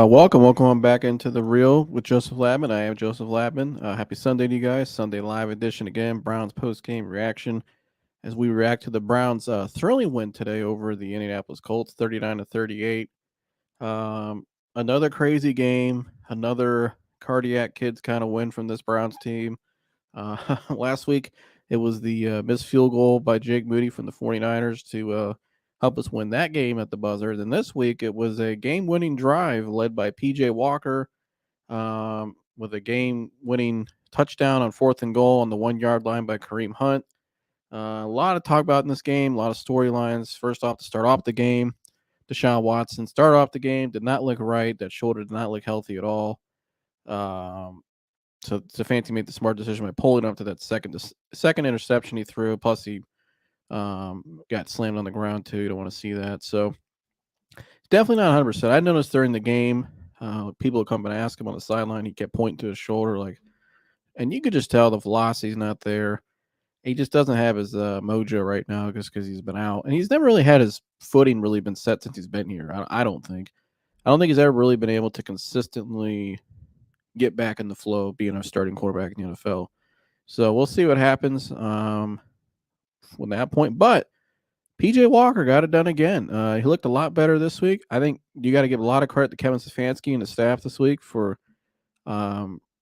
Welcome on back into the Real with Joseph Labman. I am Joseph Labman. Happy Sunday to you guys. Sunday live edition again. Browns post game reaction as we react to the Browns' thrilling win today over the Indianapolis Colts, 39-38. Another crazy game. Another cardiac kids kind of win from this Browns team. Last week it was the missed field goal by Jake Moody from the 49ers to help us win that game at the buzzer. Then this week it was a game-winning drive led by P.J. Walker with a game-winning touchdown on 4th and goal on the 1-yard line by Kareem Hunt. A lot to talk about in this game, a lot of storylines. First off, to start off the game, Deshaun Watson started off the game, did not look right. That shoulder did not look healthy at all. So Stefanski made the smart decision by pulling up to that second interception he threw. Plus, he got slammed on the ground too. You don't want to see that. So it's definitely not 100%. I noticed during the game, people would come and ask him on the sideline. He kept pointing to his shoulder, and you could just tell the velocity's not there. He just doesn't have his mojo right now just because he's been out, and he's never really had his footing really been set since he's been here. I don't think he's ever really been able to consistently get back in the flow being a starting quarterback in the NFL. So we'll see what happens from that point. But P.J. Walker got it done again. He looked a lot better this week. I think you got to give a lot of credit to Kevin Stefanski and the staff this week for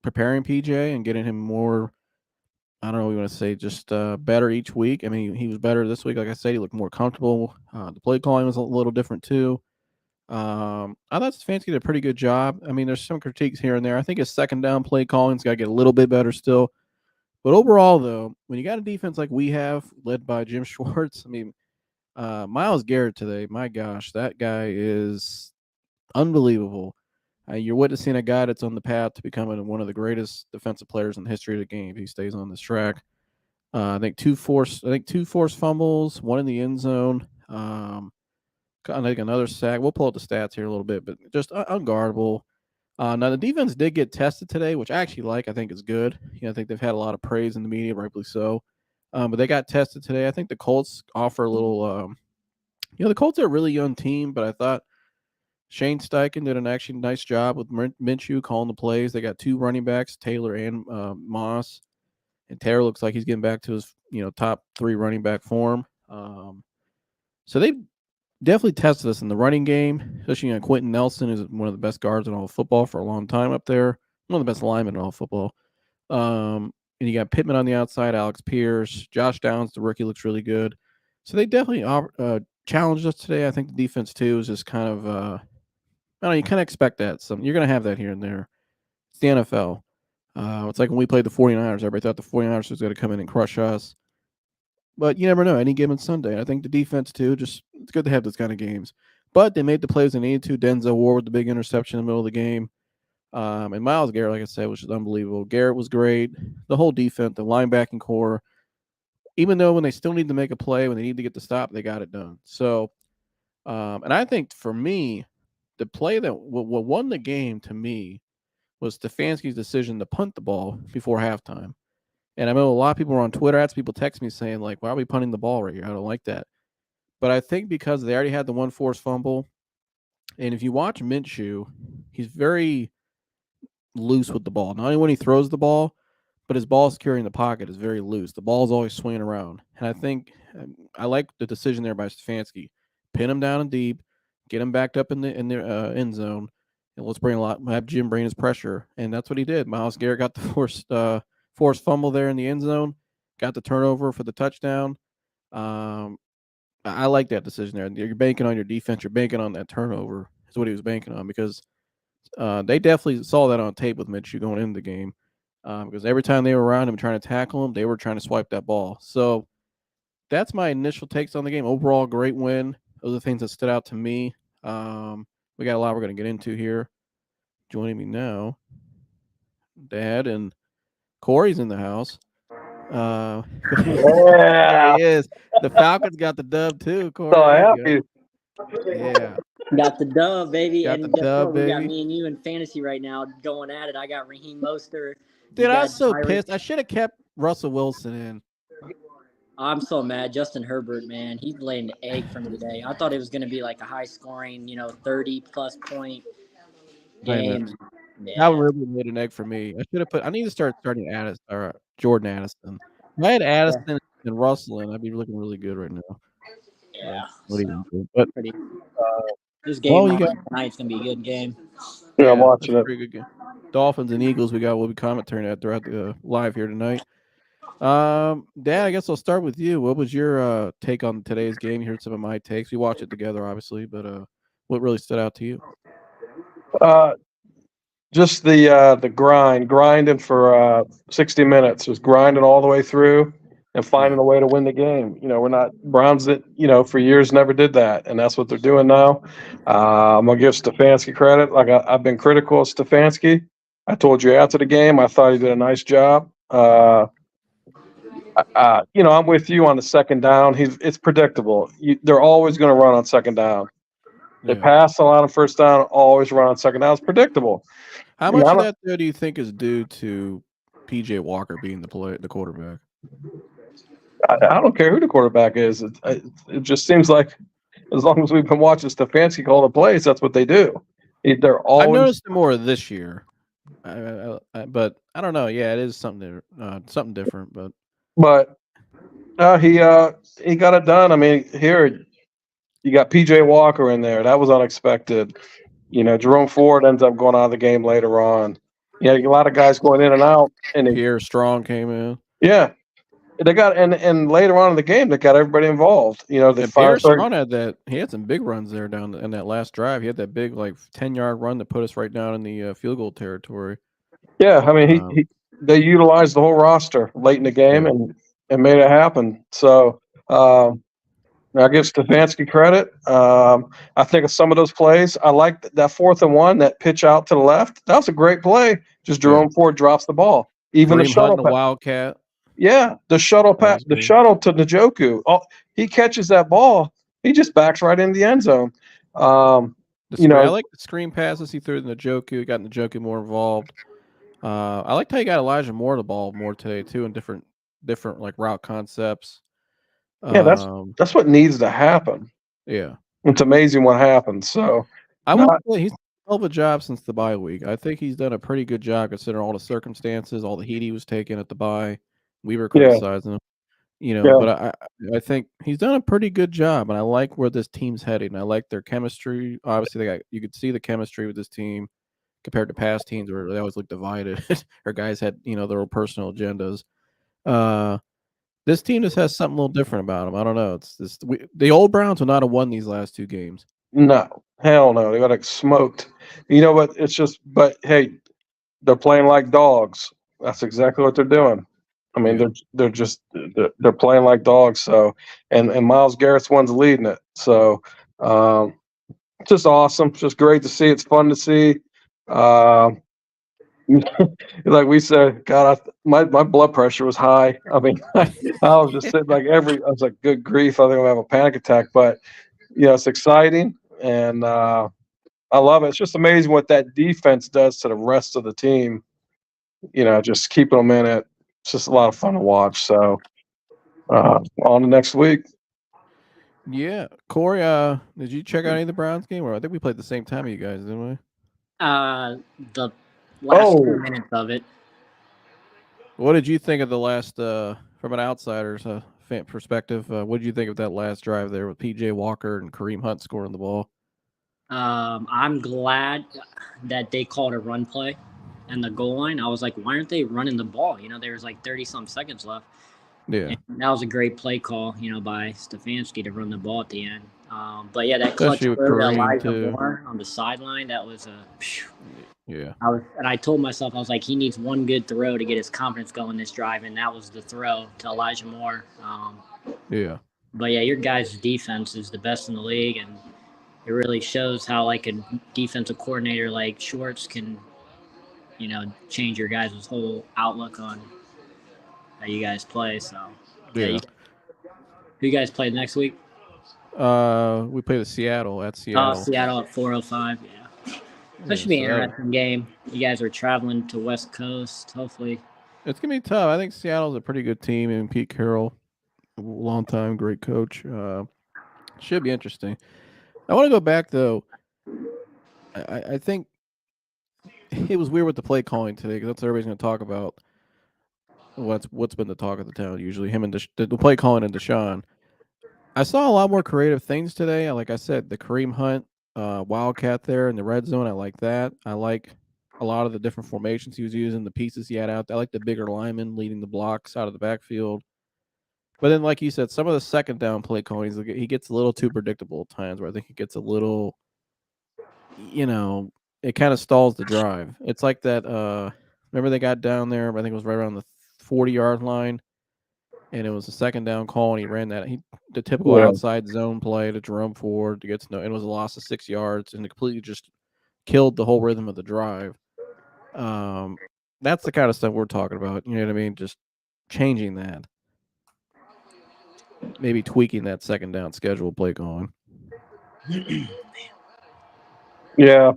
preparing P.J. and getting him more, I don't know what you want to say, just better each week. I mean, he was better this week. Like I said, he looked more comfortable. The play calling was a little different too. I thought Stefanski did a pretty good job. I mean, there's some critiques here and there. I think his second down play calling's got to get a little bit better still. But overall, though, when you got a defense like we have, led by Jim Schwartz, I mean, Myles Garrett today, my gosh, that guy is unbelievable. You're witnessing a guy that's on the path to becoming one of the greatest defensive players in the history of the game. If he stays on this track. I think two forced fumbles, one in the end zone. I think another sack. We'll pull up the stats here a little bit, but just unguardable. Now the defense did get tested today, which I actually like. I think is good. I think they've had a lot of praise in the media, rightfully so. But they got tested today. I think the Colts offer a little. The Colts are a really young team, but I thought Shane Steichen did an actually nice job with Minshew calling the plays. They got two running backs, Taylor and Moss, and Taylor looks like he's getting back to his top 3 running back form. So they definitely tested us in the running game, especially Quentin Nelson is one of the best guards in all of football for a long time up there. One of the best linemen in all of football. And you got Pittman on the outside, Alex Pierce, Josh Downs, the rookie, looks really good. So they definitely challenged us today. I think the defense, too, is just kind of, I don't know, you kind of expect that. You're going to have that here and there. It's the NFL. It's like when we played the 49ers. Everybody thought the 49ers was going to come in and crush us. But you never know, any given Sunday. I think the defense, too, it's good to have those kind of games. But they made the plays they needed to. Denzel Ward with the big interception in the middle of the game. And Myles Garrett, like I said, was just unbelievable. Garrett was great. The whole defense, the linebacking core, even though when they still need to make a play, when they need to get the stop, they got it done. So, and I think for me, the play that what won the game to me was Stefanski's decision to punt the ball before halftime. And I know a lot of people were on Twitter. I had people text me saying, why are we punting the ball right here? I don't like that. But I think because they already had the one forced fumble, and if you watch Minshew, he's very loose with the ball. Not only when he throws the ball, but his ball security in the pocket is very loose. The ball's always swinging around. And I think I like the decision there by Stefanski. Pin him down and deep, get him backed up in the end zone, and let's have Jim bring his pressure. And that's what he did. Myles Garrett got the forced fumble there in the end zone, got the turnover for the touchdown. I like that decision there. You're banking on your defense. You're banking on that turnover is what he was banking on because they definitely saw that on tape with Minshew going into the game because every time they were around him trying to tackle him, they were trying to swipe that ball. So that's my initial takes on the game. Overall, great win. Those are the things that stood out to me. We got a lot we're going to get into here. Joining me now, Dad and Corey's in the house. Yeah. There he is. The Falcons got the dub too, Corey. So happy. Yeah. Got the dub, baby. Got and the guess dub, what? We got baby. me and you in fantasy right now going at it. I got Raheem Mostert. Dude, I was so pissed. I should have kept Russell Wilson in. I'm so mad. Justin Herbert, man, he's laying the egg for me today. I thought it was going to be like a high scoring, 30-plus point game. That Yeah. really made an egg for me. I need to start starting Addis or Jordan Addison. If I had Addison and Russell in, I'd be looking really good right now. Yeah. What So, are you gonna do? But pretty. uh, This well, game you got tonight's gonna be a good game. Yeah, I'm yeah, that's watching a it. pretty good game. Dolphins and Eagles. We'll be commentating that throughout the live here tonight. Dad, I guess I'll start with you. What was your take on today's game? You heard some of my takes. We watched it together, obviously, but what really stood out to you? Just the grinding for 60 minutes, just grinding all the way through and finding a way to win the game. We're not Browns that for years never did that, and that's what they're doing now. I'm gonna give Stefanski credit. Like I've been critical of Stefanski. I told you after the game, I thought he did a nice job. I'm with you on the second down. It's predictable. They're always going to run on second down. They pass a lot on first down, always run on second down. It's predictable. How much of that though do you think is due to PJ Walker being the quarterback? I don't care who the quarterback is. It just seems like as long as we've been watching Stefanski call the plays, that's what they do. They're always. I've noticed it more this year, but I don't know. Yeah, it is something different. But he got it done. I mean, here you got PJ Walker in there. That was unexpected. Jerome Ford ends up going out of the game later on. A lot of guys going in and out. And Pierre Strong came in. Yeah, they got and later on in the game they got everybody involved. Pierre Strong he had some big runs there down in that last drive. He had that big 10-yard run that put us right down in the field goal territory. Yeah, I mean they utilized the whole roster late in the game and made it happen. So I give Stefanski credit. I think of some of those plays. I like that 4th and 1, that pitch out to the left. That was a great play. Just Jerome Ford drops the ball. Even the shuttle pass. Wildcat. Yeah, the shuttle pass, the shuttle to Njoku. Oh, he catches that ball. He just backs right in the end zone. I like the screen passes he threw to Njoku. He got Njoku more involved. I liked how he got Elijah Moore the ball more today too, in different route concepts. Yeah, that's what needs to happen. Yeah, it's amazing what happens. So I would say he's done a hell of a job since the bye week. I think he's done a pretty good job considering all the circumstances, all the heat he was taking at the bye. We were criticizing him, but I think he's done a pretty good job, and I like where this team's heading. I like their chemistry. Obviously, you could see the chemistry with this team compared to past teams where they always look divided or guys had their own personal agendas. This team just has something a little different about them. I don't know. The old Browns would not have won these last 2 games. No, hell no. They got smoked. You know what? But hey, they're playing like dogs. That's exactly what they're doing. I mean, they're playing like dogs. So, and Myles Garrett's one's leading it. So, just awesome. Just great to see. It's fun to see. Like we said, God, my blood pressure was high. I mean, I was just sitting I was like, good grief, I think I'm gonna have a panic attack. But it's exciting, and I love it. It's just amazing what that defense does to the rest of the team. Just keeping them in it. It's just a lot of fun to watch. So, on to next week. Yeah, Corey, did you check out any of the Browns game? Or I think we played the same time as you guys, didn't we? The last 2 minutes of it. What did you think of the last, from an outsider's fan perspective? What did you think of that last drive there with PJ Walker and Kareem Hunt scoring the ball? I'm glad that they called a run play and the goal line. I was like, why aren't they running the ball? There was 30-some seconds left. Yeah, and that was a great play call, by Stefanski to run the ball at the end. But yeah, that clutch throw to Elijah Moore on the sideline, that was a. Yeah. I told myself, I was like, he needs one good throw to get his confidence going this drive, and that was the throw to Elijah Moore. Yeah. But yeah, your guys' defense is the best in the league, and it really shows how a defensive coordinator like Schwartz can, change your guys' whole outlook on how you guys play. So yeah. Who you guys play next week? We play Seattle at Seattle. Seattle at 4:05. Yeah. That should be an interesting game. You guys are traveling to West Coast, hopefully. It's going to be tough. I think Seattle's a pretty good team, and Pete Carroll, long time, great coach. Should be interesting. I want to go back, though. I think it was weird with the play calling today because that's what everybody's going to talk about. What's been the talk of the town usually? Him and the play calling and Deshaun. I saw a lot more creative things today. Like I said, the Kareem Hunt Wildcat there in the red zone. I like that. I like a lot of the different formations he was using, the pieces he had out. I like the bigger lineman leading the blocks out of the backfield. But then, like you said, some of the second down play calling, he gets a little too predictable at times where I think he gets a little, it kind of stalls the drive. It's like that. Remember they got down there, I think it was right around the 40-yard line, and it was a second down call, and he ran the typical outside zone play to Jerome Ford to get to know, and it was a loss of 6 yards, and it completely just killed the whole rhythm of the drive. That's the kind of stuff we're talking about. You know what I mean? Just changing that. Maybe tweaking that second down schedule play going. Yeah,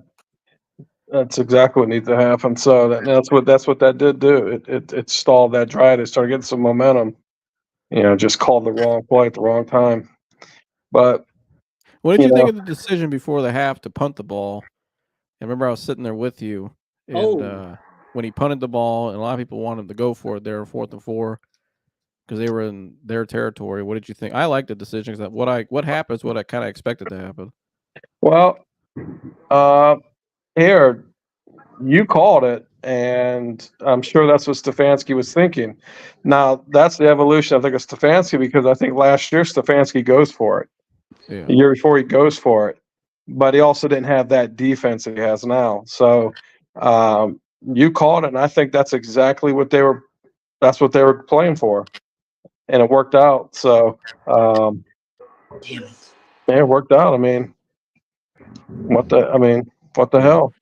that's exactly what needs to happen. So that's what that did do. It stalled that drive. They started getting some momentum. Just called the wrong play at the wrong time. But what did you think of the decision before the half to punt the ball? I remember I was sitting there with you, and when he punted the ball, and a lot of people wanted to go for it there, 4th and 4. Because they were in their territory. What did you think? I like the decision because what happened is what I kind of expected to happen. Well, here you called it, and I'm sure that's what Stefanski was thinking. Now that's the evolution I think of Stefanski, because I think last year Stefanski goes for it. Yeah. The year before he goes for it, but he also didn't have that defense that he has now. So you called it, and I think that's exactly what they were. That's what they were playing for. And it worked out. So, damn it. It worked out. I mean, what the hell?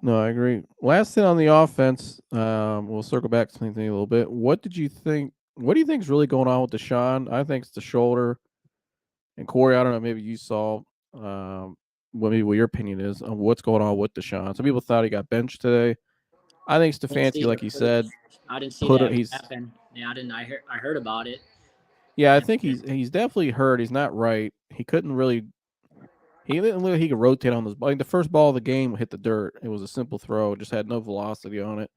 No, I agree. Last thing on the offense, we'll circle back to something a little bit. What do you think is really going on with Deshaun? I think it's the shoulder. And Corey, I don't know, maybe you saw what your opinion is on what's going on with Deshaun. Some people thought he got benched today. I think Stefanski, like he said, I didn't see that happen. Yeah, I didn't. I heard about it. Yeah, I think he's definitely hurt. He's not right. He couldn't really. He didn't look like he could rotate on this ball. The first ball of the game hit the dirt. It was a simple throw. Just had no velocity on it.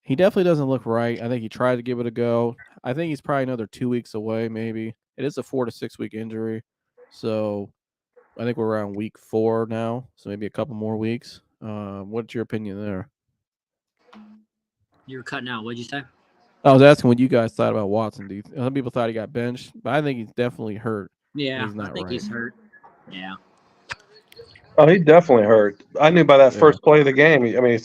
He definitely doesn't look right. I think he tried to give it a go. I think he's probably another 2 weeks away. Maybe it is a 4 to 6 week injury. So I think we're around week 4 now. So maybe a couple more weeks. What's your opinion there? You were cutting out. What'd you say? I was asking what you guys thought about Watson. Some people thought he got benched, but I think he's definitely hurt. Yeah, he's not I think right. he's hurt. Yeah. Oh, he definitely hurt. I knew by that first play of the game. I mean,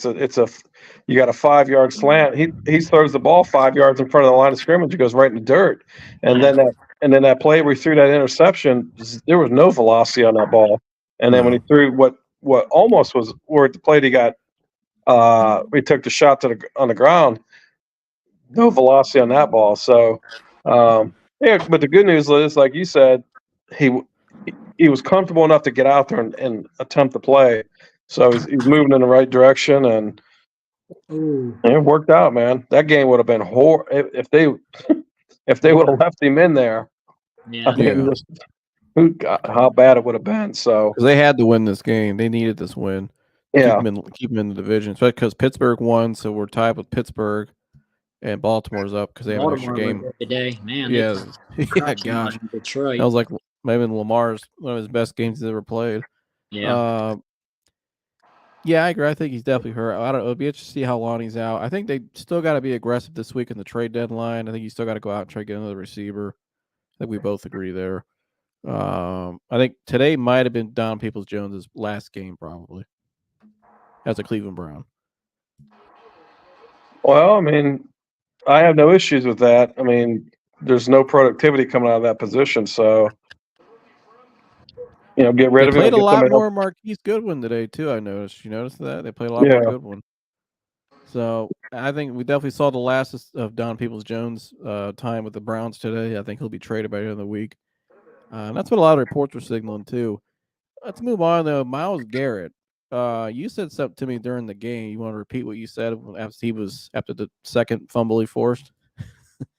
you got a 5-yard slant. He throws the ball 5 yards in front of the line of scrimmage. It goes right in the dirt, and then that play where he threw that interception, there was no velocity on that ball. And then when he threw what almost was where the play he got, he took the shot on the ground. No velocity on that ball. So, yeah. But the good news is, like you said, he was comfortable enough to get out there and attempt the play. So he's moving in the right direction, and it worked out, man. That game would have been horrible if they would have left him in there. Yeah. I mean, how bad it would have been. So because they had to win this game, they needed this win. Yeah, keep them in the division, especially because Pittsburgh won, so we're tied with Pittsburgh, and Baltimore's up because they have an extra game today. Man, yeah, gosh, Detroit. that was like maybe Lamar's one of his best games he's ever played. Yeah. Yeah, I agree. I think he's definitely hurt. I don't know. It'll be interesting to see how long he's out. I think they still got to be aggressive this week in the trade deadline. I think you still got to go out and try to get another receiver. I think we both agree there. I think today might have been Don Peoples-Jones' last game, probably, as a Cleveland Brown. Well, I mean, I have no issues with that. I mean, there's no productivity coming out of that position, so get rid of it. They played a lot more Marquise Goodwin today too. I noticed. You noticed that they played a lot more Goodwin. So I think we definitely saw the last of Don Peoples-Jones' time with the Browns today. I think he'll be traded by the end of the week. That's what a lot of reports were signaling too. Let's move on though. Myles Garrett. You said something to me during the game. You want to repeat what you said after the second fumble he forced?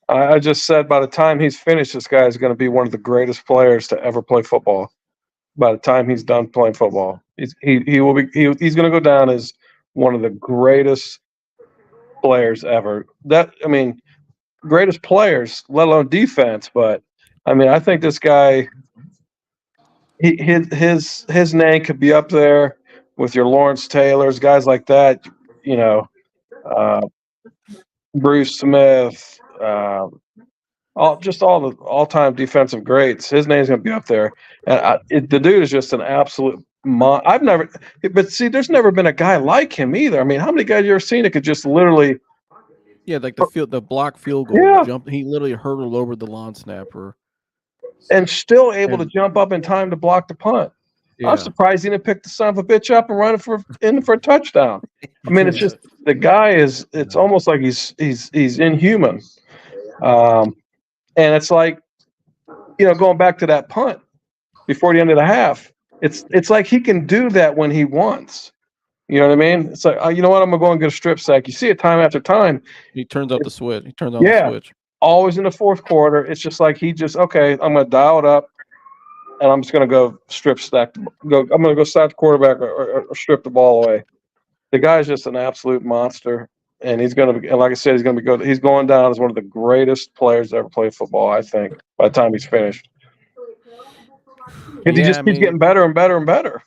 I just said by the time he's finished, this guy is going to be one of the greatest players to ever play football. by the time he's done playing football. He's going to go down as one of the greatest players ever. Greatest players, let alone defense. But I think this guy, his name could be up there with your Lawrence Taylors, guys like that. Bruce Smith, all the all-time defensive greats. His name's going to be up there, and the dude is just an absolute. But see, there's never been a guy like him either. How many guys you ever seen that could just literally? Yeah, like the block field goal. Yeah. He literally hurdled over the lawn snapper, and still able to jump up in time to block the punt. Yeah. I'm surprised he didn't pick the son of a bitch up and run it for a touchdown. It's just the guy is. It's almost like he's inhuman. And it's like, going back to that punt before the end of the half. It's like he can do that when he wants. You know what I mean? It's like, you know what? I'm gonna go and get a strip sack. You see it time after time. He turns up the switch. He turns on the switch. Always in the fourth quarter. It's just like okay, I'm gonna dial it up. And I'm just going to go strip stack. I'm going to go sack the quarterback or strip the ball away. The guy's just an absolute monster, and he's going to be. And like I said, he's going down as one of the greatest players to ever play football. I think by the time he's finished, he just keeps getting better and better and better.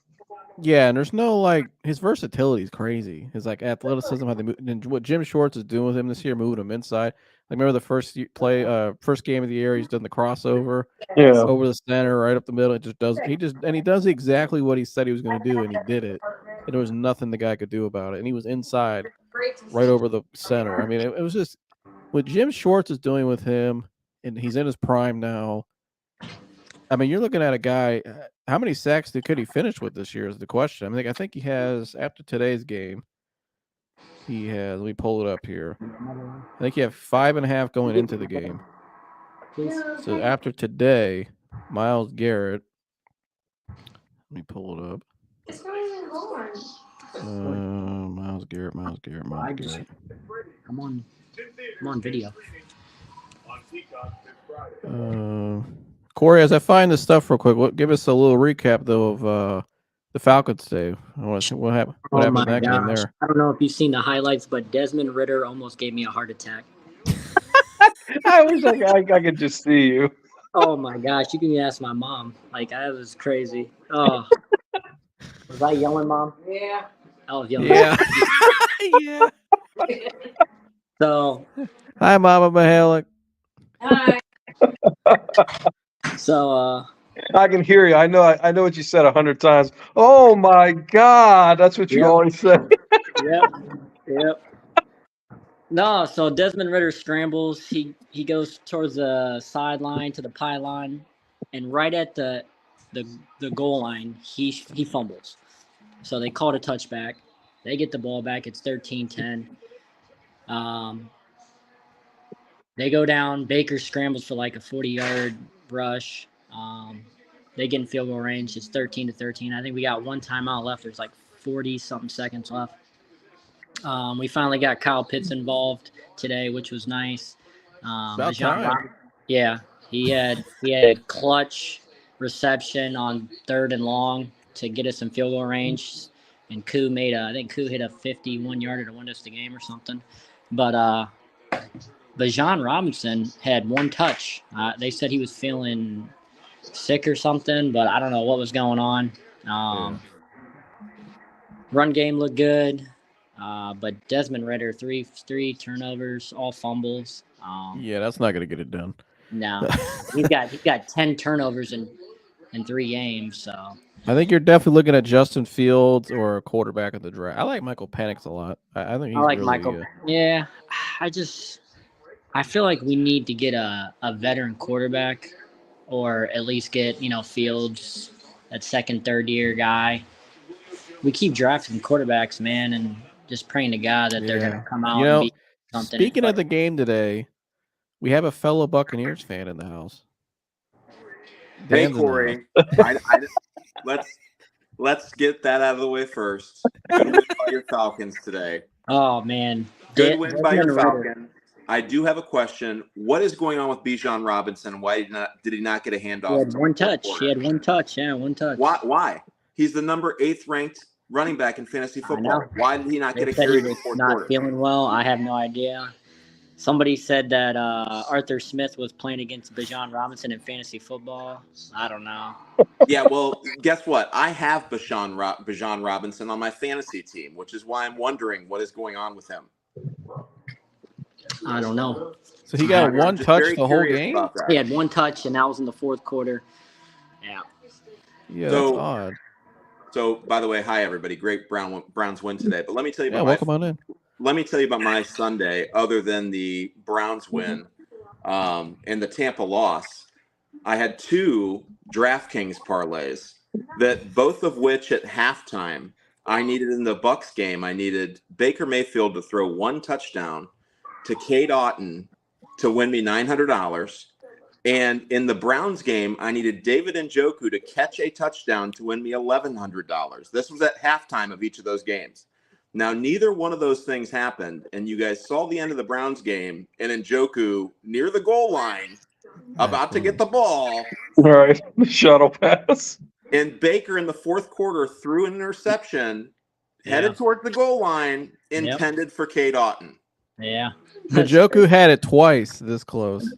Yeah, and there's no his versatility is crazy. His athleticism, how they move, and what Jim Schwartz is doing with him this year, moving him inside. Remember the first game of the year, he's done the crossover over the center, right up the middle. He does exactly what he said he was going to do, and he did it. And there was nothing the guy could do about it. And he was inside, right over the center. It was just what Jim Schwartz is doing with him, and he's in his prime now. You're looking at a guy. How many sacks could he finish with this year is the question. I think he has, after today's game, he has, let me pull it up here. I think he had 5.5 going into the game. So after today, Myles Garrett, let me pull it up. It's not even hard. Myles Garrett. I'm on video. Corey, as I find this stuff real quick, give us a little recap though of the Falcons today. I want to see what happened. What happened in that game there? I don't know if you've seen the highlights, but Desmond Ridder almost gave me a heart attack. I wish I could just see you. Oh my gosh, you can ask my mom. I was crazy. Oh, was I yelling, Mom? Yeah. I was yelling. Yeah. Yeah. So. Hi, Mama Mahalik. Hi. So. I can hear you. I know what you said 100 times. Oh my God, that's what you always say. Yep. No, so Desmond Ridder scrambles. He goes towards the sideline to the pylon, and right at the goal line, he fumbles. So they called a touchback. They get the ball back. It's 13-10. They go down. Baker scrambles for a 40-yard rush. They get in field goal range. It's 13-13. I think we got one timeout left. There's 40-something seconds left. We finally got Kyle Pitts involved today, which was nice. About time. Yeah, he had a clutch reception on 3rd and long to get us in field goal range, and Koo hit a 51-yarder to win us the game or something. But Deshaun Robinson had one touch. They said he was feeling sick or something, but I don't know what was going on. Run game looked good, but Desmond Ridder, three turnovers, all fumbles. That's not going to get it done. No, he's got 10 turnovers in 3 games. So I think you're definitely looking at Justin Fields or a quarterback of the draft. I like Michael Penix a lot. I think he's really Michael. Yeah, I feel like we need to get a veteran quarterback, or at least get Fields, that second, third year guy. We keep drafting quarterbacks, man, and just praying to God that they're going to come out and be something. Speaking of the game today, we have a fellow Buccaneers fan in the house. Hey, Corey. Let's get that out of the way first. Good win by your Falcons today. Oh, man. Good win by your Falcons. I do have a question. What is going on with Bijan Robinson? Why did he not get a handoff? He had one touch. He had one touch. Yeah, one touch. Why? He's the number 8th ranked running back in fantasy football. Why did he not get a They said carry he in the was fourth not quarter? feeling well. I have no idea. Somebody said that Arthur Smith was playing against Bijan Robinson in fantasy football. I don't know. Yeah, well, guess what? I have Bijan Robinson on my fantasy team, which is why I'm wondering what is going on with him. I don't know. So he got one touch the whole game? He had one touch, and that was in the fourth quarter. Yeah. Yeah, that's odd. So, by the way, hi everybody. Great Browns win today. But let me tell you about welcome on in. Let me tell you about my Sunday. Other than the Browns win and the Tampa loss, I had 2 DraftKings parlays that both of which at halftime I needed in the Bucs game. I needed Baker Mayfield to throw 1 touchdown to Cade Otton to win me $900. And in the Browns game, I needed David Njoku to catch a touchdown to win me $1,100. This was at halftime of each of those games. Now, neither one of those things happened, and you guys saw the end of the Browns game, and Njoku near the goal line, about to get the ball. All right, the shuttle pass. And Baker in the fourth quarter threw an interception, headed towards the goal line, intended for Cade Otton. Yeah. Njoku had it twice this close.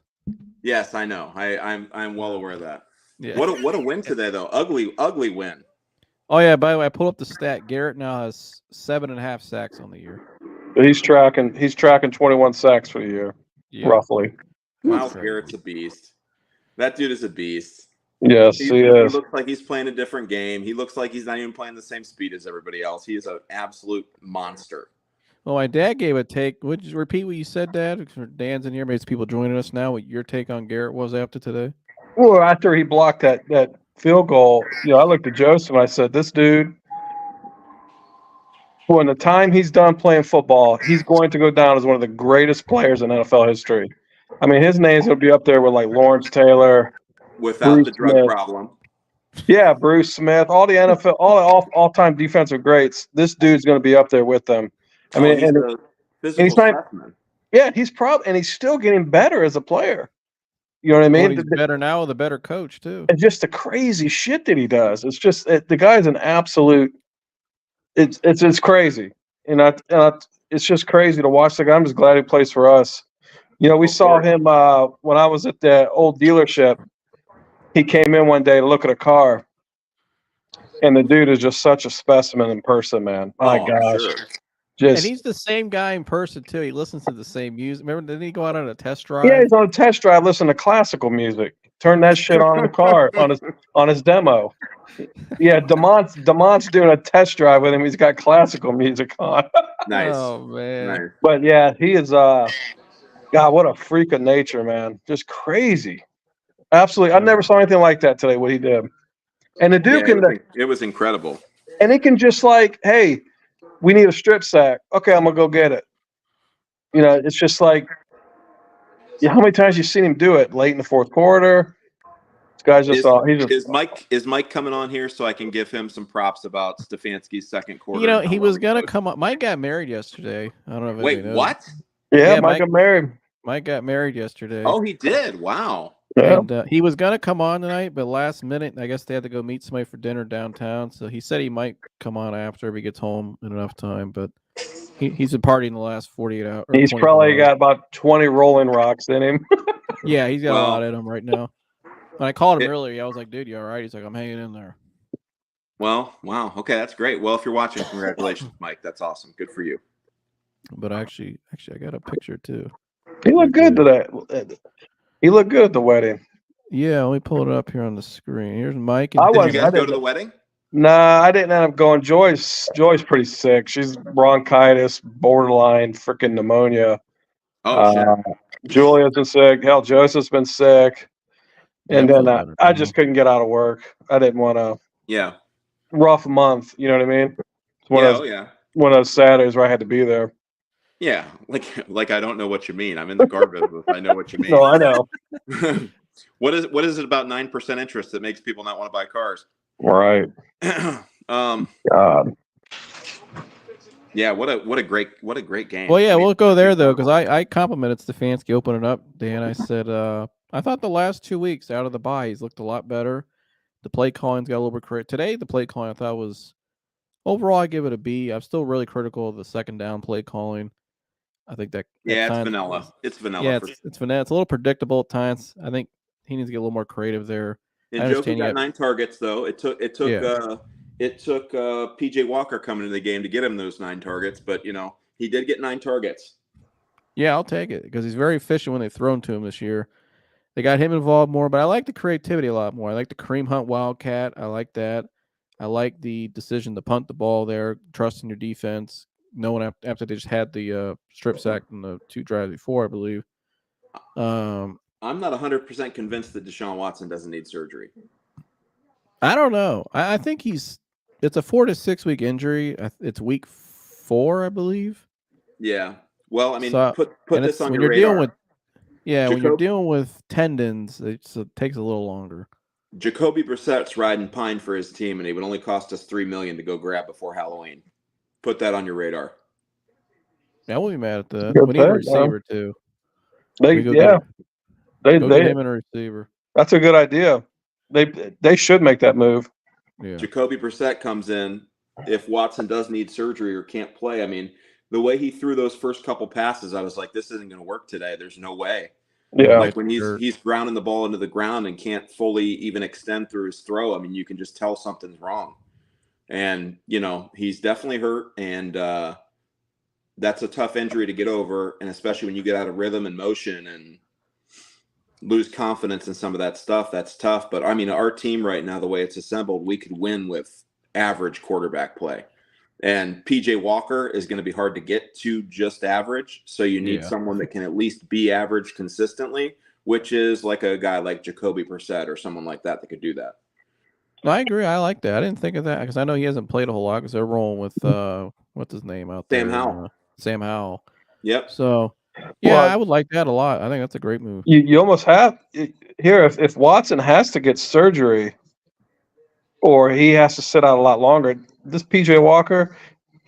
Yes, I know. I'm well aware of that. Yeah. What a win today, though. Ugly win. Oh yeah, by the way, I pulled up the stat. Garrett now has 7.5 sacks on the year. He's tracking 21 sacks for the year, roughly. Myles Garrett's a beast. That dude is a beast. Yes, he is. He looks like he's playing a different game. He looks like he's not even playing the same speed as everybody else. He is an absolute monster. Well, my dad gave a take. Would you repeat what you said, Dad? Dan's in here. Maybe it's people joining us now. What your take on Garrett was after today? Well, after he blocked that field goal, I looked at Joseph and I said, this dude, when the time he's done playing football, he's going to go down as one of the greatest players in NFL history. I mean, his name's going to be up there with like Lawrence Taylor. Without Bruce the drug Smith. problem. Yeah, Bruce Smith, all the NFL, all-time defensive greats. This dude's going to be up there with them. I mean, he's a physical specimen. Yeah, he's still getting better as a player. You know what I mean? Well, he's better now with a better coach too. And just the crazy shit that he does. It's just the guy's an absolute. It's crazy, and it's just crazy to watch the guy. I'm just glad he plays for us. We saw him when I was at the old dealership. He came in one day to look at a car, and the dude is just such a specimen in person, man. My gosh. Sure. And he's the same guy in person too. He listens to the same music. Remember, didn't he go out on a test drive? Yeah, he's on a test drive listening to classical music. Turn that shit on in the car on his demo. Yeah, Damont's doing a test drive with him. He's got classical music on. Nice. Oh man. Nice. But yeah, he is God, what a freak of nature, man. Just crazy. Absolutely. I never saw anything like that today, what he did. And the dude it was incredible. And he can just like, hey, we need a strip sack. Okay, I'm gonna go get it. It's just like, how many times you seen him do it late in the fourth quarter? This guy's just is Mike coming on here so I can give him some props about Stefanski's second quarter? He was gonna come on. Mike got married yesterday. I don't know if Wait, what? Yeah, Mike got married. Mike got married yesterday. Oh, he did. Wow. Yeah. And he was gonna come on tonight, but last minute, I guess they had to go meet somebody for dinner downtown. So he said he might come on after if he gets home in enough time. But he's been partying the last 48 hours. He's probably got about 20 Rolling Rocks in him. Yeah, he's got a lot in him right now. When I called him earlier, I was like, "Dude, you all right?" He's like, "I'm hanging in there." Well, wow. Okay, that's great. Well, if you're watching, congratulations, Mike. That's awesome. Good for you. But actually, I got a picture too. He looked good today. He looked good at the wedding. Yeah, let me pull it up here on the screen. Here's Mike. Did you guys go to the wedding? Nah, I didn't end up going. Joy's pretty sick. She's bronchitis, borderline freaking pneumonia. Oh, shit. Julia's been sick. Hell, Joseph's been sick. And then I just couldn't get out of work. I didn't want to. Yeah. Rough month. You know what I mean? One of those Saturdays where I had to be there. Yeah, like I don't know what you mean. I'm in the car business. I know what you mean. No, I know. What is it about 9% interest that makes people not want to buy cars? Right. God. Yeah, what a great game. Well, yeah, I mean, we'll go there though, because I complimented Stefanski opening up, Dan. I said I thought the last 2 weeks out of the bye he's looked a lot better. The play calling's got a little bit correct. Today the play calling I thought was overall I give it a B. I'm still really critical of the second down play calling. I think that yeah, at it's times vanilla. It's vanilla. yeah, it's vanilla. It's a little predictable at times. I think he needs to get a little more creative there. I And Joker understand got you. 9 targets though. It took PJ Walker coming into the game to get him those 9 targets, but he did get 9 targets. Yeah, I'll take it because he's very efficient when they throw him to him this year. They got him involved more, but I like the creativity a lot more. I like the Kareem Hunt Wildcat. I like that. I like the decision to punt the ball there, trusting your defense. No one after they just had the strip sack in the 2 drives before, I believe. I'm not 100% convinced that Deshaun Watson doesn't need surgery. I don't know. I think it's a 4 to 6 week injury. It's week 4, I believe. Yeah. Well, I mean, So, put this on when your you're radar. when you're dealing with tendons, it takes a little longer. Jacoby Brissett's riding pine for his team, and he would only cost us $3 million to go grab before Halloween. Put that on your radar. I won't be mad at that. Good We need a pick, receiver too. They Go get him and a receiver. That's a good idea. They should make that move. Yeah. Jacoby Brissett comes in if Watson does need surgery or can't play. I mean, the way he threw those first couple passes, I was like, this isn't going to work today. There's no way. Yeah. Like when he's grounding the ball into the ground and can't fully even extend through his throw. I mean, you can just tell something's wrong. And, he's definitely hurt. And that's a tough injury to get over. And especially when you get out of rhythm and motion and lose confidence in some of that stuff, that's tough. But I mean, our team right now, the way it's assembled, we could win with average quarterback play. And PJ Walker is going to be hard to get to just average. So you need someone that can at least be average consistently, which is like a guy like Jacoby Brissett or someone like that could do that. I agree. I like that. I didn't think of that because I know he hasn't played a whole lot because they're rolling with what's his name out there? Sam Howell. Sam Howell. Yep. So I would like that a lot. I think that's a great move. You almost have here if Watson has to get surgery or he has to sit out a lot longer. This PJ Walker,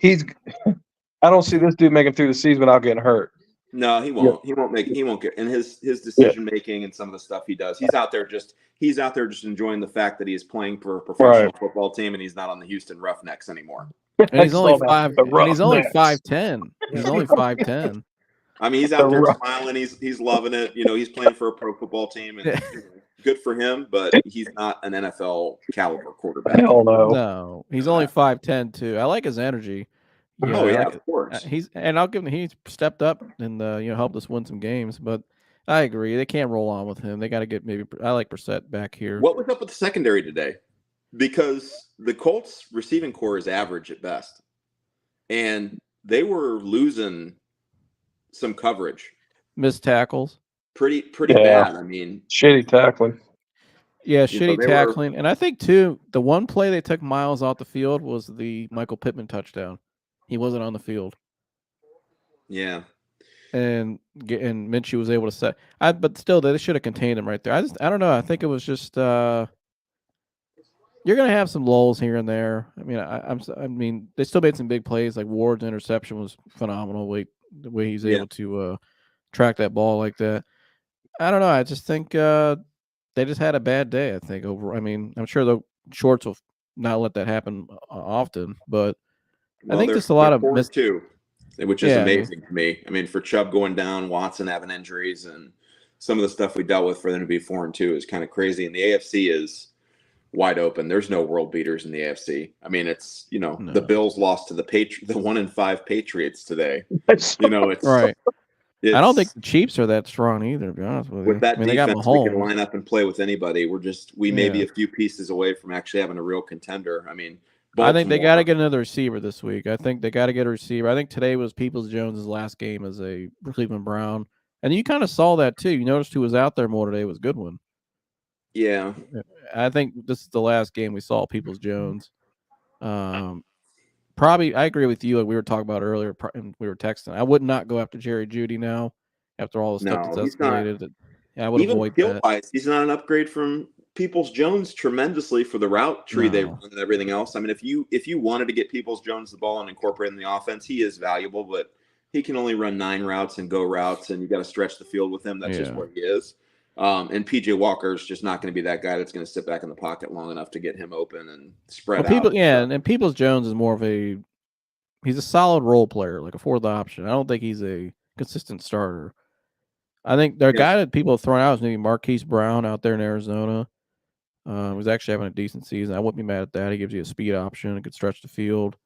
I don't see this dude making through the season without getting hurt. No, he won't. He won't get in his decision making and some of the stuff he does. He's out there just enjoying the fact that he is playing for a professional football team and he's not on the Houston Roughnecks anymore. And he's only 5'10". He's only 5'10". I mean, he's out there smiling. He's loving it. He's playing for a pro football team, and good for him. But he's not an NFL caliber quarterback. Hell no. No, he's only 5'10" too. I like his energy. Of course. I'll give him. He's stepped up and helped us win some games. But I agree, they can't roll on with him. They got to get I like Brissett back here. What was up with the secondary today? Because the Colts receiving core is average at best, and they were losing some coverage, missed tackles, pretty bad. I mean, shitty tackling. Yeah, shitty tackling. And I think too, the one play they took Myles off the field was the Michael Pittman touchdown. He wasn't on the field. Yeah. And Minshew was able to set. But still, they should have contained him right there. I don't know. I think it was just you're gonna have some lulls here and there. I mean, I mean, they still made some big plays. Like Ward's interception was phenomenal. The way he's able to track that ball like that. I don't know. I just think they just had a bad day. I think I mean, I'm sure the Shorts will not let that happen often, but I think there's a lot of too, which is amazing to me. I mean, for Chubb going down, Watson having injuries, and some of the stuff we dealt with for them to be 4-2 is kind of crazy. And the AFC is wide open. There's no world beaters in the AFC. I mean, it's the Bills lost to the 1-5 Patriots today. It's right. I don't think the Chiefs are that strong either, to be honest with you. With that defense, we can line up and play with anybody. We may be a few pieces away from actually having a real contender. I mean, I think they got to get another receiver this week. I think they got to get a receiver. I think today was Peoples-Jones' last game as a Cleveland Brown. And you kind of saw that too. You noticed who was out there more today was Goodwin. Yeah. I think this is the last game we saw Peoples-Jones. Probably, I agree with you. Like we were talking about earlier, and we were texting. I would not go after Jerry Jeudy now after all the stuff that's escalated. I would avoid that. He's not an upgrade from Peoples-Jones tremendously for the route tree they No. run and everything else. I mean, if you wanted to get Peoples-Jones the ball and incorporate in the offense, he is valuable, but he can only run 9 routes and go routes, and you got to stretch the field with him. That's just Yeah. where he is. And PJ Walker is just not going to be that guy that's going to sit back in the pocket long enough to get him open and spread out. And Peoples-Jones is more of he's a solid role player, like a fourth option. I don't think he's a consistent starter. I think the guy that people have thrown out is maybe Marquise Brown out there in Arizona. He's actually having a decent season. I wouldn't be mad at that. He gives you a speed option. It could stretch the field.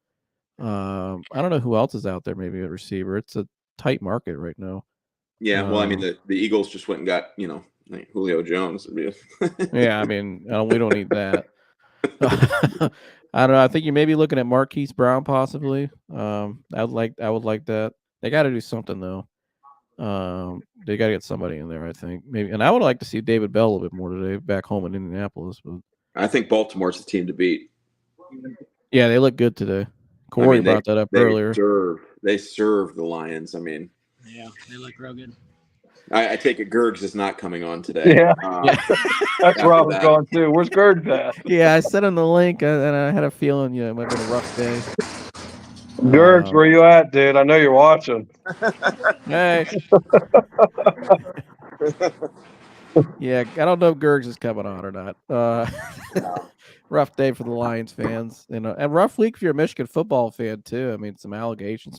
I don't know who else is out there, maybe a receiver. It's a tight market right now. Yeah, well, I mean, the Eagles just went and got, like Julio Jones. Yeah, I mean, we don't need that. I don't know. I think you may be looking at Marquise Brown possibly. I would like that. They got to do something though. They got to get somebody in there, I think. Maybe, and I would like to see David Bell a little bit more today, back home in Indianapolis. But I think Baltimore's the team to beat. Yeah, they look good today. Corey brought that up earlier. They serve the Lions. I mean, yeah, they look real good. I take it Gergs is not coming on today. Yeah. That's where I was that. going too. Where's Gerg at? Yeah, I sent him the link, and I had a feeling, it might have been a rough day. Gergs, where you at, dude? I know you're watching. Hey. Yeah, I don't know if Gergs is coming on or not. Rough day for the Lions fans, and rough week if you're a Michigan football fan too. I mean, some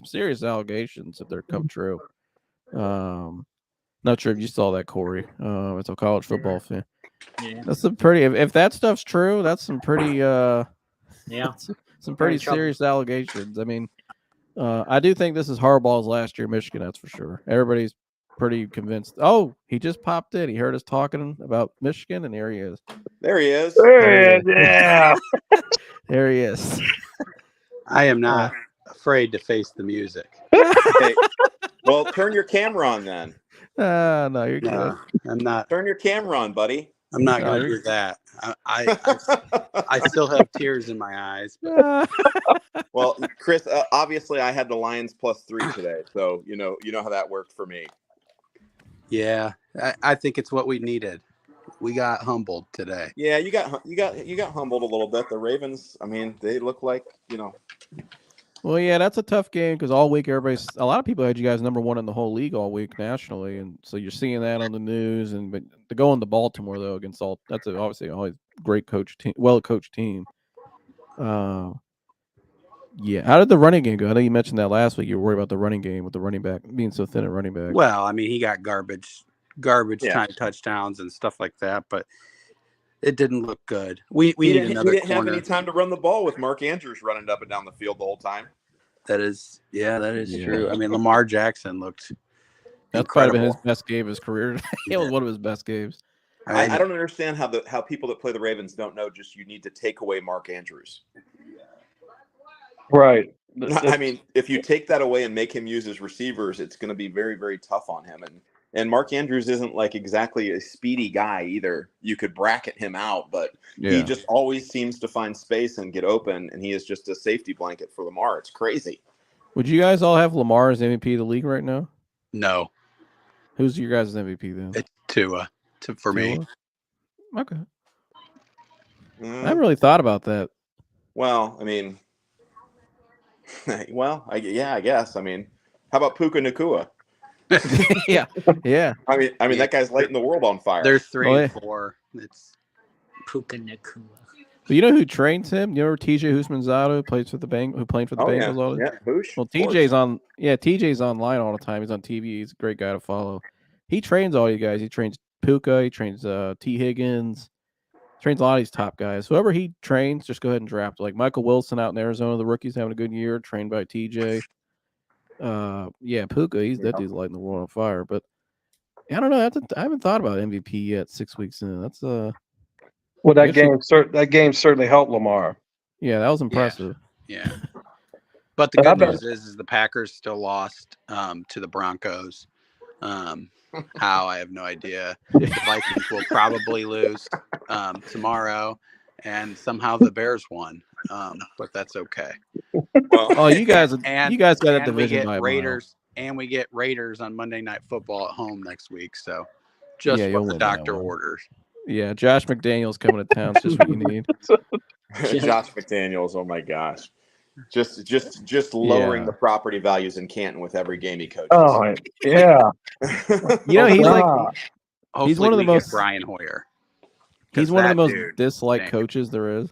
serious allegations if they're come true. Not sure if you saw that, Corey. It's a college football fan. Yeah, That's some pretty. If that stuff's true, that's some pretty. Some pretty serious allegations. I mean, I do think this is Harbaugh's last year in Michigan. That's for sure. Everybody's pretty convinced. Oh, he just popped in. He heard us talking about Michigan, and there he is. There he is. There he is. Yeah. There he is. I am not afraid to face the music. Hey, well, turn your camera on then. No, you're good. No, I'm not. Turn your camera on, buddy. I'm not going to do that. I still have tears in my eyes. But Well, Chris, obviously I had the Lions +3 today, so you know how that worked for me. yeah, I think it's what we needed. We got humbled today. Yeah, you got humbled a little bit. The Ravens, I mean, they look like Well, yeah, that's a tough game because all week a lot of people had you guys number 1 in the whole league all week nationally, and so you're seeing that on the news. But to go into Baltimore though against that's obviously always great well-coached team. Yeah, how did the running game go? I know you mentioned that last week. You were worried about the running game with the running back being so thin at running back. Well, I mean, he got garbage time touchdowns and stuff like that, but it didn't look good. We need another He didn't corner. have any time to run the ball with Mark Andrews running up and down the field the whole time. That is true. I mean, Lamar Jackson looked That's probably been his best game of his career. It was one of his best games. I don't understand how people that play the Ravens don't know just you need to take away Mark Andrews. Right. I mean, if you take that away and make him use his receivers, it's going to be very, very tough on him. And Mark Andrews isn't like exactly a speedy guy either. You could bracket him out, but he just always seems to find space and get open, and he is just a safety blanket for Lamar. It's crazy. Would you guys all have Lamar as MVP of the league right now? No. Who's your guys' MVP then? It's Tua for me. Okay. I haven't really thought about that. Well, I mean, I guess. I mean, how about Puka Nacua? yeah. I mean, that guy's lighting the world on fire. They're 3 and 4. It's Puka Nacua. But you know who trains him? You know TJ Houshmandzadeh who played for the Bengals all the time? Yeah, Hoosh. Well, TJ's online all the time. He's on TV. He's a great guy to follow. He trains all you guys. He trains Puka. He trains T. Higgins. Trains a lot of these top guys. Whoever he trains, just go ahead and draft. Like Michael Wilson out in Arizona, the rookie's having a good year, trained by TJ. Puka, that dude's lighting the world on fire. But I don't know. I haven't thought about MVP yet. 6 weeks in. That's Well, that game certainly helped Lamar. Yeah, that was impressive. Yeah. But the good news is the Packers still lost to the Broncos. How, I have no idea. The Vikings will probably lose tomorrow, and somehow the Bears won. But that's okay. Well, you guys got that division by Raiders, and we get Raiders on Monday Night Football at home next week. So just what the doctor orders. Yeah, Josh McDaniels coming to town. It's just what you need. Josh McDaniels. Oh my gosh. Just lowering Yeah. the property values in Canton with every game he coaches. Oh yeah. You know, he's like God. Hopefully one of the we get most- Brian Hoyer. he's 'Cause one of the that most dude disliked stinks. coaches there is.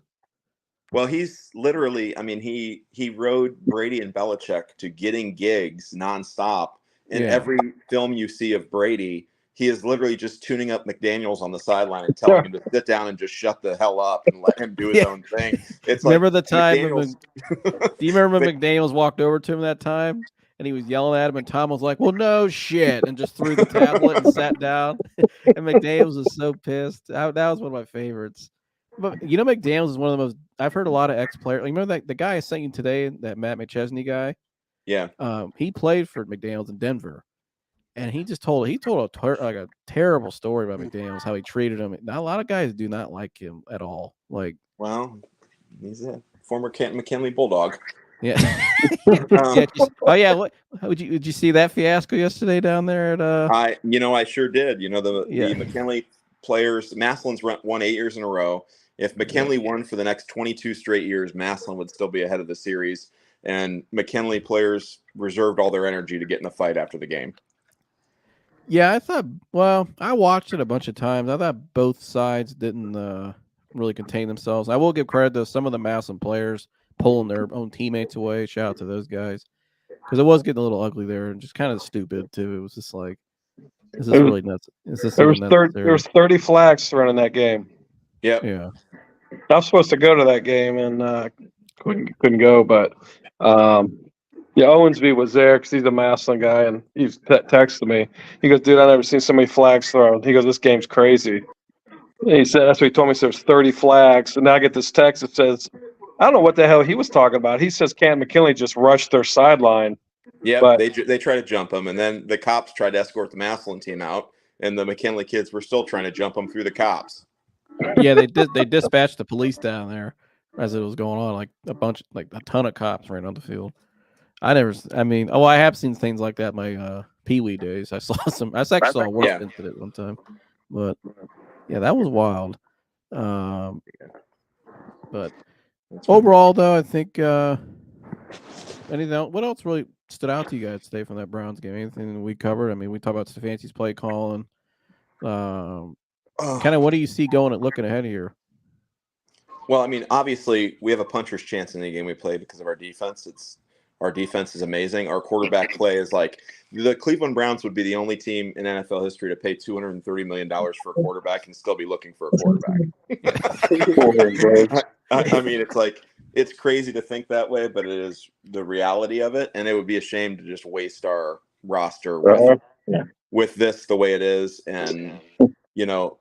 Well, he's literally, I mean, he rode Brady and Belichick to getting gigs nonstop. In Yeah. every film you see of Brady, he is literally just tuning up McDaniels on the sideline and telling him to sit down and just shut the hell up and let him do his Yeah. own thing. It's Remember like the time? McDaniels. Do you remember when McDaniels walked over to him that time and he was yelling at him, and Tom was like, "Well, no shit," and just threw the tablet and sat down. And McDaniels was so pissed. That was one of my favorites. But you know, McDaniels is one of the most. I've heard a lot of ex-players. Like, remember that the guy I sent you today, that Matt McChesney guy? Yeah. He played for McDaniels in Denver, and he told a terrible story about McDaniels, how he treated him. Not a lot of guys do not like him at all. Like, Well, he's a former Canton McKinley Bulldog. yeah. Um, Yeah. What did you see that fiasco yesterday down there at I sure did. The Yeah. McKinley players, Massillon's won 8 years in a row. If McKinley won for the next 22 straight years, Massillon would still be ahead of the series. And McKinley players reserved all their energy to get in a fight after the game. Yeah, I watched it a bunch of times. I thought both sides didn't really contain themselves. I will give credit to some of the Massillon players pulling their own teammates away. Shout out to those guys. Because it was getting a little ugly there and just kind of stupid too. It was just like, this is really nuts. Is this There was even 30, necessary? there was 30 flags thrown in that game. Yep. Yeah. I was supposed to go to that game and couldn't go, but Owensby was there because he's a Massillon guy, and he texted me. He goes, "Dude, I've never seen so many flags thrown." He goes, "This game's crazy." And he said that's what he told me. So there's 30 flags, and now I get this text that says, "I don't know what the hell he was talking about." He says Canton McKinley just rushed their sideline. Yeah, But- they tried to jump him, and then the cops tried to escort the Massillon team out, and the McKinley kids were still trying to jump him through the cops. Yeah, they dispatched the police down there as it was going on, like a ton of cops ran on the field. I have seen things like that in my Pee Wee days. I actually saw a worse incident one time, but yeah, that was wild. But overall, though, I think anything else, what else really stood out to you guys today from that Browns game? Anything that we covered? I mean, we talked about Stefanski's play calling. Kind of what do you see looking ahead here? Well, I mean, obviously, we have a puncher's chance in any game we play because of our defense. Our defense is amazing. Our quarterback play is like the Cleveland Browns would be the only team in NFL history to pay $230 million for a quarterback and still be looking for a quarterback. I mean, it's crazy to think that way, but it is the reality of it. And it would be a shame to just waste our roster with this the way it is. And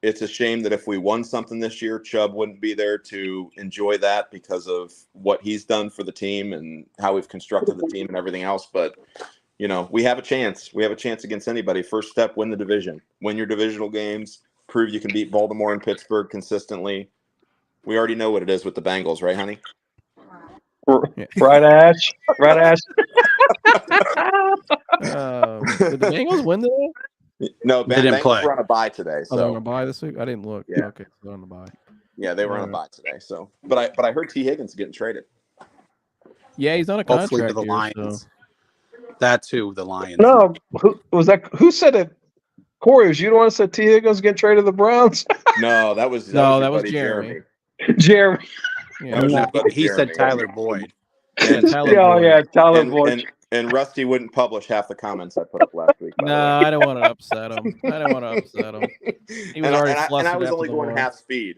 it's a shame that if we won something this year, Chubb wouldn't be there to enjoy that because of what he's done for the team and how we've constructed the team and everything else. But, we have a chance. We have a chance against anybody. First step, win the division. Win your divisional games. Prove you can beat Baltimore and Pittsburgh consistently. We already know what it is with the Bengals, right, honey? Right, Ash? Right, Ash? Did the Bengals win today? No, They didn't Bengals play. were on a bye today. Oh, they're on So a bye this week? I didn't look. Yeah. Okay, they're on a bye. yeah, they were on a bye today. So, but I heard T. Higgins getting traded. Yeah, he's on a Hopefully contract to the here, Lions. so. That's who the Lions. No, who was that? Who said it? Corey, was you the one that said T. Higgins getting traded to the Browns? No, that was No, your that was buddy Jeremy. Jeremy. Yeah, That was your No, buddy he said Jeremy. Tyler Boyd. Yeah, Tyler Oh Boyd. yeah, Tyler And, Boyd. and and Rusty wouldn't publish half the comments I put up last week. by the No, way. I don't want to upset him. He was and already I flustered was after only the going one. half speed.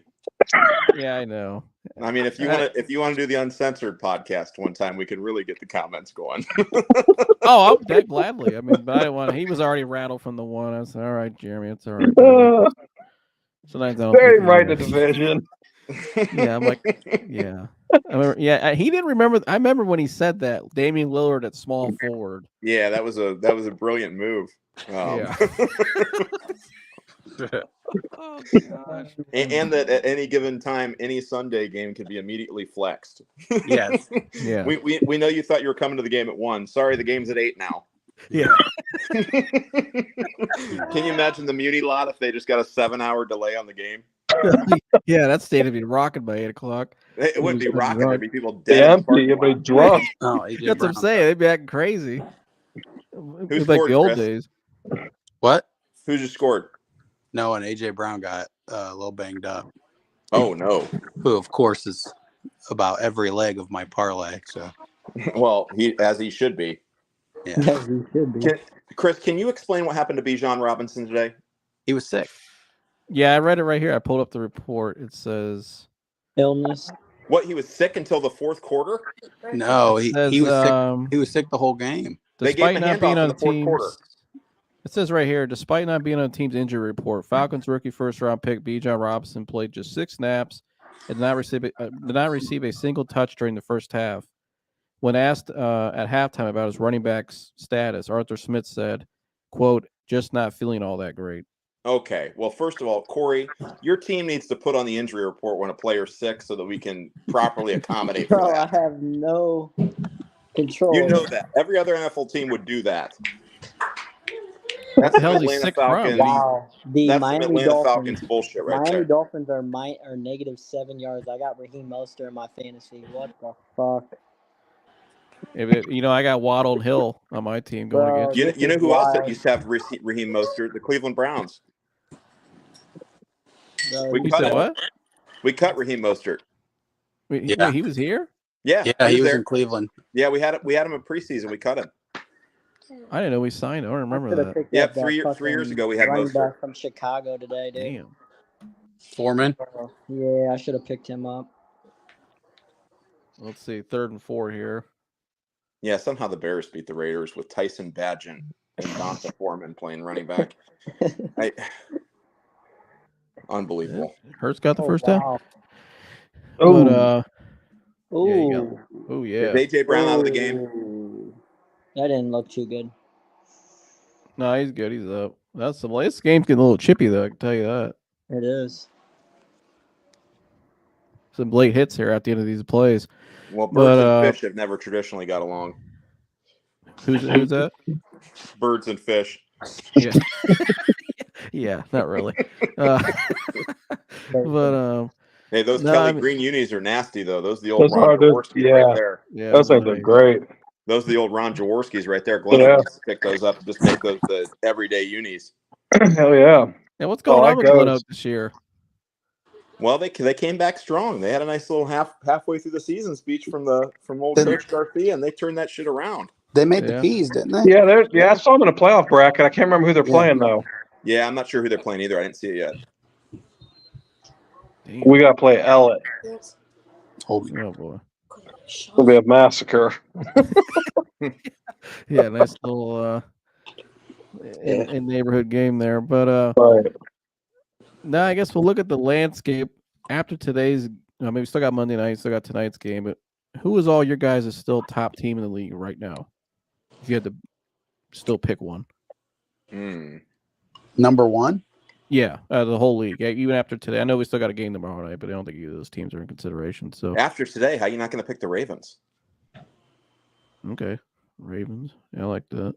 Yeah, I know. I mean, if you want to do the uncensored podcast one time, we could really get the comments going. I'll take gladly. I mean, but I didn't want. He was already rattled from the one. I said, "All right, Jeremy, it's all right." Jeremy." Sometimes I don't Very think right in the division. Yeah, I'm like, yeah. I remember, he didn't remember. I remember when he said that Damian Lillard at small forward. Yeah, that was a brilliant move. Yeah. Oh gosh. And that at any given time, any Sunday game could be immediately flexed. Yes. Yeah. We know you thought you were coming to the game at 1. Sorry, the game's at 8 now. Yeah. Can you imagine the Muni lot if they just got a 7-hour delay on the game? Yeah, that stadium would be rocking by 8 o'clock. It wouldn't be It'd be rocking. drunk. There'd be people Be dead. in the empty. parking It'd be lot. drunk. Oh, AJ That's what Brown. I'm saying. They'd be acting crazy. Who It's like scored, the old Chris? days. What? Who just scored? No, and AJ Brown got a little banged up. Oh no. Who, of course, is about every leg of my parlay. So, Well, he should be. yeah, You should be. Chris, can you explain what happened to Bijan Robinson today? he was sick. Yeah, I read it right here. I pulled up the report. It says Illness. What, he was sick until the fourth quarter? No, it he says, was sick. He was sick the whole game. They gave despite him a not being handoff in on the the fourth quarter. team's. It says right here, despite not being on the team's injury report, Falcons rookie first-round pick Bijan Robinson played just 6 snaps and did not receive a single touch during the first half. When asked at halftime about his running back's status, Arthur Smith said, quote, just not feeling all that great. Okay. Well, first of all, Corey, your team needs to put on the injury report when a player's sick so that we can properly accommodate for Bro, I that. have no control. You know that. Every other NFL team would do that. What the hell is he sick from? Wow. The That's some Miami Atlanta Dolphins. Falcons bullshit right Miami there. Dolphins are negative 7 yards. I got Raheem Mostert in my fantasy. What the fuck? I got Waddle and Hill on my team going Bro, against. You know is who else that wild. used to have Raheem Mostert? The Cleveland Browns. Bro, We You cut said him. what? We cut Raheem Mostert. Wait, Yeah. he was here? Yeah, Yeah, he was there. in Cleveland. Yeah, we had him in preseason. We cut him. I didn't know we signed. I don't remember should've that. picked Yeah, up that 3 years ago we had running Mostert. back from Chicago today, dude. Damn. Foreman. Yeah, I should have picked him up. Let's see. 3rd and 4 here. Yeah, somehow the Bears beat the Raiders with Tyson Badgett and Donta Foreman playing running back. Unbelievable. Hurts got the first down. Wow. But, Ooh. yeah, you got, oh, yeah. Is AJ Brown out of the game? Ooh. That didn't look too good. No, he's good. He's up. This game's getting a little chippy, though. I can tell you that. It is. Some late hits here at the end of these plays. Well, birds But, and fish have never traditionally got along. Who's that? Birds and fish. Yeah. Yeah, not really. But Hey, those No, Kelly I mean- green unis are nasty, though. Those are the old Those Ron are those- Jaworski yeah. right there. yeah, Those things are nice. great. Those are the old Ron Jaworskis right there. Glenn Yeah. needs to pick those up and just make those the everyday unis. Hell yeah. Yeah, what's going Oh, on that with Glen goes. Oak this year? Well, they came back strong. They had a nice little halfway through the season speech from old Did- Coach Garcia, and they turned that shit around. They made Yeah. the Peas, didn't they? Yeah, I saw them in a playoff bracket. I can't remember who they're Yeah. playing though. Yeah, I'm not sure who they're playing either. I didn't see it yet. Damn. We gotta play Ellett. Told me. Oh boy. It'll be a massacre. Yeah, nice little in neighborhood game there. But Right. now I guess we'll look at the landscape after today's. I mean, we still got Monday night, still got tonight's game. But who is all your guys is still top team in the league right now? If you had to still pick one, Number one. yeah, the whole league, even after today. I know we still got a game tomorrow night, but I don't think either of those teams are in consideration. So After today, how are you not going to pick the Ravens? okay, Ravens, yeah, I like that.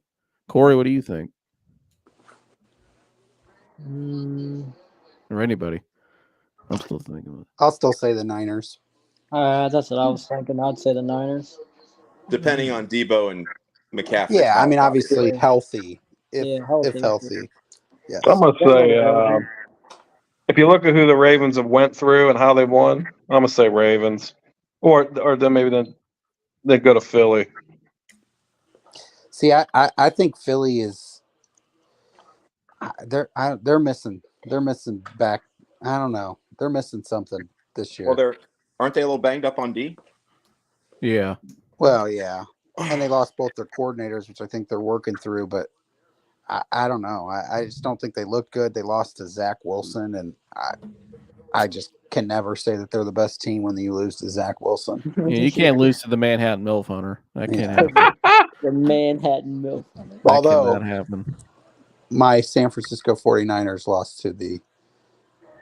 Corey, what do you think? Or anybody? I'm still thinking of it. I'll still say the Niners. That's what I was thinking. I'd say the Niners. Depending on Debo and McCaffrey. Yeah, I mean, obviously Yeah. healthy. Yeah, healthy. If healthy. Yes. I'm gonna say if you look at who the Ravens have went through and how they won, I'm gonna say Ravens, or then maybe they go to Philly. See, I think Philly is. They're missing. They're missing back. I don't know. They're missing something this year. Well, aren't they a little banged up on D? Yeah, Well, yeah, and they lost both their coordinators, which I think they're working through. But I don't know. I just don't think they look good. They lost to Zach Wilson, and I just can never say that they're the best team when you lose to Zach Wilson. yeah, you can't lose to the Manhattan MILF Hunter. That can't Yeah. happen. The Manhattan Milk. That Although cannot happen. my San Francisco 49ers lost to the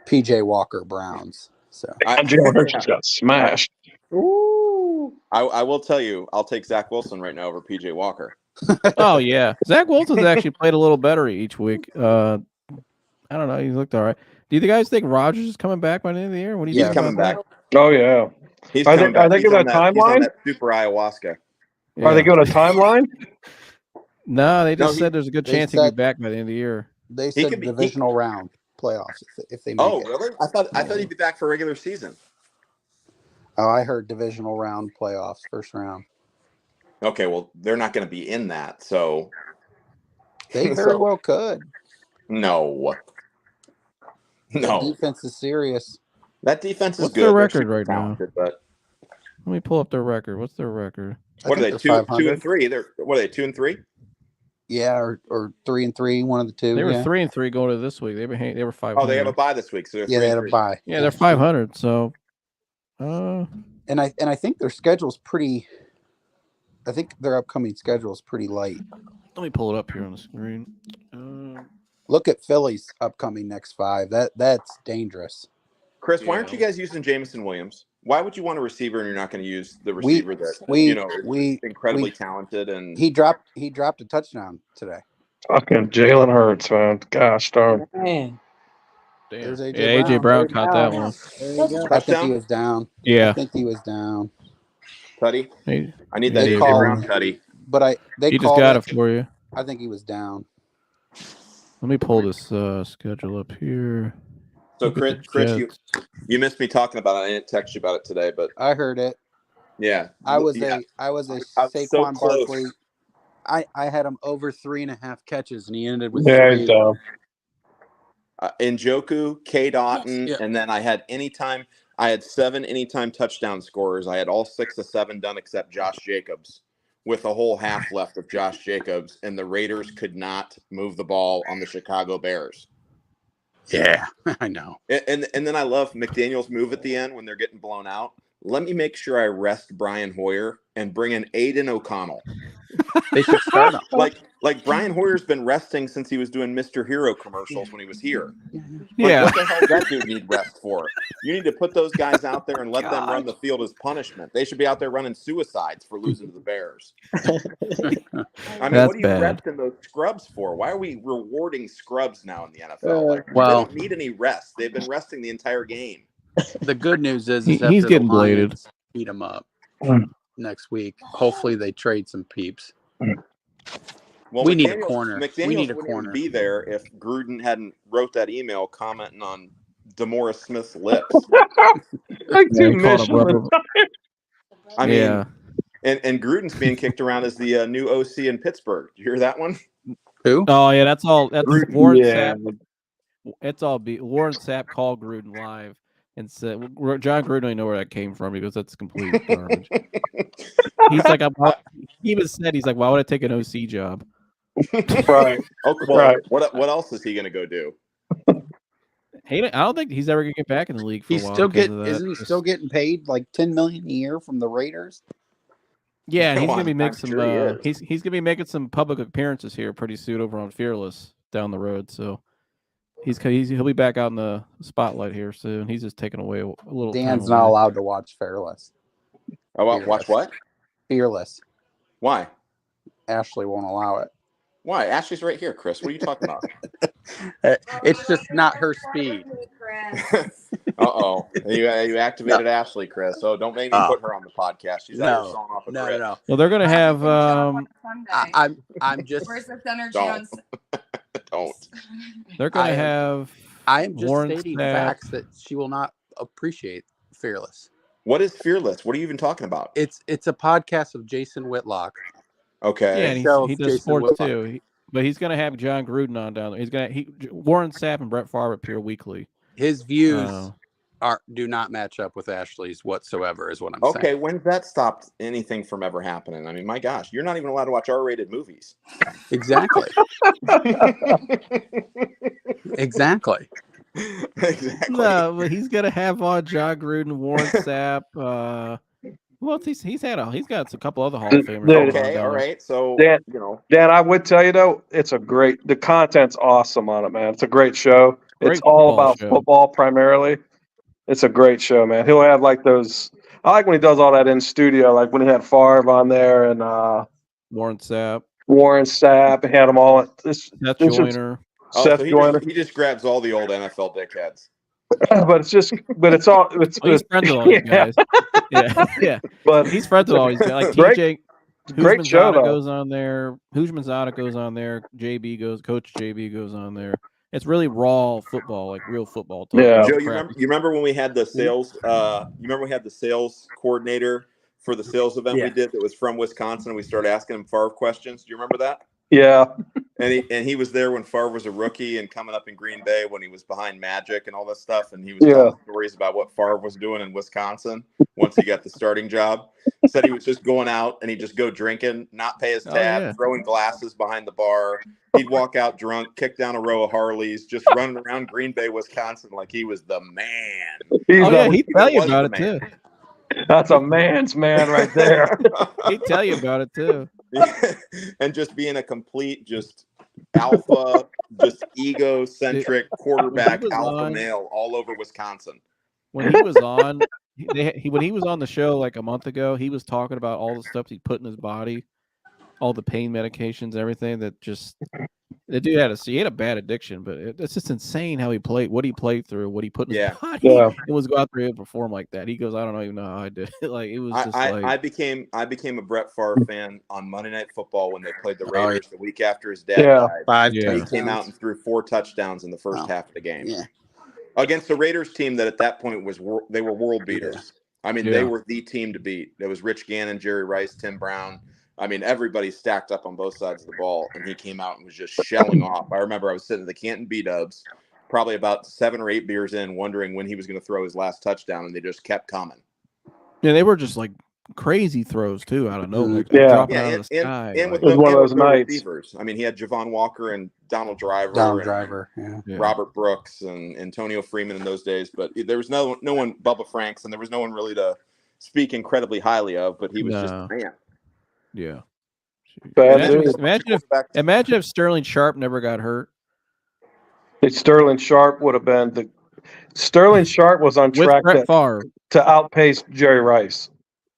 PJ Walker Browns. So And Jalen Hurts just got smashed. Ooh. I will tell you, I'll take Zach Wilson right now over PJ Walker. Oh yeah, Zach Wilson's actually played a little better each week. I don't know, he looked all right. Do you guys think Rodgers is coming back by the end of the year? What do you He's think coming about back. that? Oh yeah. He's Are coming they- are back. they He's giving on a that, he's on timeline? that super ayahuasca. Are they Yeah. giving a timeline? No, they No, just said there's a good they chance he'll be said- back by the end of the year. They He said could be- he- divisional round playoffs if they make Oh, it. really? I thought he'd be back for regular season. Oh, I heard divisional round playoffs, first round. Okay, well, they're not going to be in that, so They very So- well could. no. The No. defense is serious. That defense is What's good. their They're record super right now? talented, but Let me pull up their record. What's their record? what are they? they're 2 500. and 3? What are they? 2 and 3? Yeah, or 3-3, one of the two. They were yeah. 3-3 going to this week. They were 500. Oh, they have a bye this week, so they're Yeah, 3 they and had a 3. bye. Yeah, they're 500. So, And I think their schedule's pretty. I think their upcoming schedule is pretty light. let me pull it up here on the screen. Look at Philly's upcoming next 5. That's dangerous. Chris, why aren't Yeah. you guys using Jamison Williams? Why would you want a receiver and you're not going to use the We- receiver that we- is incredibly talented and He dropped a touchdown today. Fucking Jalen Hurts, man. Gosh darn. Man. Damn. There's AJ yeah, AJ Brown Brown. caught that one. There you go. I think touchdown? he was down. I Yeah. think he was down. Tutty? Hey, I need that They AJ call Brown him- Tutty. But they he just called got it for you. I think he was down. Let me pull this schedule up here. So Look at the Chris, Jets. you missed me talking about it. I didn't text you about it today, but I heard it. yeah. I was yeah. I was a I was so Saquon close. Barkley. I had him over 3.5 catches, and he ended with Yeah, 3. he's down. Njoku, K. Dotton, Yeah. and then I had 7 anytime touchdown scorers. I had all 6 of 7 done except Josh Jacobs, with a whole half left of Josh Jacobs, and the Raiders could not move the ball on the Chicago Bears. Yeah, I know. And then I love McDaniel's move at the end when they're getting blown out. Let me make sure I rest Brian Hoyer and bring in Aiden O'Connell. They should start him. Like Brian Hoyer's been resting since he was doing Mr. Hero commercials when he was here. Like, Yeah. what the hell does that dude need rest for? You need to put those guys out there and let them run the field as punishment. They should be out there running suicides for losing to the Bears. I mean, That's what are you bad. resting those scrubs for? Why are we rewarding scrubs now in the NFL? Like, they Well- don't need any rest. They've been resting the entire game. The good news is He's after the getting bladed. Lions beat him up Mm. next week. Hopefully they trade some peeps. Well, We need a McDaniels- corner. We McDaniels need a wouldn't corner. even be there if Gruden hadn't wrote that email commenting on DeMaurice Smith's lips. Like Yeah, he two called him Michelin. I mean, yeah. and Gruden's being kicked around as the new OC in Pittsburgh. Did you hear that one? Who? Oh yeah, that's all. That's Warren Yeah. Sapp. It's all. Warren Sapp called Gruden live and said, "John Gruden, I know where that came from because that's complete garbage." He's like, he even said, he's like, "Why would I take an OC job?" Right. Oh, well, Right. what else is he going to go do? I don't think he's ever gonna get back in the league for He's a while. still because getting. of that. Isn't he still getting paid like $10 million a year from the Raiders? Yeah, and he's Oh, gonna be I'm making some. sure he He's gonna be making some public appearances here pretty soon over on Fearless down the road. So he'll be back out in the spotlight here soon. He's just taking away a little. Dan's time not away. allowed to watch Fearless. Oh, well, watch what? Fearless. Why? Ashley won't allow it. Why? Ashley's right here, Chris. What are you talking about? It's just not her speed. Uh-oh. You activated Ashley, Chris. So don't make me Oh. put her on the podcast. She's out here sawing off a grid. No. Well, they're gonna have. I'm just. Where's this energy Don't. on? Don't. They're gonna I- have. I am just Warren stating Sapp. facts that she will not appreciate Fearless. What is Fearless? What are you even talking about? It's a podcast of Jason Whitlock. Okay. Yeah, and show he of does Jason sports Whitlock. too. But he's gonna have John Gruden on down there. He's gonna Warren Sapp and Brett Favre appear weekly. His views Uh, do not match up with Ashley's whatsoever, is what I'm Okay, saying. when's that stopped anything from ever happening? I mean, my gosh, you're not even allowed to watch R-rated movies. Exactly. Exactly. Exactly. No, but he's gonna have on John Gruden, Warren Sapp. Who else he's got a couple other Hall of Famers. Yeah. Okay, all right. So, Dan- you know, Dan, I would tell you though, the content's awesome on it, man. It's a great show. Great It's all football about show. football primarily. It's a great show, man. He'll have like those. I like when he does all that in studio, like when he had Favre on there and Warren Sapp, Warren Sapp, and had them all. This Seth this is- Joyner. Oh, Seth so Joyner. he just grabs all the old NFL dickheads. But it's all it's. Oh, he's friends with all these guys. Yeah, yeah. But He's friends with all these guys. Like Great- TJ, great show Hujmanzada though. goes on there. Hujmanzada goes on there. Coach JB goes on there. It's really raw football, like real football talk. Yeah. Joe, you remember when we had the sales? You remember we had the sales coordinator for the sales event we did that was from Wisconsin, and we started asking him Favre questions. Do you remember that? Yeah. And he was there when Favre was a rookie and coming up in Green Bay when he was behind Magic and all this stuff. And he was telling stories about what Favre was doing in Wisconsin once he got the starting job. Said he was just going out and he'd just go drinking, not pay his tab, throwing glasses behind the bar. He'd walk out drunk, kick down a row of Harleys, just running around Green Bay, Wisconsin like he was the man. He'd tell you about it too. That's a man's man right there. He'd tell you about it too. And just being a complete just alpha, just egocentric quarterback alpha male all over Wisconsin. When he was on, when he was on the show like a month ago, he was talking about all the stuff he put in his body, all the pain medications, everything that just the dude had a bad addiction, but it's just insane how he played, what he played through, what he put in his body. Yeah. It was go out there and perform like that. He goes, I don't even know how I did it. Like it was just I became a Brett Favre fan on Monday Night Football when they played the Raiders the week after his dad died. He came out and threw 4 touchdowns in the first half of the game. Yeah. Against the Raiders team that at that point they were world beaters. I mean, they were the team to beat. There was Rich Gannon, Jerry Rice, Tim Brown. I mean, everybody stacked up on both sides of the ball, and he came out and was just shelling off. I remember I was sitting at the Canton B-Dubs, probably about 7 or 8 beers in, wondering when he was going to throw his last touchdown, and they just kept coming. Yeah, they were just like crazy throws too out of nowhere. Like, dropping out of the sky. And with one of those nights. receivers. I mean, he had Javon Walker and Donald Driver, Robert Brooks and Antonio Freeman in those days, but there was no one, Bubba Franks, and there was no one really to speak incredibly highly of, but he was just a man. Yeah. Imagine if Sterling Sharp never got hurt. Sterling Sharp would have been Sterling Sharp was on track to outpace Jerry Rice.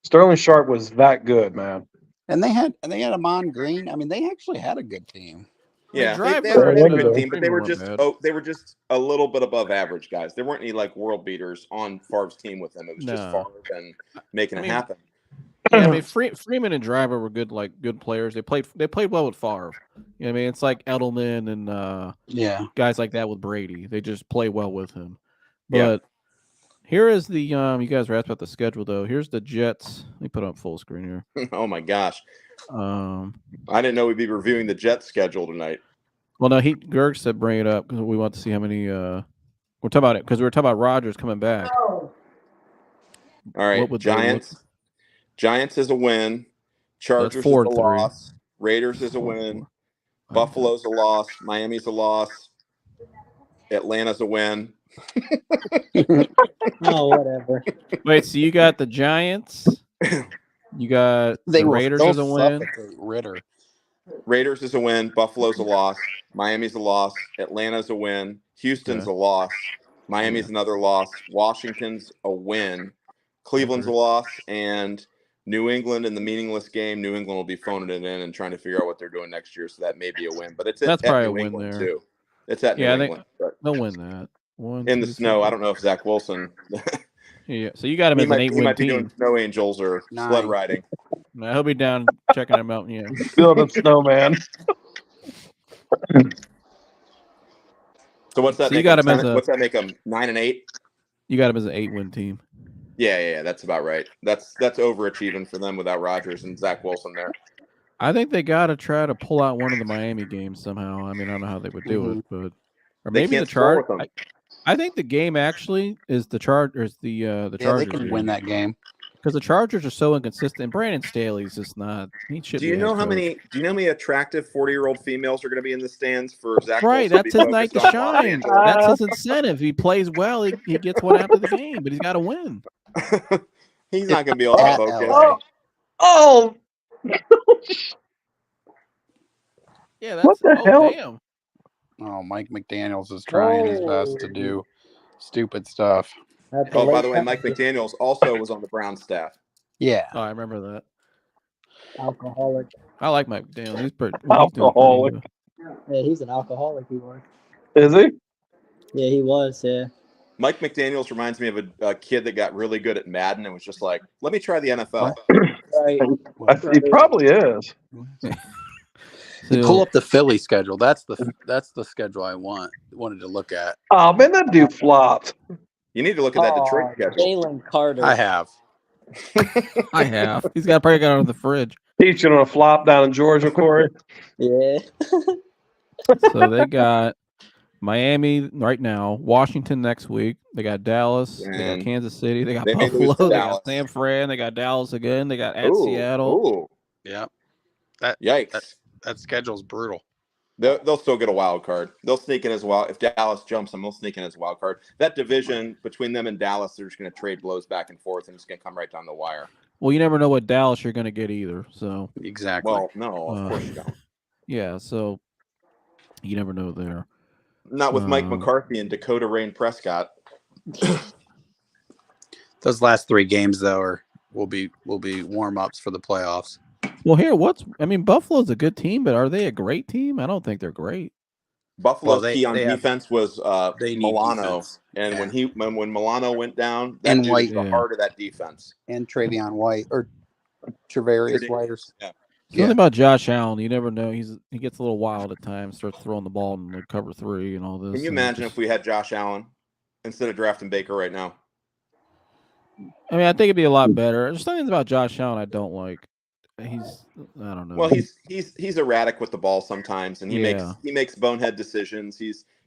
Sterling Sharp was that good, man. And they had Amon Green. I mean, they actually had a good team. Yeah, they had a good team, but they were just a little bit above average guys. There weren't any like world beaters on Favre's team with them. It was just Favre and making it happen. Yeah, I mean, Freeman and Driver were good players. They played well with Favre. You know what I mean? It's like Edelman and guys like that with Brady. They just play well with him. But here is the you guys were asked about the schedule though. Here's the Jets. Let me put up full screen here. Oh my gosh. I didn't know we'd be reviewing the Jets schedule tonight. Well, no, Gerg said bring it up because we want to see how many. We're talking about it because we were talking about Rodgers coming back. All right, Giants is a win. Chargers is a loss. Raiders is a win. Buffalo's a loss. Miami's a loss. Atlanta's a win. Oh, whatever. Wait, so you got the Giants. You got the Raiders as a win. Raiders is a win. Buffalo's a loss. Miami's a loss. Atlanta's a win. Houston's a loss. Miami's another loss. Washington's a win. Cleveland's a loss. And New England in the meaningless game. New England will be phoning it in and trying to figure out what they're doing next year. So that may be a win. But that's probably New a win there too. It's at New England. They'll win that. In the snow. I don't know if Zach Wilson. Yeah, so you got him as an 8-win team. He might be doing snow angels or sled riding. No, he'll be down checking him out. Yeah, building snowman. So what's that? So you got him what's that make him 9-8? You got him as an 8-win team. Yeah, that's about right. That's overachieving for them without Rodgers and Zach Wilson there. I think they got to try to pull out one of the Miami games somehow. I mean, I don't know how they would do it, but or maybe the Chargers. I think the game actually is the Chargers. The Chargers. Yeah, they can win that game because the Chargers are so inconsistent. Brandon Staley's just not. He should. Do you know how many attractive 40-year-old females are going to be in the stands for Zach? Right, Wilson that's his night to shine. That's his incentive. He plays well, he gets one after the game, but he's got to win. He's not going to be all that focused. Oh. Yeah, that's what the hell? Damn. Oh, Mike McDaniels is trying his best to do stupid stuff. Oh, by the way, Mike McDaniels also was on the Browns staff. Yeah. Oh, I remember that. Alcoholic. I like Mike McDaniels. He's pretty alcoholic. Yeah, he's an alcoholic. He was. Is he? Yeah, he was. Yeah. Mike McDaniels reminds me of a kid that got really good at Madden and was just like, let me try the NFL. Right. He probably is. You So, pull up the Philly schedule. That's the schedule I wanted to look at. Oh man, that dude flopped. You need to look at that Detroit schedule. Jalen Carter. I have. I have. He's got probably got it on the fridge. Teaching on a flop down in Georgia, Corey. Yeah. So they got Miami right now, Washington next week. They got Dallas. They got And Kansas City. They got they may Buffalo. lose to They Dallas. got San Fran. They got Dallas again. They got at Ooh, Seattle. ooh, Yeah. yikes. That schedule's brutal. They'll still get a wild card. They'll sneak in as well. If Dallas jumps them, they'll sneak in as a wild card. That division between them and Dallas, they're just going to trade blows back and forth, and it's going to come right down the wire. Well, you never know what Dallas you're going to get either. So Exactly. Well, no, of course you don't. yeah, so you never know there. Not with Mike McCarthy and Dakota Rain Prescott. Those last 3 games though will be warm-ups for the playoffs. Well, here, Buffalo's a good team, but are they a great team? I don't think they're great. Buffalo's Well, key on defense was they need Milano, defense. and Yeah. when Milano went down, that And dude White. was the heart of that defense. And Travion White or Travarius White. Something about Josh Allen, you never know. He gets a little wild at times, starts throwing the ball in like cover 3 and all this. Can you imagine if we had Josh Allen instead of drafting Baker right now? I mean, I think it'd be a lot better. There's something about Josh Allen I don't like. I don't know. Well, he's erratic with the ball sometimes, and he makes bonehead decisions.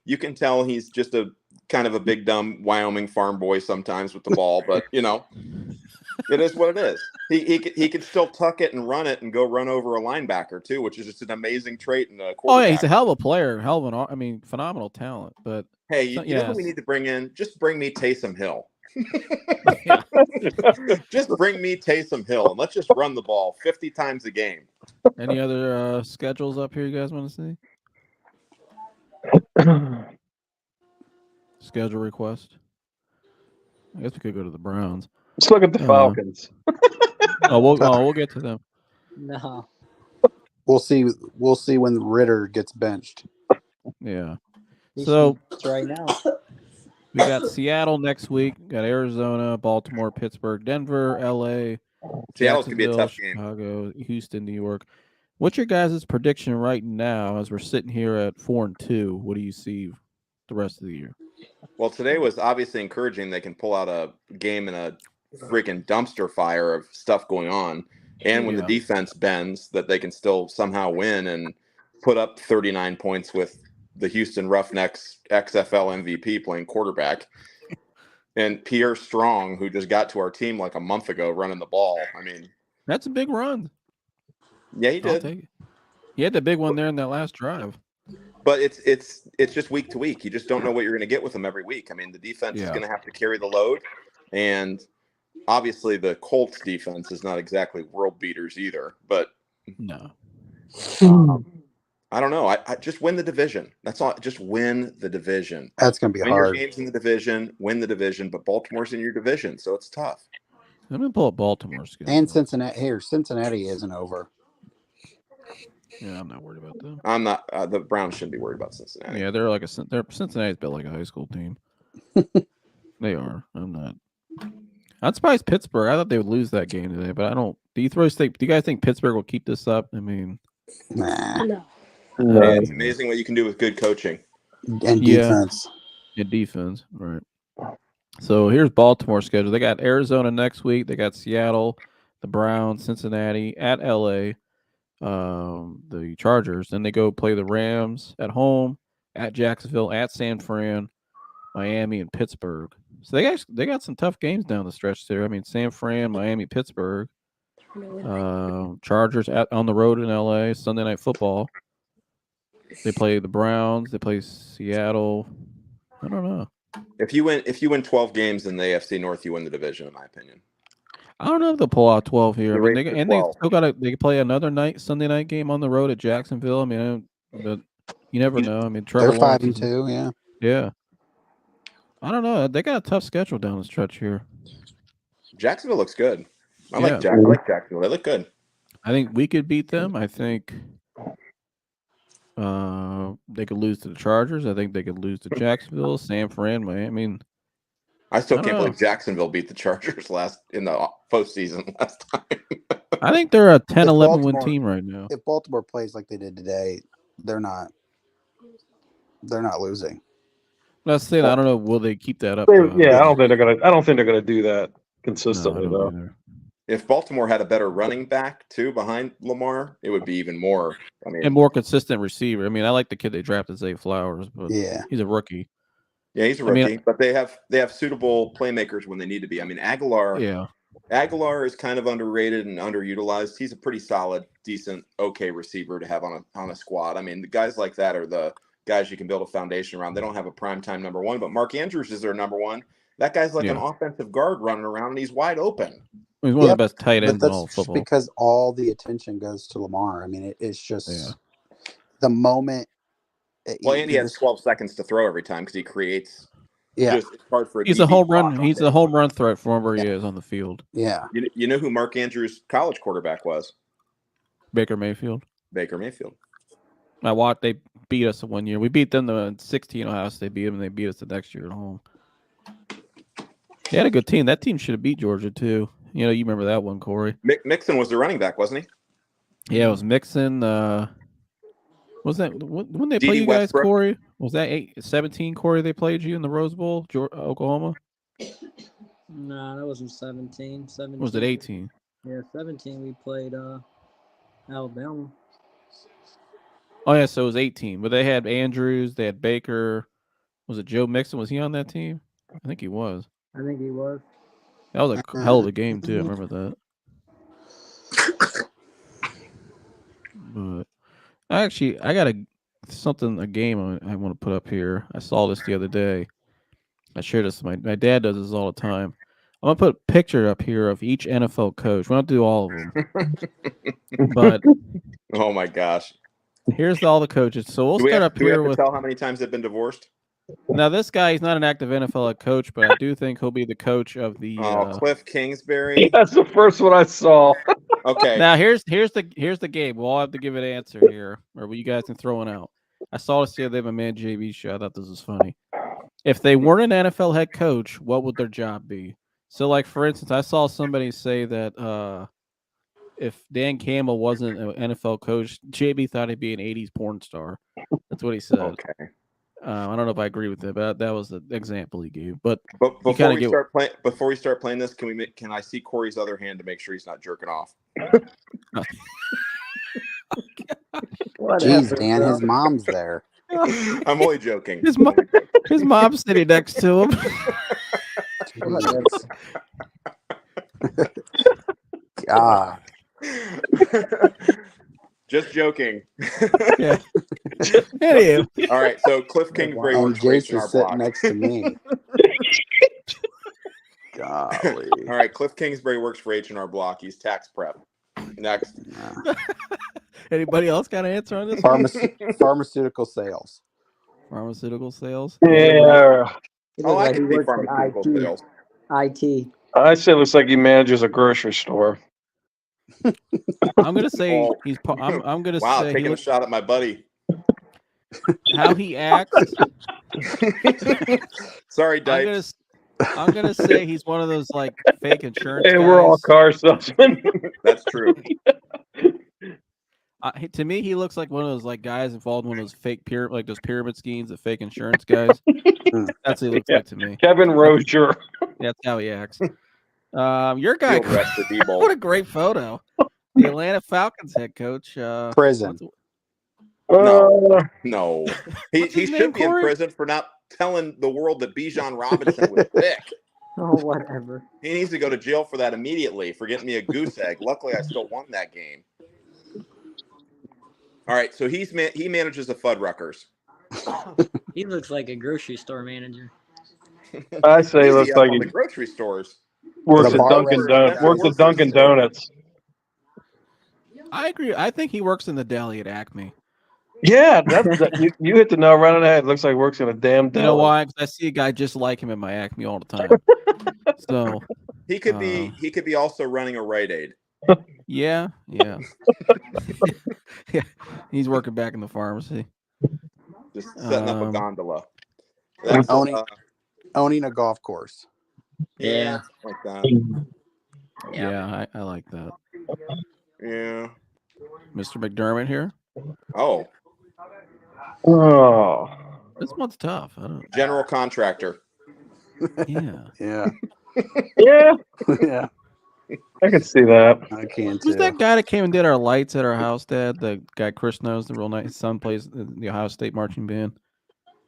You can tell he's just a kind of a big dumb Wyoming farm boy sometimes with the ball, but it is what it is. He can still tuck it and run it and go run over a linebacker too, which is just an amazing trait in a quarterback. Oh yeah, he's a hell of a player, phenomenal talent. But hey, you know who we need to bring in? Just bring me Taysom Hill. Just bring me Taysom Hill and let's just run the ball 50 times a game. Any other schedules up here you guys want to see? Schedule request. I guess we could go to the Browns. Let's look at the Falcons. We'll get to them. No. We'll see when Ritter gets benched. Yeah. He's So right now. we got Seattle next week. Got Arizona, Baltimore, Pittsburgh, Denver, LA, Seattle's gonna be a tough game. Chicago, Houston, New York. What's your guys' prediction right now as we're sitting here at 4-2? What do you see the rest of the year? Well, today was obviously encouraging. They can pull out a game in a freaking dumpster fire of stuff going on. And when the defense bends, that they can still somehow win and put up 39 points with the Houston Roughnecks XFL MVP playing quarterback. And Pierre Strong, who just got to our team like a month ago running the ball. I mean, that's a big run. Yeah, he did. I'll take it. He had the big one there in that last drive. But it's just week to week. You just don't know what you're going to get with them every week. I mean, the defense is going to have to carry the load. And obviously the Colts defense is not exactly world beaters either. But no. I don't know. I just win the division. That's all. Just win the division. That's going to be win hard. Your games in the division, win the division. But Baltimore's in your division, so it's tough. I'm going to pull up Baltimore's schedule. And Cincinnati. Here, Cincinnati isn't over. Yeah, I'm not worried about them. I'm not. The Browns shouldn't be worried about Cincinnati. Yeah, Cincinnati's built like a high school team. They are. I'm not. I'm surprised Pittsburgh. I thought they would lose that game today, but I don't. Do you guys think Pittsburgh will keep this up? I mean, nah. No. It's amazing what you can do with good coaching and defense. Yeah, defense. Right. So here's Baltimore's schedule. They got Arizona next week. They got Seattle, the Browns, Cincinnati, at LA. The Chargers. Then they go play the Rams at home, at Jacksonville, at San Fran, Miami, and Pittsburgh. So they got some tough games down the stretch there. I mean, San Fran, Miami, Pittsburgh, Chargers on the road in LA, Sunday Night Football. They play the Browns. They play Seattle. I don't know. If you win 12 games in the AFC North, you win the division, in my opinion. I don't know if they'll pull out 12 here. I mean, they still they play another Sunday night game on the road at Jacksonville. I mean, but you never know. I mean, they're 5-2. Yeah. Yeah. I don't know. They got a tough schedule down the stretch here. Jacksonville looks good. I like Jacksonville. They look good. I think we could beat them. I think the they could lose to the Chargers. I think they could lose to Jacksonville, San Fran. I mean, I still I can't don't know. believe Jacksonville beat the Chargers in the postseason last time. I think they're a 10, If 11 win Baltimore- team right now. If Baltimore plays like they did today, they're not losing. Let's say I don't know. Will they keep that up? I don't think they're gonna do that consistently No, I don't though. either. If Baltimore had a better running back too behind Lamar, it would be even more. I mean, And more consistent receiver. I mean, I like the kid they drafted, Zay Flowers, but Yeah. he's a rookie. yeah, he's a I mean- rookie, but they have suitable playmakers when they need to be. I mean, Aguilar is kind of underrated and underutilized. He's a pretty solid, decent, okay receiver to have on a squad. I mean, the guys like that are the guys you can build a foundation around. They don't have a primetime number one, but Mark Andrews is their number one. That guy's like an offensive guard running around, and he's wide open. He's one of the best tight But ends in all that's of just football. because all the attention goes to Lamar. I mean, it's just the moment. Well, and he has 12 seconds to throw every time because he creates. Yeah, Just, it's hard for a He's a DB home block run. on He's him. a home run threat from wherever he is on the field. yeah. You know who Mark Andrews' college quarterback was? Baker Mayfield. Baker Mayfield. I watched. They beat us 1 year. We beat them the 16 Ohio State beat them, and they beat us the next year at home. They had a good team. That team should have beat Georgia too. You know, you remember that one, Corey? Mixon was the running back, wasn't he? Yeah, it was Mixon. Was that when they D.D. play you guys, Westbrook? Corey? Was that 17, Corey? They played you in the Rose Bowl, Oklahoma? No, that wasn't 17. 17. Was it 18? Yeah, 17 we played Alabama. Oh yeah, so it was 18. But they had Andrews, they had Baker. Was it Joe Mixon? Was he on that team? I think he was. I think he was. That was a hell of a game too. I remember that. But I got a game I want to put up here. I saw this the other day. I shared this. My dad does this all the time. I'm gonna put a picture up here of each NFL coach. We don't do all of them, but Oh my gosh! here's all the coaches. So we'll Do we start have up here to with. tell how many times they've been divorced? Now this guy, he's not an active NFL head coach, but I do think he'll be the coach of the. Cliff Kingsbury. That's the first one I saw. Okay. Now here's the game. We'll all have to give an answer here, or you guys can throw one out. I saw this the other day. My man JB show. I thought this was funny. If they weren't an NFL head coach, what would their job be? So, like for instance, I saw somebody say that if Dan Campbell wasn't an NFL coach, JB thought he'd be an '80s porn star. That's what he said. Okay. I don't know if I agree with it, but that was the example he gave. But But kinda before we start playing this, can I see Corey's other hand to make sure he's not jerking off? Jeez, Dan, his mom's there. I'm only joking. his mom's sitting next to him. God. Just joking. Yeah. Anyway, All right, so Cliff Kingsbury And works for Jace H&R is sitting Block. next to me. Golly. All right, Cliff Kingsbury works for H&R Block. He's tax prep. Next. anybody else got an answer on this? Pharmaceutical sales. Pharmaceutical sales. Yeah, Oh, I He can see works at pharmaceutical IT. sales. IT. I say it looks like he manages a grocery store. I'm gonna say Oh. he's. I'm gonna Wow, say he taking a looks, shot at my buddy. how he acts. Sorry, Dykes. I'm gonna say he's one of those like fake insurance Hey, guys. we're all car salesmen. That's true. To me, he looks like one of those like guys involved in one of those fake those pyramid schemes, the fake insurance guys. That's what he looks like to me. Kevin Rozier. That's how he acts. Your guy. Field rest for D-ball. What a great photo. The Atlanta Falcons head coach. Prison. No. He his name, should be in Corey? prison for not telling the world that Bijan Robinson was sick. Oh, whatever. He needs to go to jail for that immediately, for getting me a goose egg. Luckily, I still won that game. All right, so he manages the Fuddruckers. He looks like a grocery store manager. I say Easy looks up like on he the grocery stores. works The at bar Dunkin' Donuts. Works at Dunkin' Donuts. I agree. I think he works in the deli at Acme. Yeah, you hit the nail right on the head. Looks like he works in a damn deli. You know why? Because I see a guy just like him in my Acme all the time. So He could be also running a Rite Aid. yeah. Yeah. He's working back in the pharmacy. Just setting up a Um, gondola. That's Owning a golf course. Yeah. like that. Yeah, I like that. Yeah. Mr. McDermott here. Oh, Oh, This one's tough. I don't. general contractor. Yeah. Yeah. yeah, Yeah. I can see that. I can Who's too. that guy that came and did our lights at our house, Dad? The guy Chris knows, the real nice. His son plays in the Ohio State marching band.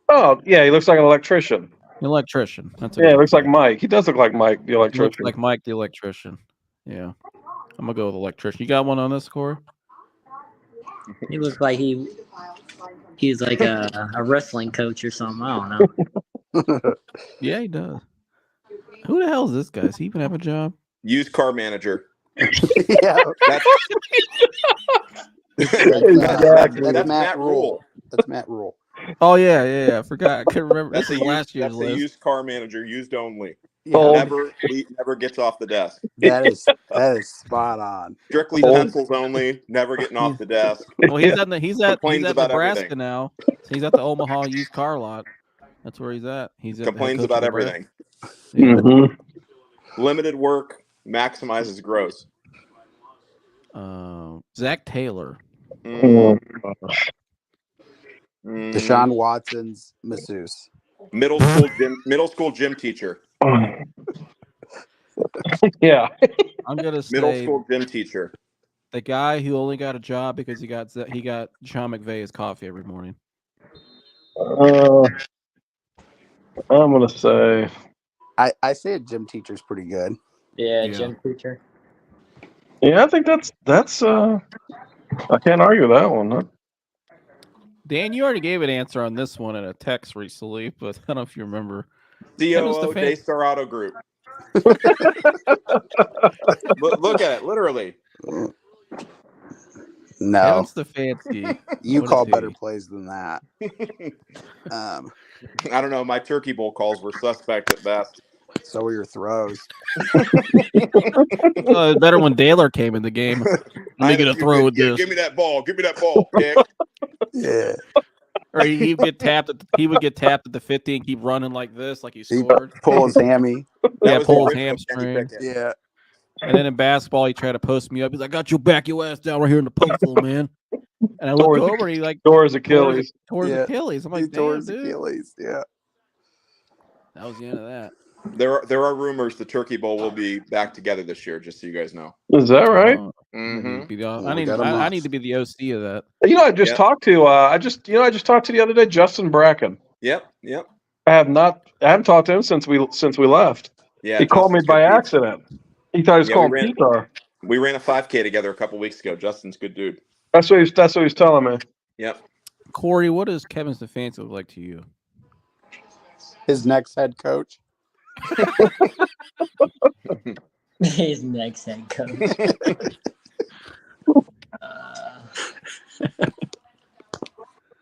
Oh, yeah, he looks like an electrician. The electrician. That's a Yeah, he good looks like pick. Mike. He does look like Mike, the He looks electrician. like Mike the electrician. Yeah. I'm gonna go with electrician. You got one on this, Corey? He looks like he's like a wrestling coach or something. I don't know. Yeah, he does. Who the hell is this guy? Does he even have a job? Used car manager. Yeah. That's Exactly. that's Matt Rule. That's Matt Rule. Oh yeah. I forgot. I couldn't remember. That's This a is last year's that's a list. used car manager, used only. Yeah. Never gets off the desk. That is spot on. Strictly Old. pencils only. Never getting off the desk. Well, he's at Complains about Nebraska everything. now. So he's at the Omaha used car lot. That's where he's at. He's at Complains about everything. Yeah. Mm-hmm. Limited work maximizes gross. Zach Taylor. Mm. Deshaun Watson's masseuse. Middle school gym teacher. Yeah. I'm gonna say Middle school gym teacher. the guy who only got a job because he got Sean McVay's coffee every morning. I'm gonna say. I say a gym teacher's pretty good. Yeah, Yeah. gym teacher. Yeah, I think that's. I can't argue that one. Huh? Dan, you already gave an answer on this one in a text recently, but I don't know if you remember. COO Daystar Auto Group. Look at it, literally. No, Kevin Stefanski. you What call is he? better plays than that. I don't know. My Turkey Bowl calls were suspect at best. So are your throws. It's better when Daylor came in the game. Let me get a throw with this. Give me that ball. Give me that ball. Dick. Yeah. Or he would get tapped at the 50 and keep running like this, like he He scored. pull his hammy. Yeah, was pull the his original Kenny hamstring. Pickett. Yeah. And then in basketball, he tried to post me up. He's like, "I got your back, your ass down right here in the post, little man." And I look over, and he like Tore his Achilles. tore his Yeah. Achilles. I'm He like, tore "Damn, his dude." Achilles. Yeah. That was the end of that. There are rumors the Turkey Bowl will be back together this year. Just so you guys know. Is that right? Mm-hmm. I need to be the OC of that. You know, I just talked to. I just talked to the other day, Justin Bracken. Yep. I haven't talked to him since we left. Yeah. He called me Justin's by good dude. accident. He thought he was calling Peter. We ran a 5K together a couple weeks ago. Justin's a good dude. That's what he's telling me. Yep. Corey, what does Kevin Stefanski look like to you? His next head coach. His next head coach.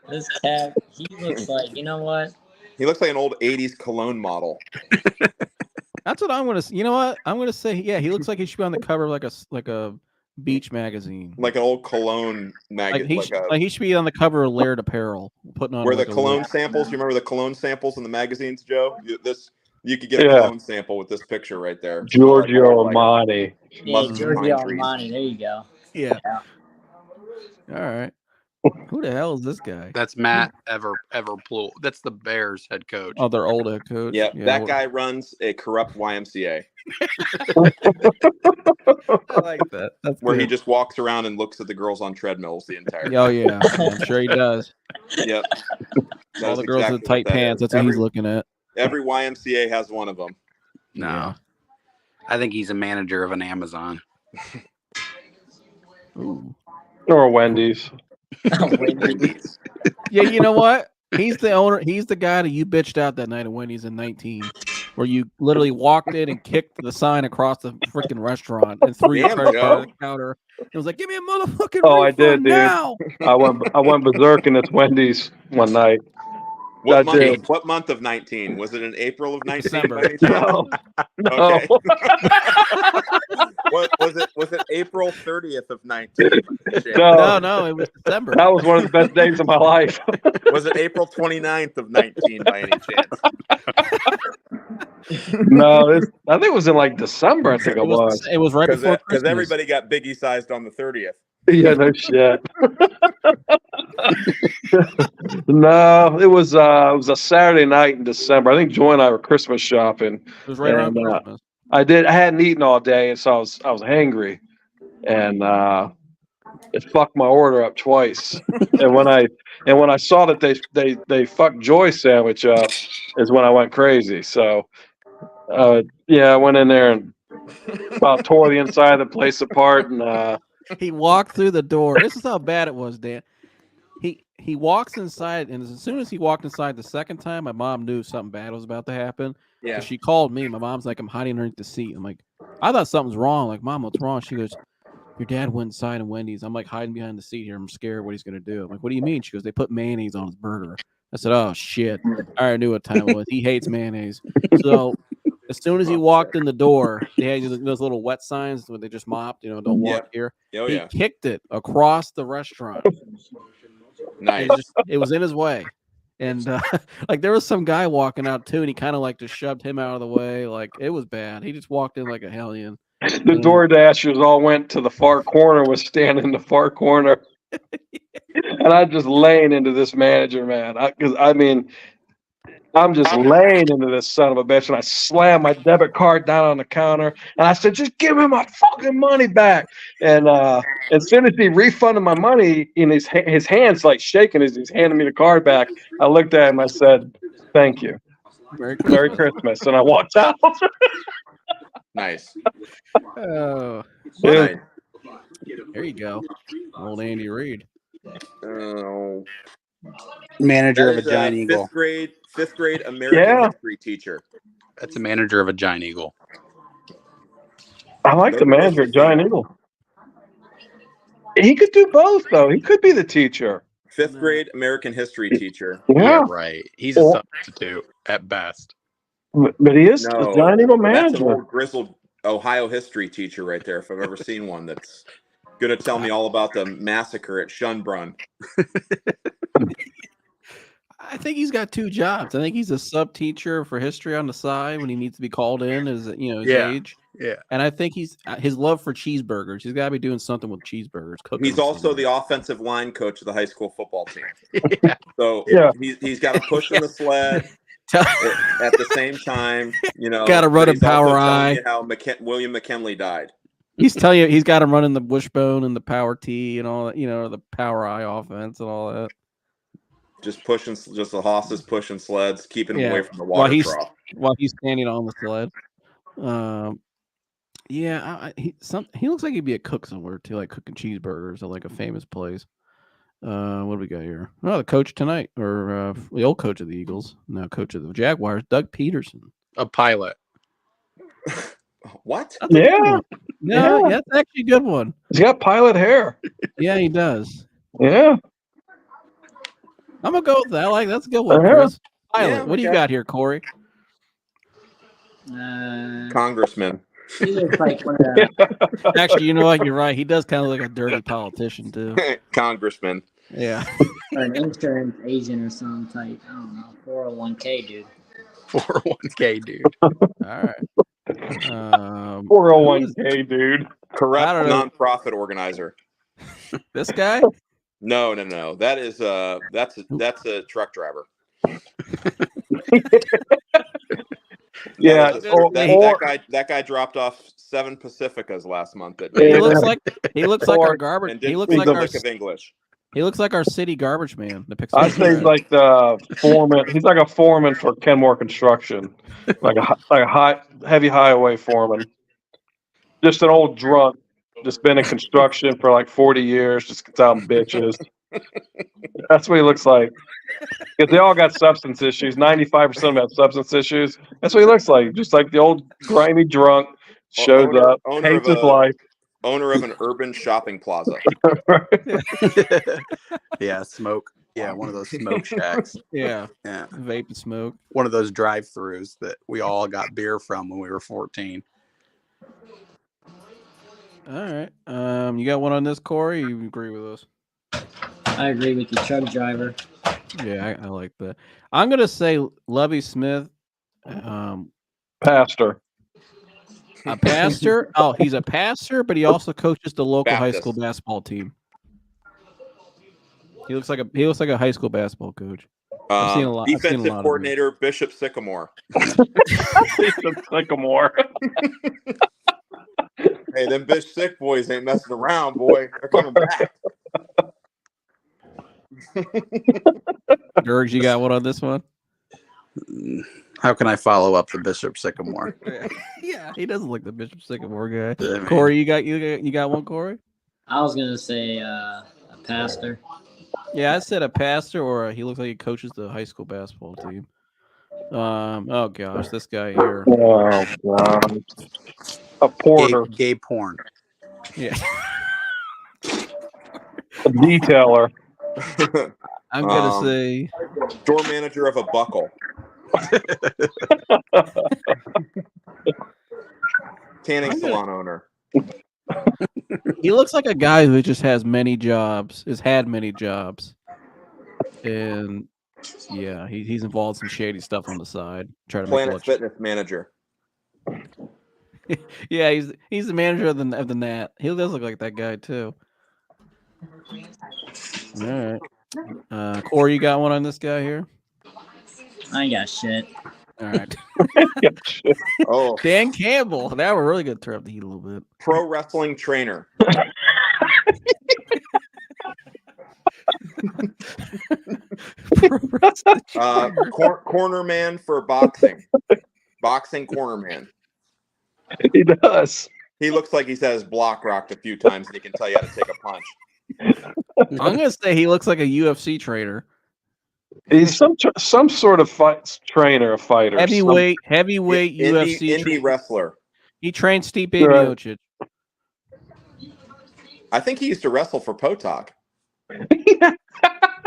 This cat, he looks like, you know what? He looks like an old 80s cologne model. That's what I'm gonna. You know what? I'm gonna say. Yeah, he looks like he should be on the cover of like a beach magazine. Like an old cologne magazine. He should be on the cover of Laird Apparel, putting on Where like the a cologne Laird- samples, you remember the cologne samples in the magazines, Joe? You could get a cologne sample with this picture right there. Giorgio Armani. Yeah, Giorgio Armani. There you go. Yeah. All right. Who the hell is this guy? That's Matt Everpluel. That's the Bears head coach. Oh, their old head coach. Yeah, that guy runs a corrupt YMCA. I like that. That's where good. he just walks around and looks at the girls on treadmills the entire time. Oh yeah, I'm sure he does. Yep. All the girls with tight pants. That's what he's looking at. Every YMCA has one of them. No, Yeah. I think he's a manager of an Amazon. Ooh. Or Wendy's. Yeah, you know what? He's the owner. He's the guy that you bitched out that night at Wendy's in 19, where you literally walked in and kicked the sign across the freaking restaurant and threw your credit card at the counter. It was like, "Give me a motherfucking refund I did, dude. now!" I went berserk in this Wendy's one night. I did. What month of 19? Was it in April of 19? December. by any chance? No. Okay. Was it April 30th of 19? No, it was December. That was one of the best days of my life. Was it April 29th of 19 by any chance? No, I think it was in like December. I think it was. It was right before Because Christmas. everybody got Biggie sized on the 30th. Yeah, no shit. No, it was a Saturday night in December. I think Joy and I were Christmas shopping. It was right around Christmas. I hadn't eaten all day, and so I was hangry, and it fucked my order up twice. and when I saw that they fucked Joy's sandwich up, is when I went crazy. So I went in there and about tore the inside of the place apart, and He walked through the door. This is how bad it was, Dan. He walks inside, and as soon as he walked inside the second time, my mom knew something bad was about to happen. Yeah. So she called me. My mom's like, I'm hiding underneath the seat. I'm like, I thought something's wrong. Like, Mom, what's wrong? She goes, your dad went inside in Wendy's. I'm like hiding behind the seat here. I'm scared what he's going to do. I'm like, what do you mean? She goes, they put mayonnaise on his burger. I said, oh, shit. I already knew what time it was. He hates mayonnaise. So as soon as he walked in the door, they had those little wet signs where they just mopped, don't walk here. Oh, He kicked it across the restaurant. Nice. It was in his way. And like there was some guy walking out too, and he kind of like just shoved him out of the way. Like it was bad. He just walked in like a hellion. the door dashers all went to the far corner, was standing in the far corner. And I just laying into this manager, man. I'm just laying into this son of a bitch, and I slammed my debit card down on the counter, and I said, "Just give me my fucking money back." And as soon as he refunded my money, in his hands like shaking as he's handing me the card back, I looked at him. I said, "Thank you, Merry Christmas," and I walked out. Nice. Oh, Yeah. there you go, old Andy Reid. Oh. Manager of That a is giant eagle. Fifth grade American history teacher. That's a manager of a giant eagle. I like the manager at Giant Eagle. He could do both, though. He could be the teacher. Fifth grade American history teacher. Yeah, Right. He's a substitute at best. but he is the Giant Eagle That's an manager. old grizzled Ohio history teacher right there, if I've ever seen one that's going to tell me all about the massacre at Schönbrunn. I think he's got two jobs. I think he's a sub teacher for history on the side when he needs to be called in as his age. Yeah. And I think his love for cheeseburgers. He's got to be doing something with cheeseburgers. He's also the offensive line coach of the high school football team. Yeah. So he's got to push in the sled at the same time. Got to run a power eye. How William McKinley died. He's telling you he's got him running the wishbone and the power T and all that. The power eye offense and all that. Just the horses pushing sleds, keeping him away from the water trough. While he's standing on the sled. He looks like he'd be a cook somewhere too, like cooking cheeseburgers at like a famous place. What do we got here? Oh, the coach tonight, or the old coach of the Eagles, now coach of the Jaguars, Doug Peterson. A pilot. What? Yeah, that's actually a good one. He's got pilot hair. Yeah, he does. Yeah. I'm gonna go with that. That's a good one, Chris. Pilot. What do you got here, Corey? Congressman. He looks like one of the, Actually, you know what? You're right. He does kind of look like a dirty politician too. Congressman. Yeah. or an insurance agent or some type. I don't know. 401k dude. 401k dude. All right. 401k dude. Corrupt nonprofit organizer. This guy? No. That's a truck driver. Yeah. That guy dropped off 7 Pacificas last month. He looks like our garbage. And He looks speak like a our lick of English. He looks like our city garbage man. I say he's like the foreman. He's like a foreman for Kenmore Construction, like a heavy highway foreman. Just an old drunk, just been in construction for like 40 years. Just gets out and bitches. That's what he looks like. Because they all got substance issues. 95% of them have substance issues. That's what he looks like. Just like the old grimy drunk shows up, hates his life. Owner of an urban shopping plaza. Yeah, smoke. Yeah, one of those smoke shacks. Yeah, Yeah, vape and smoke. one of those drive-throughs that we all got beer from when we were 14. All right. You got one on this, Corey? You agree with us? I agree with you, truck driver. Yeah, I like that. I'm gonna say Lovie Smith, Pastor. a pastor. Oh, he's a pastor, but he also coaches the local high Baptist. school basketball team. He looks like a high school basketball coach. I've seen a lot. I've seen a Defensive lot coordinator Bishop Sycamore. Sycamore. Hey, them Bish Sick boys ain't messing around, boy. They're coming back. Gergs, you got one on this one? How can I follow up the Bishop Sycamore? Yeah, he doesn't look the Bishop Sycamore guy. I mean, Corey, you got one, Corey? I was gonna say a pastor. Yeah, I said a pastor, or he looks like he coaches the high school basketball team. Oh gosh, this guy here. Oh God. A porter. gay porn. Yeah, A detailer. I'm gonna say Store manager of a buckle. Tanning salon owner. he looks like a guy who just has many jobs, has had many jobs, and yeah, he's involved in some shady stuff on the side. Try to make Planet it Fitness manager. Yeah, he's the manager of the Nat. He does look like that guy too. All right, Corey, you got one on this guy here? I ain't got shit. All right, Oh, Dan Campbell. That we're really gonna turn up the heat a little bit. pro wrestling trainer. Corner man for boxing. Boxing corner man. He does. He looks like he's had his block rocked a few times and he can tell you how to take a punch. I'm gonna say he looks like a UFC trainer. He's some sort of trainer, a fighter. Heavyweight UFC Indy wrestler. He trained Steve Baby Right. Miocic. I think he used to wrestle for Potok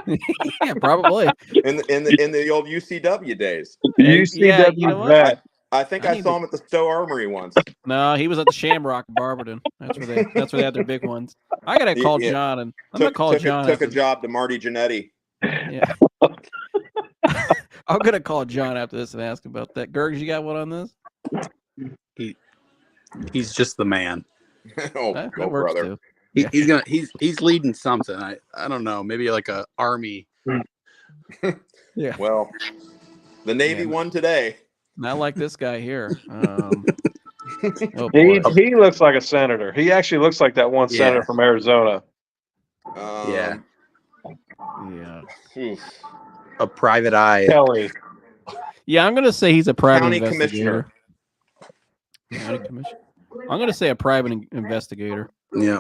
Yeah, probably. in the old UCW days. You see Yeah, that? you know what? That. I think I saw him at the Stowe Armory once. No, he was at the Shamrock in Barberton. That's where they had their big ones. I gotta call John, and I'm gonna call John. Took a job to Marty Jannetty. Yeah. I'm gonna call John after this and ask about that. Gergs, you got one on this? He's just the man. That works brother. too. He's leading something. I don't know, maybe like a army. Yeah. Well, the Navy won today. Not like this guy here. Oh He boy. he looks like a senator. He actually looks like that one senator from Arizona. Yeah. Oof. A private eye. Kelly. Yeah, I'm gonna say he's a private County investigator. County commissioner. I'm gonna say a private investigator. Yeah.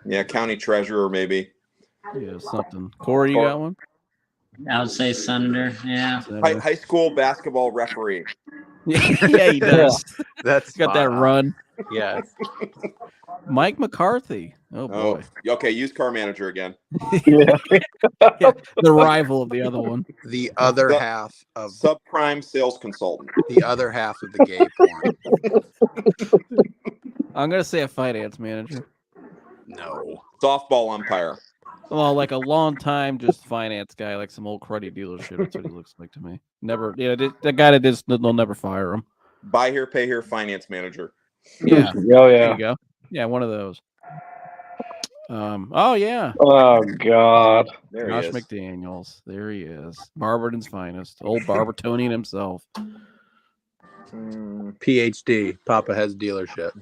Yeah, county treasurer maybe. Yeah, something. Corey, you got one? I would say senator. Yeah. High school basketball referee. Yeah, he does. That's He's got that spot on. run. Yeah. Mike McCarthy. Oh boy. Okay, used car manager again. Yeah. Yeah, the rival of the other one. The other half of Subprime sales consultant. the other half of the gay porn. I'm gonna say a finance manager. No. Softball umpire. Well, like a long time just finance guy, like some old cruddy dealership. That's what he looks like to me. Never, that guy that is, they'll never fire him. Buy here, pay here, finance manager. Yeah. Oh There yeah. you go. Yeah, one of those. Oh yeah. Oh God. There Josh he is. McDaniels. There he is. Barberton's finest. Old Barbertonian himself. PhD. Papa has dealership.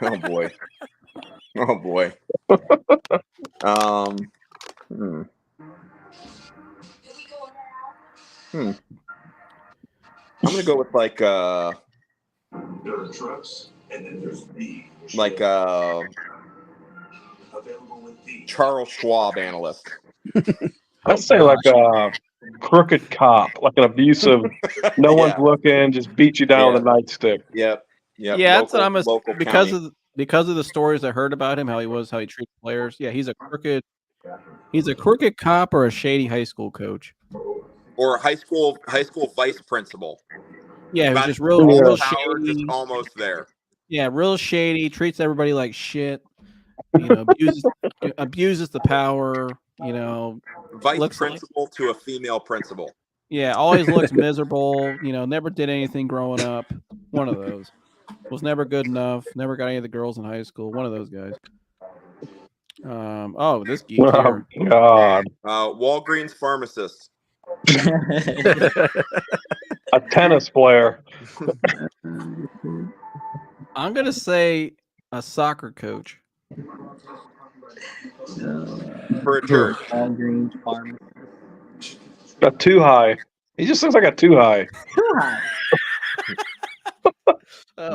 Oh boy. Oh boy. I'm gonna go with Charles Schwab analyst. I'd say like a crooked cop, like an abusive. No one's looking, just beat you down with a nightstick. Yep. Yeah, that's what I'm local because county. because of the stories I heard about him, how he treats players. Yeah, he's a crooked. He's a crooked cop or a shady high school coach. Or a high school vice principal. Yeah, it was Not just all real the power, shady. just almost there. Yeah, real shady. Treats everybody like shit. Abuses the power. Vice Looks principal to a female principal. Yeah, always looks miserable. Never did anything growing up. One of those. Was never good enough. Never got any of the girls in high school. One of those guys. This geek here. Oh God. Walgreens pharmacist. A tennis player. I'm gonna say a soccer coach. For a church. Walgreens farm. Got too high. He just looks like a too high.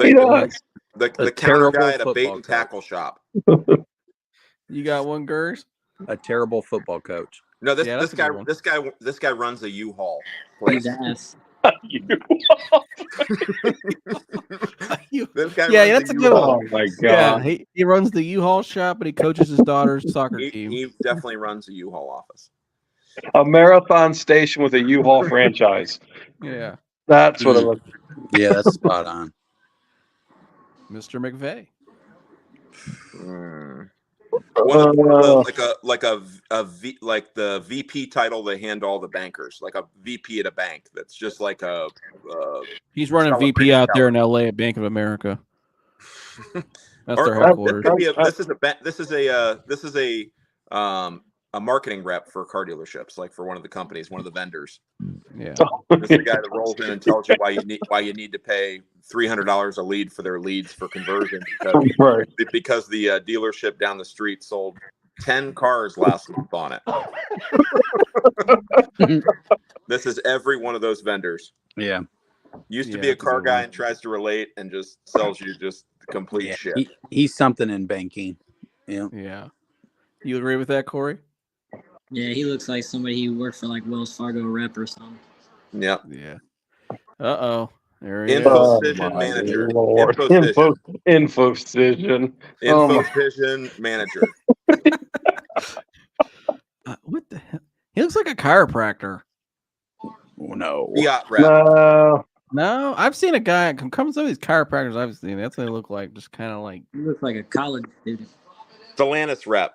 He does. The counter terrible guy at a football bait and coach. tackle shop. You got one, Gers? A terrible football coach. No, this Yeah, that's a good one. this guy runs a U-Haul place. His ass. This guy Yeah, runs that's a good Oh one. my Yeah, God. he runs the U-Haul shop, but he coaches his daughter's soccer team. He definitely runs a U-Haul office. A marathon station with a U-Haul franchise. Yeah, That's what it looks like. Yeah, that's spot on. Mr. McVeigh. One of the, like the VP title they hand all the bankers, like a VP at a bank. That's just like a. He's running VP out there in LA at Bank of America. That's their headquarters. This is a marketing rep for car dealerships, like for one of the companies, one of the vendors. Yeah, This is the guy that rolls in and tells you why you need to pay $300 a lead for their leads for conversion because the dealership down the street sold 10 cars last month on it. This is every one of those vendors. Yeah. Used to be a car guy and tries to relate and just sells you just complete shit. He's something in banking. Yeah. Yeah. You agree with that, Corey? Yeah, he looks like somebody who worked for like Wells Fargo rep or something. Yep. Yeah. Uh-oh. There he is. Infocision manager. Infocision. Infocision manager. What the hell? He looks like a chiropractor. Oh, no. Fiat rep. No, I've seen a guy. Some of these chiropractors I've seen. That's what they look like. Just kind of like. He looks like a college student. Stellantis rep.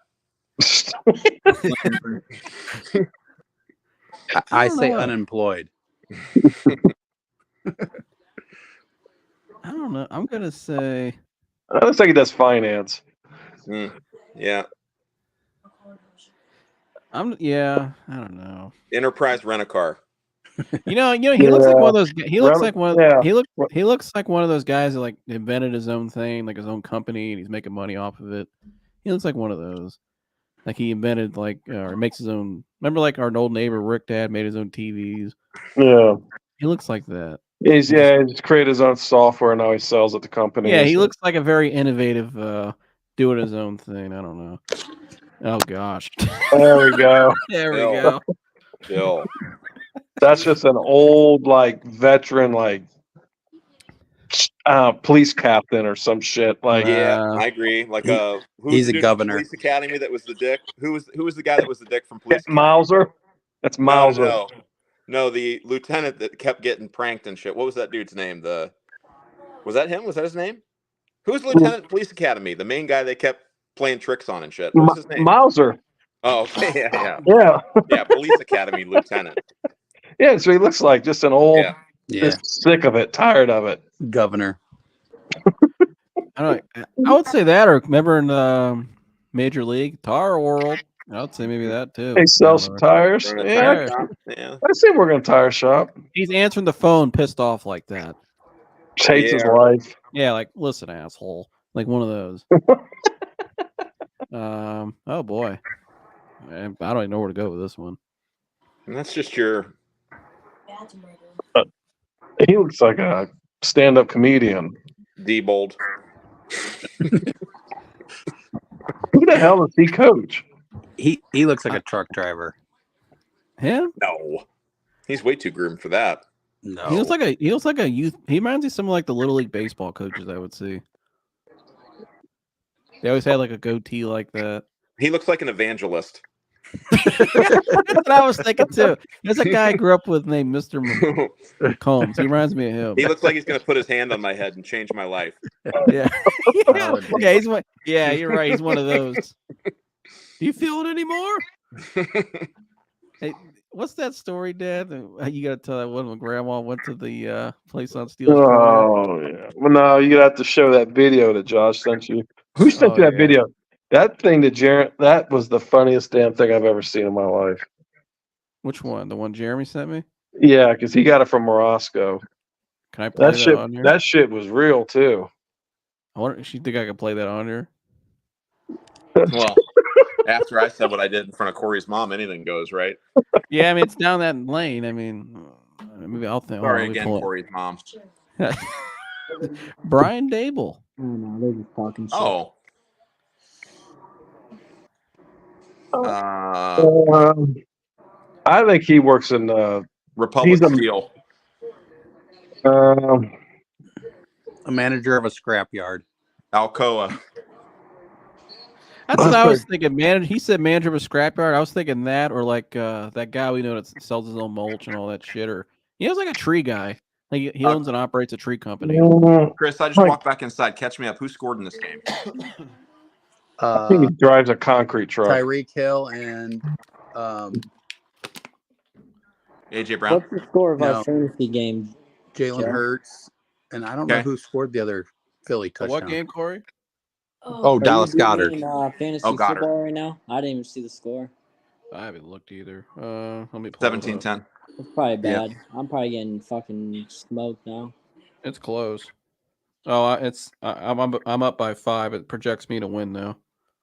I say unemployed. I don't know. I'm gonna say. It looks like he does finance. Yeah. I don't know. Enterprise rent-a-car. He looks like one of those. He looks like one. Yeah. He looks like one of those guys that like invented his own thing, like his own company, and he's making money off of it. He looks like one of those. Like he invented, or makes his own. Remember, like our old neighbor Rick Dad made his own TVs. Yeah. He looks like that. He just created his own software and now he sells it to companies. Yeah, he looks like a very innovative, doing his own thing. I don't know. Oh gosh. There we go. There we go. Bill. That's just an old, veteran, police captain or some shit. Yeah, I agree. He's a governor. Police Academy that was the dick. Who was the guy that was the dick from Police Academy? Mauser. That's Mauser. No, the lieutenant that kept getting pranked and shit. What was that dude's name? Was that him? Was that his name? Who's Lieutenant Police Academy? The main guy they kept playing tricks on and shit. What was his name? Mauser. Oh, okay, yeah. Yeah, Police Academy lieutenant. Yeah, so he looks like just an old, just sick of it, tired of it. Governor. I would say that, or remember in Major League Tire World. I would say maybe that too. He sells some tires. Yeah. I say we're going to tire shop. He's answering the phone, pissed off like that. Hates his life. Yeah, like listen, asshole. Like one of those. Oh boy, I don't even know where to go with this one. And that's just your. He looks like a stand-up comedian. D-bold. Who the hell does he coach? He looks like a truck driver. Him? No, he's way too groomed for that. No, He looks like a youth. He reminds me of some of like the little league baseball coaches I would see. They always had like a goatee like that. He looks like an evangelist. That's what I was thinking too. There's a guy I grew up with named Mr. Combs. He reminds me of him. He looks like he's going to put his hand on my head and change my life. Yeah. Oh, Yeah, he's one. Yeah, you're right. He's one of those. Do you feel it anymore? Hey, what's that story, Dad? You got to tell that one when Grandma went to the place on Steel Street. Oh yeah. Well, no, you have to show that video that Josh sent you. Who sent you that video? That thing that that was the funniest damn thing I've ever seen in my life. Which one? The one Jeremy sent me? Yeah, because he got it from Morosco. Can I play that shit, on here? that shit was real too. I wonder if you think I can play that on here. Well, after I said what I did in front of Corey's mom, anything goes, right? Yeah, I mean it's down that lane. I mean, maybe I'll think. Sorry again, Corey's mom. Brian Dable. Oh no, they're just talking shit. Oh. I think he works in Republic Steel. A manager of a scrapyard. Alcoa. That's what I was thinking. Man, he said manager of a scrapyard. I was thinking that, or like that guy we know that sells his own mulch and all that shit. Or he was like a tree guy. Like he owns and operates a tree company. Chris, I just walked back inside. Catch me up. Who scored in this game? I think he drives a concrete truck. Tyreek Hill and AJ Brown. What's the score of our fantasy game? Jalen Hurts, and I don't know who scored the other Philly touchdown. What game, Corey? Oh, Dallas Goddard. Fantasy football right now. I didn't even see the score. I haven't looked either. Let me 17-10. It's probably bad. Yep. I'm probably getting fucking smoked now. It's close. Oh, I'm up by 5. It projects me to win now.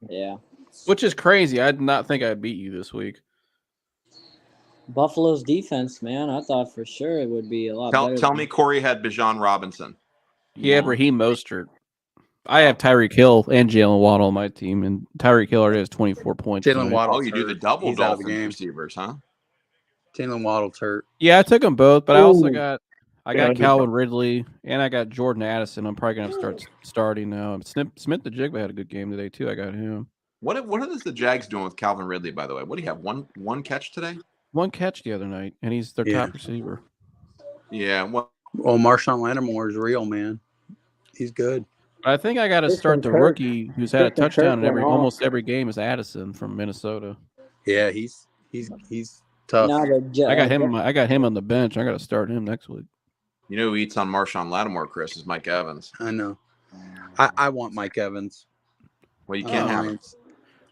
Yeah. Which is crazy. I did not think I'd beat you this week. Buffalo's defense, man. I thought for sure it would be a lot better. Tell me Corey had Bijan Robinson. He had Raheem Mostert. I have Tyreek Hill and Jalen Waddle on my team, and Tyreek Hill already has 24 points. Jalen Waddle. Oh, you do the double Dolphins receivers, huh? Jalen Waddle's hurt. Yeah, I took them both, but I also got Calvin Ridley and I got Jordan Addison. I'm probably gonna start starting now. Smith the Jigba had a good game today too. I got him. What is the Jags doing with Calvin Ridley? By the way, what do you have? One catch today? One catch the other night, and he's their top receiver. Yeah. Well, Marshawn Lattimore is real, man. He's good. I think I got to start the rookie who's had a touchdown in almost every game is Addison from Minnesota. Yeah, he's tough. I got him on the bench. I got to start him next week. You know who eats on Marshawn Lattimore, Chris, is Mike Evans. I know. I want Mike Evans. Well, you can't have him.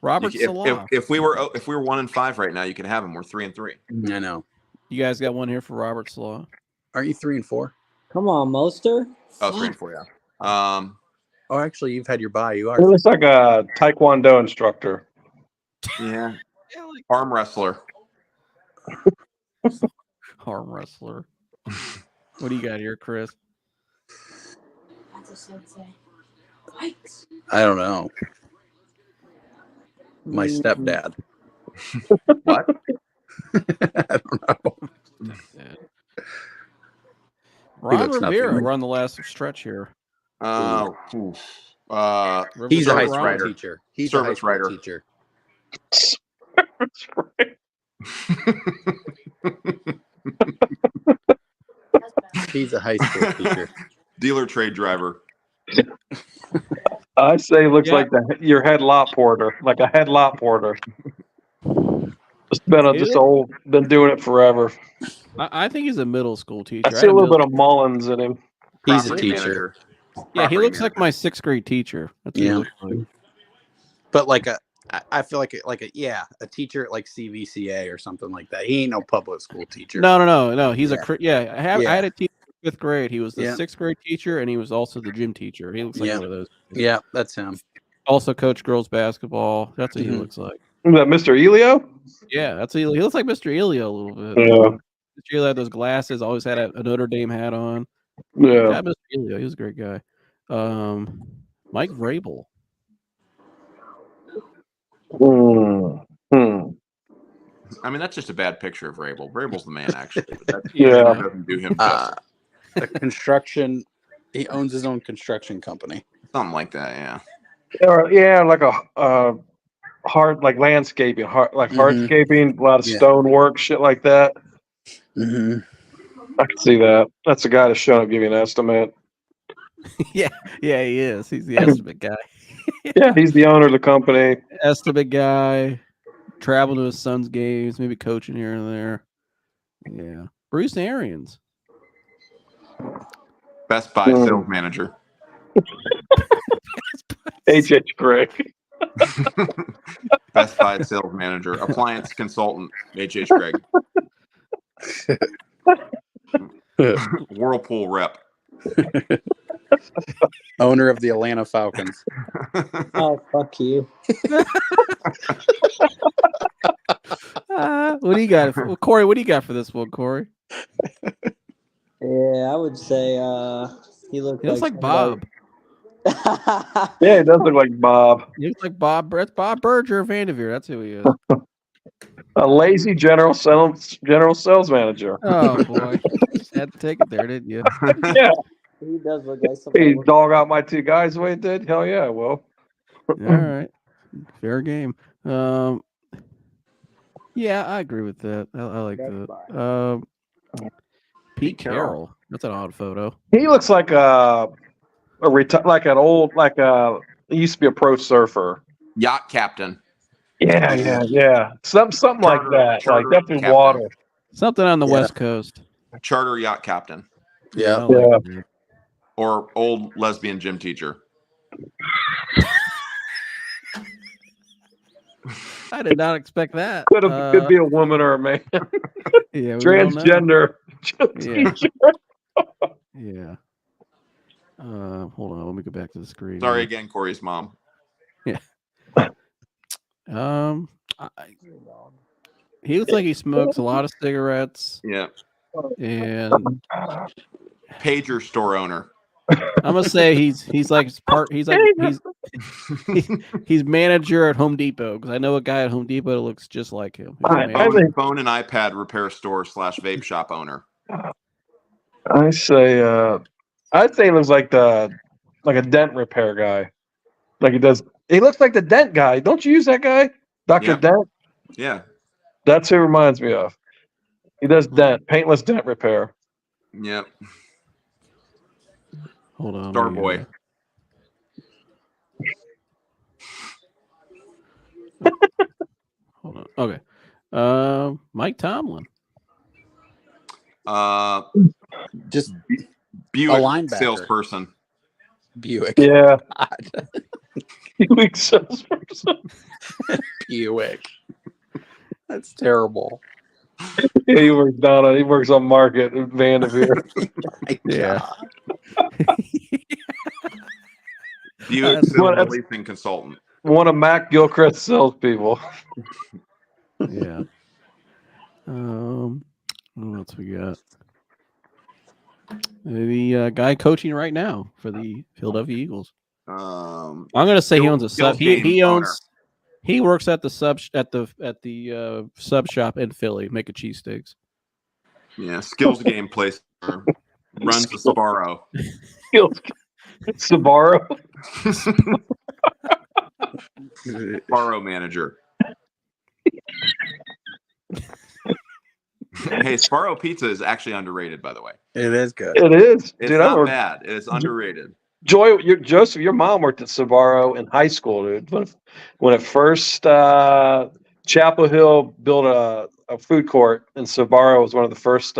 Robert Salah. If we were 1-5 right now, you could have him. We're 3-3. I know. You guys got one here for Robert Salah. Aren't you 3-4? Come on, Moster. Oh, 3-4, yeah. Oh, actually, you've had your bye. You are. He looks like a Taekwondo instructor. Yeah. Arm wrestler. Arm wrestler. What do you got here, Chris? I don't know. My stepdad. What? I don't know. Ron Rivera, we're on the last stretch here. He's a high school teacher. He's a service writer. Teacher. He's a high school teacher. Dealer trade driver. I say looks like your head lot porter, like a head lot porter. Been doing it forever. I think he's a middle school teacher. I see a little bit of Mullins in him. He's a teacher. Yeah, he looks like my 6th grade teacher. That's what he looks like. But I feel like a teacher at like CVCA or something like that. He ain't no public school teacher. No. He's I had a teacher in 5th grade. He was the 6th grade teacher, and he was also the gym teacher. He looks like one of those. Yeah, that's him. Also coached girls basketball. That's what he looks like. Is that Mr. Elio? Yeah, that's he looks like Mr. Elio a little bit. Yeah. Mr. Elio had those glasses. Always had a Notre Dame hat on. Yeah, Mr. Elio. He was a great guy. Mike Vrabel. I mean, that's just a bad picture of Vrabel. Vrabel's the man, actually. But that doesn't do him a construction. He owns his own construction company. Something like that, yeah. Yeah, like a hard like landscaping, Mhm. hardscaping, a lot of Yeah. stonework, shit like that. Hmm. I can see that. That's a guy that's showing up, give you an estimate. Yeah, he is. He's the estimate guy. Yeah, he's the owner of the company. Estimate guy. Travel to his son's games, maybe coaching here and there. Yeah. Bruce Arians. Best Buy sales manager. H.H. Gregg. Best Buy sales manager. Appliance consultant. H.H. Gregg. Whirlpool rep. Owner of the Atlanta Falcons. Oh, fuck you. What do you got? Corey, what do you got for this one, Corey? Yeah, I would say he looks He looks like Bob. Yeah, he does look like Bob. He looks like Bob. That's Bob Berger of Vanderveer. That's who he is. A lazy general sales manager. Oh boy, had to take it there, didn't you? Yeah. He does look like Hey, something. dog out my two guys the way he did? Hell yeah, well. All right, fair game. Yeah, I agree with that. I like that. Pete Carroll. That's an odd photo. He looks like he used to be a pro surfer. Yacht captain. Yeah. Something like that. Charter Like definitely captain. water. Something on the Yeah. West Coast. Charter yacht captain. Yeah. I like that. Or old lesbian gym teacher. I did not expect that. Could be a woman or a man. Yeah, we don't know. Transgender. Yeah. Yeah. Hold on. Let me go back to the screen. Sorry again, Corey's mom. He looks like he smokes a lot of cigarettes, Yeah. and Pager store owner. I'm gonna say he's manager at Home Depot, because I know a guy at Home Depot that looks just like him. He's a I manager. think- Phone and iPad repair store / vape shop owner. I'd say he looks like a dent repair guy. Like he looks like the dent guy. Don't you use that guy? Dr. Yeah. Dent? Yeah. That's who he reminds me of. He does paintless dent repair. Yep. Hold on. Starboy. Hold on. Okay. Mike Tomlin. Just Buick linebacker. salesperson. Buick. Yeah. God. Weak salesperson. Buick. That's terrible. Yeah, he works on market in Vanderveer. Yeah. Buick sales leasing consultant. One of Mac Gilchrist's salespeople. Yeah. What else we got? The guy coaching right now for the Philadelphia Eagles. I'm gonna say he owns a sub. He works at the sub sub shop in Philly, making cheesesteaks. Yeah, skills game place. Runs the Sbarro. Sbarro. Sbarro manager. Hey, Sbarro pizza is actually underrated, by the way. It is good. It is. It's Dude, not bad. It is underrated. Joseph, your mom worked at Sbarro in high school, dude. When it first Chapel Hill built a food court, and Sbarro was one of the first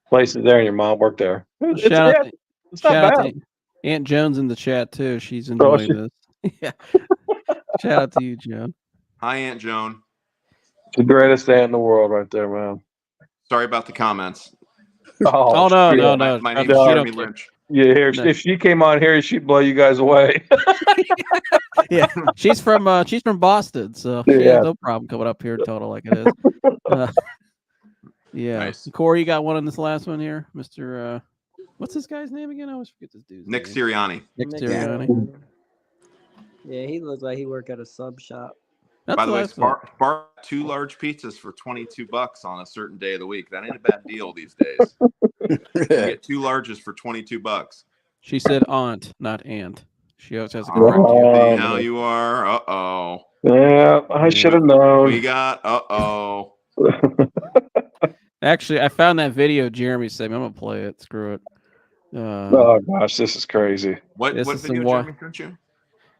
places there, and your mom worked there. It's not bad. To Aunt Jones in the chat too. She's enjoying this. Yeah. Shout out to you, Joan. Hi, Aunt Joan. The greatest aunt in the world, right there, man. Sorry about the comments. Oh no. My name is Jeremy Lynch. Yeah, if she came on here, she'd blow you guys away. Yeah, she's from Boston, so she has no problem coming up here and telling it like it is. Yeah, Nice. Corey, you got one on this last one here, Mr. What's this guy's name again? I always forget this dude's Nick name. Sirianni. Nick Sirianni. Yeah, he looks like he worked at a sub shop. That's By the what way, I thought. Spar 2 large pizzas for $22 on a certain day of the week. That ain't a bad deal these days. You get 2 larges for $22. She said aunt, not aunt. She always has to correct you. See how you are. Yeah, I should have We known. got Actually, I found that video Jeremy sent me. I'm gonna play it. Screw it. Oh gosh, this is crazy. what This is video some Jeremy sent you?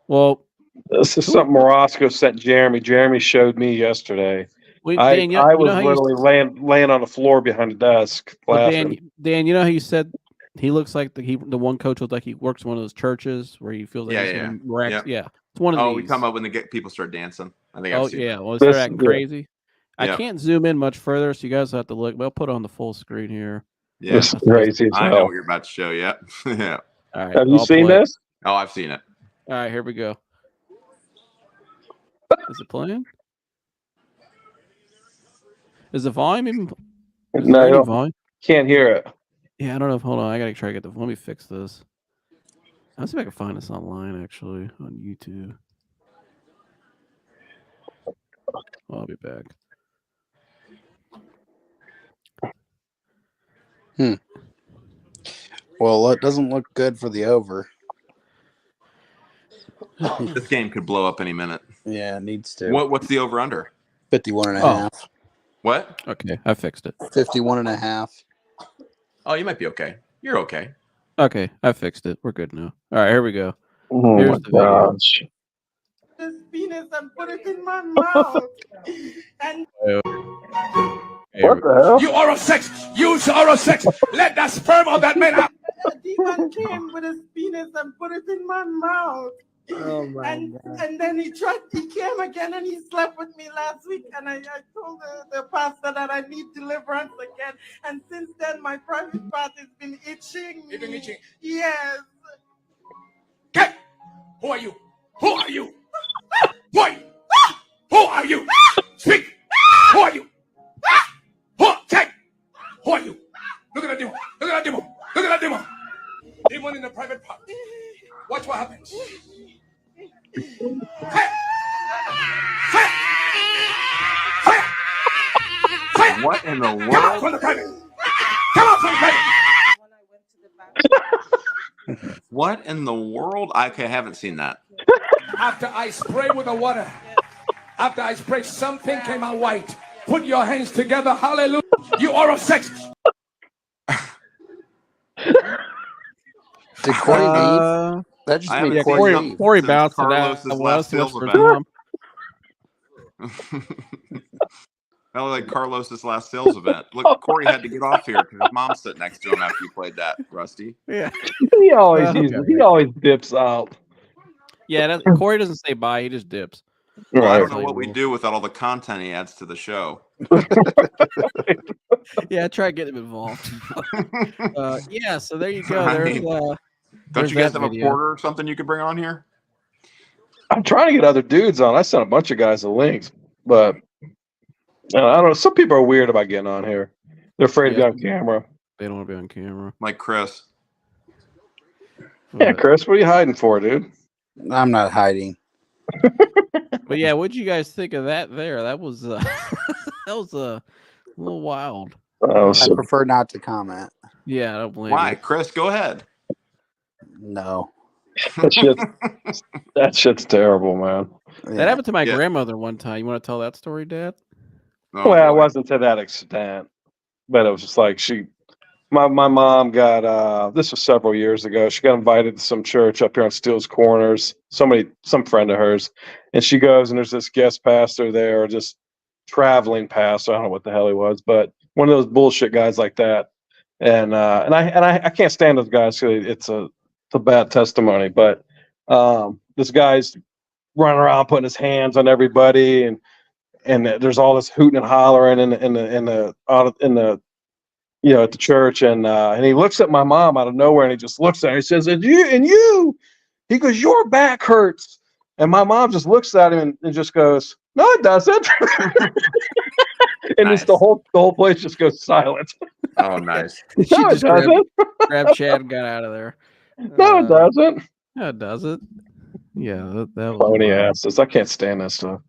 Well, This is Who- something Morosco sent Jeremy. Jeremy showed me yesterday. Dan, you I know was how you literally laying on the floor behind the desk Well, laughing. Dan, you know how you said he looks like the one coach looks like he works in one of those churches where he feels like he's gonna mirac- Yeah, it's one of Oh, these. we talking about when the people start dancing. I think I've Oh seen yeah, that. well, they start This- acting yeah. crazy. I Yeah. can't zoom in much further, so you guys have to look. But I'll put it on the full screen here. Yeah, This is crazy as I know hell. what you're about to show. Yeah. Yeah. All right, Have you I'll seen play. this? Oh, I've seen it. All right, here we go. Is it playing? Is the volume even? Is No, there I any don't- volume? can't hear it. Yeah, I don't know. Hold on, I gotta try to get the. Let me fix this. I'll see if I can find this online actually on YouTube. I'll be back. Well, it doesn't look good for the over. This game could blow up any minute. Yeah, it needs to. What's the over under? 51 and a Oh. half. What? Okay, I fixed it. 51 and a half. Oh, you might be okay. You're okay. Okay, I fixed it. We're good now. All right, here we go. Oh Here's my the video. gosh. This penis and put it in my mouth. And What the hell? You oral sex. Use oral sex. Let that sperm of that man out. a demon came with his penis and put it in my mouth. Oh my And then he came again and he slept with me last week. And I told the pastor that I need deliverance again. And since then, my private part has been itching. You've been itching. Yes. Okay. Who are you? Who are you? Who are you? Who are you? Speak. Who are you? Take. Who are you? Look at that demon. Look at that demon. Look at that demon. Demon in the private part. Watch what happens. Fire! Fire! Fire! Fire! What in the Come out world? from the private. Come out from the private. What in the world? I haven't seen that. After I spray with the water, after I spray, something came out white. Put your hands together. Hallelujah. You oral sex. Did Corey leave? That just I made haven't Corey seen leave. some- Corey since bounced it out. Carlos's Well, last that's sales for event. Tom. That was like Carlos's last sales event. Look, Corey had to get off here because his mom's sitting next to him after you played that, Rusty. Yeah, He always Okay. he always dips out. yeah. Corey doesn't say bye; he just dips. Well, I Right. don't know what we do without all the content he adds to the show. Yeah, try getting him involved. Yeah, so there you go. I There's mean, there's Don't you guys that have video. a porter or something you could bring on here? I'm trying to get other dudes on. I sent a bunch of guys the links, but I don't know. Some people are weird about getting on here. They're afraid to be Yeah. on camera. They don't want to be on camera. Like Chris. Yeah, Chris, what are you hiding for, dude? I'm not hiding. But yeah, what'd you guys think of that? There, that was that was a little wild. Oh, I so, prefer not to comment. Yeah, I don't blame Why? you. Chris, go ahead. No. that shit's terrible, man. That happened to my Yeah. grandmother one time. You want to tell that story, Dad? Oh, Well, it boy. wasn't to that extent, but it was just like my mom got this was several years ago. She got invited to some church up here on Steele's Corners. Some friend of hers, and she goes and there's this guest pastor there, or just traveling pastor. I don't know what the hell he was, but one of those bullshit guys like that. And I can't stand those guys because it's a bad testimony. But this guy's running around putting his hands on everybody, and there's all this hooting and hollering in the at the church, and he looks at my mom out of nowhere, and he just looks at her. He says, "And you," he goes, "Your back hurts." And my mom just looks at him and just goes, "No, it doesn't." And Nice. it's the whole place just goes silent. Oh, nice. She No, it just grabbed, doesn't. grabbed Chad and got out of there. No, it doesn't. No, it doesn't. Yeah, that was Phony wild. asses. I can't stand that stuff.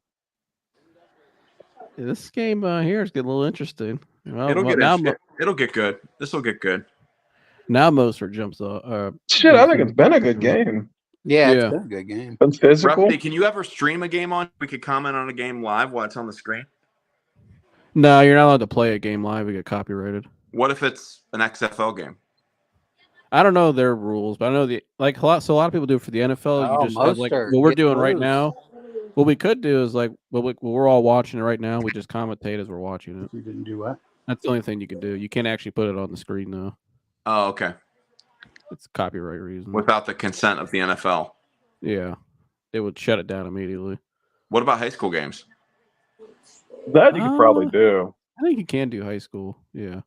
This game here is getting a little interesting. Well, It'll get now, it'll get good. This will get good. now Moser jumps off. Shit, I think it's been a good game. Yeah, it's Yeah. been a good game. Been physical. Rusty, can you ever stream a game on? We could comment on a game live while it's on the screen. No, you're not allowed to play a game live. We get copyrighted. What if it's an XFL game? I don't know their rules, but I know a lot of people do it for the NFL. You just have like Mostert, what we're get doing right loose. now. What we could do is like we're all watching it right now. We just commentate as we're watching it. You didn't do what? That's the only thing you can do. You can't actually put it on the screen though. Oh, okay. It's copyright reason. Without the consent of the NFL. Yeah, they would shut it down immediately. What about high school games? That you could probably do. I think you can do high school. Yeah.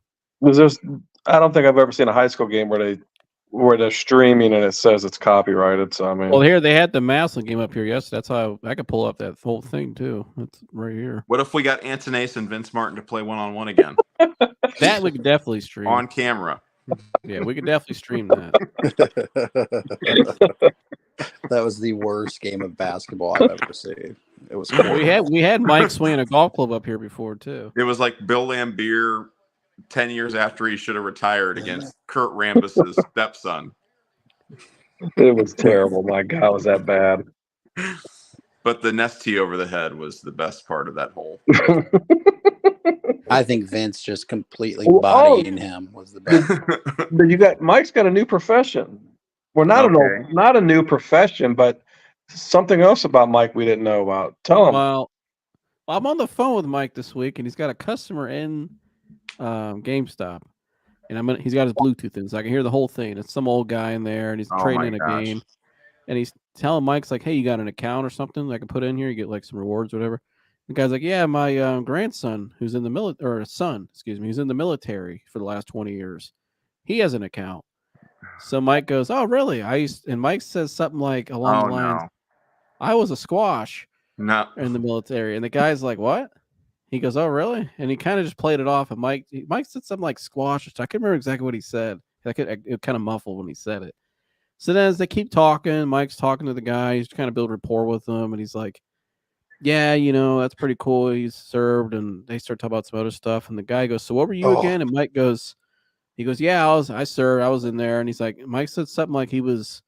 I don't think I've ever seen a high school game where they're streaming and it says it's copyrighted. So I mean, Well, here they had the Maslin game up here yesterday. That's how I could pull up that whole thing too. It's right here. What if we got Antonace and Vince Martin to play 1-on-1 again? That we could definitely stream on camera. Yeah, we could definitely stream that. That was the worst game of basketball I've ever seen. It was cool. We had Mike swinging a golf club up here before too. It was like Bill Lambier 10 years after he should have retired against Kurt Rambis's stepson. It was terrible. My God, was that bad? But the nest tee over the head was the best part of that hole. I think Vince just completely bodying him was the best. But Mike's got a new profession. Well, not a new profession, but something else about Mike we didn't know about. Tell him. Well, I'm on the phone with Mike this week, and he's got a customer in GameStop, and he's got his Bluetooth in, so I can hear the whole thing. It's some old guy in there, and he's trading in a game, and he's telling Mike's like, "Hey, you got an account or something I can put in here? You get like some rewards, or whatever." The guy's like, "Yeah, my grandson, who's in the military, or son, excuse me, who's in the military for the last 20 years, he has an account." So Mike goes, "Oh, really?" And Mike says something like along the lines, "I was a squash in the military," and the guy's like, "What?" He goes, "Oh, really?" And he kind of just played it off. And Mike said something like squash. I can't remember exactly what he said. It kind of muffled when he said it. So then as they keep talking, Mike's talking to the guy. He's trying to build rapport with him. And he's like, "Yeah, that's pretty cool. He's served." And they start talking about some other stuff. And the guy goes, "So what were you again?" And Mike goes, "Yeah, I served. I was in there." And he's like, Mike said something like he was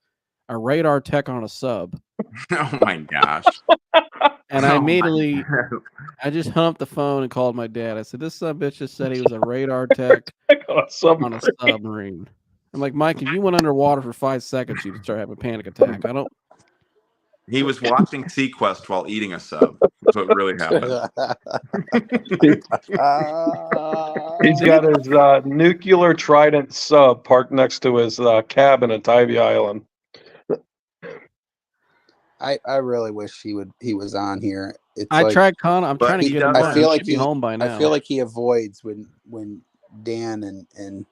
a radar tech on a sub. Oh, my gosh. And I just hung up the phone and called my dad. I said, "This son of a bitch just said he was a radar tech on a submarine." I'm like, "Mike, if you went underwater for 5 seconds, you'd start having a panic attack." He was watching Sequest while eating a sub. That's what really happened. He's got his nuclear Trident sub parked next to his cabin at Tybee Island. I really wish he was on here. I'm trying to get him. I feel like he'll be home by now. I feel like he avoids when Dan and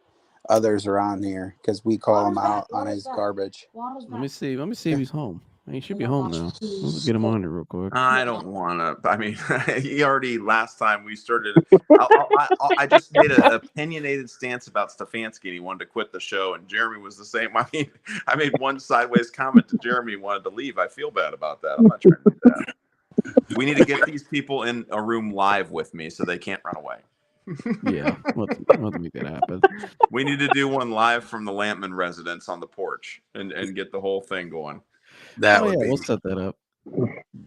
others are on here because we call him out on his garbage. Let me see if he's home. He should be home now. Let's get him on here real quick. I don't want to. I mean, he already last time we started. I just made an opinionated stance about Stefanski, and he wanted to quit the show. And Jeremy was the same. I mean, I made one sideways comment to Jeremy, wanted to leave. I feel bad about that. I'm not trying to do that. We need to get these people in a room live with me so they can't run away. Yeah, let's make that happen. We need to do one live from the Lampman residence on the porch and get the whole thing going. We'll set that up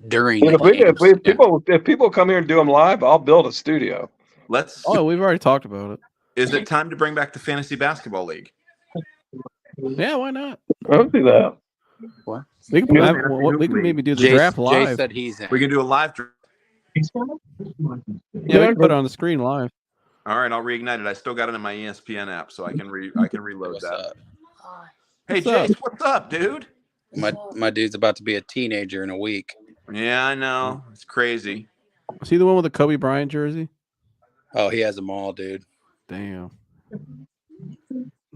during. If people come here and do them live, I'll build a studio. We've already talked about it. Is it time to bring back the Fantasy Basketball League? Yeah, why not? I'll do that. What? We can maybe do the draft live. Jay said he's in. We can do a live draft. Yeah, we can put it on the screen live. All right, I'll reignite it. I still got it in my ESPN app, so I can reload that. Hey, Jace, what's up, dude? My dude's about to be a teenager in a week. Yeah, I know. It's crazy. Is he the one with the Kobe Bryant jersey? Oh, he has them all, dude. Damn.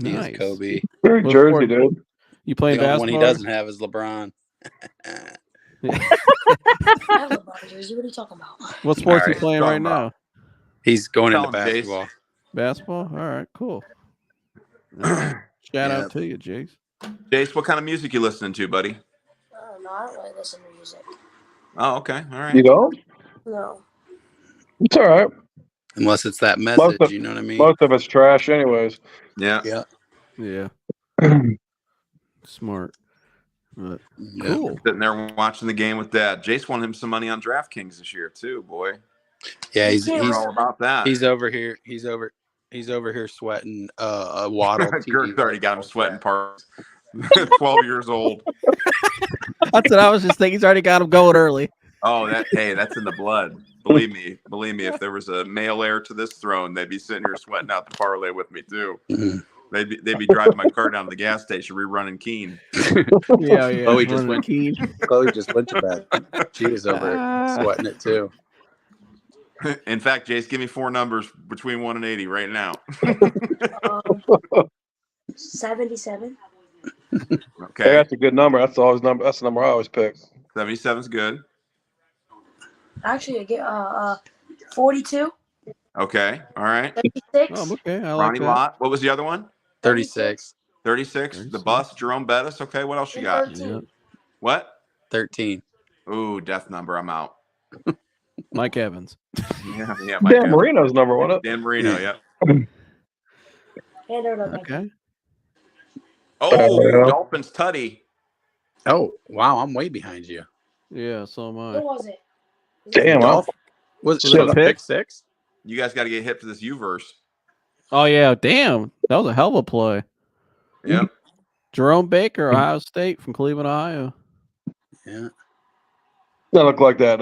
He is Kobe. Very jersey, dude. You playing basketball? One he doesn't have is LeBron. I have a LeBron jersey. What are you talking about? What sports are you playing right now? He's going into basketball. Jace. Basketball? All right, cool. All right. Shout out to you, Jace. Jace, what kind of music you listening to, buddy? No, I don't really listen to music. Oh, okay. All right. You don't? No. It's all right. Unless it's that message, you know what I mean? Most of it's trash anyways. Yeah. Yeah. Smart. But Yeah. cool. Sitting there watching the game with Dad. Jace won him some money on DraftKings this year too, boy. Yeah, We're all about that. he's over here. He's over here sweating a Waddle. Kirk's already got him sweating parts. 12 years old. That's what I was just thinking. He's already got him going early. Oh, that's in the blood. Believe me, if there was a male heir to this throne, they'd be sitting here sweating out the parlay with me too. Mhm. They'd be driving my car down to the gas station, rerunning Keen. Yeah. Chloe just went. Keen. Chloe just went to bed. She was over sweating it too. In fact, Jace, give me 4 numbers between 1 and 80 right now. 77. Okay, That's a good number. That's always number. That's the number I always pick. 77's good. Actually, I get 42. Okay, all right. 36. Oh, okay. I like Ronnie that. Lott. What was the other one? 36. 36. The bus. Jerome Bettis. Okay, what else you got? 13. Yeah. What? 13. Ooh, death number. I'm out. Mike Evans. Yeah. Dan Marino's number one. Dan Marino. Yeah. Hand it over. Okay. Oh, Dolphins tutty. Oh, wow. I'm way behind you. Yeah, so am What I. was it? Damn. Golf? Was Was it it a a pick 6? You guys got to get hip to this U-verse. Oh yeah, damn. That was a hell of a play. Yep. Jerome Baker, Ohio State from Cleveland, Ohio. Yeah. That looked like that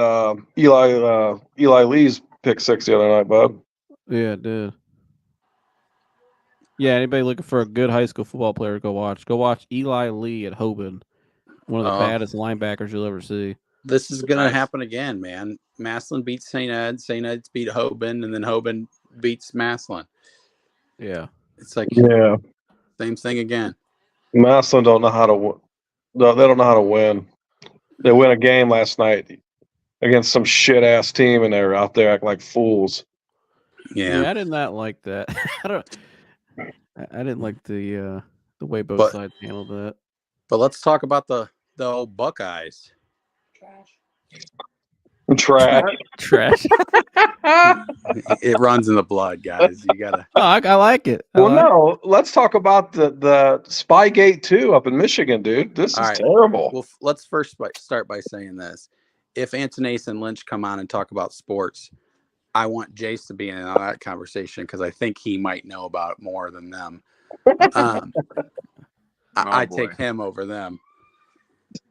Eli Lee's pick 6 the other night, bud. Yeah, it did. Yeah, anybody looking for a good high school football player, go watch. Go watch Eli Lee at Hoban. One of the baddest linebackers you'll ever see. This is going to happen again, man. Maslin beats St. Ed. St. Ed's beat Hoban, and then Hoban beats Maslin. Yeah. It's like same thing again. Maslin don't know how to. They don't know how to win. They win a game last night against some shit ass team, and they're out there acting like fools. Yeah, I did not like that. I didn't like the way both sides handled that. But let's talk about the old Buckeyes. Trash. It runs in the blood, guys. You gotta. Oh, I like it. No. Let's talk about the Spygate 2 up in Michigan, dude. This is terrible. Well, let's first start by saying this: if Antonace and Lynch come on and talk about sports, I want Jace to be in on that conversation because I think he might know about it more than them. I take him over them.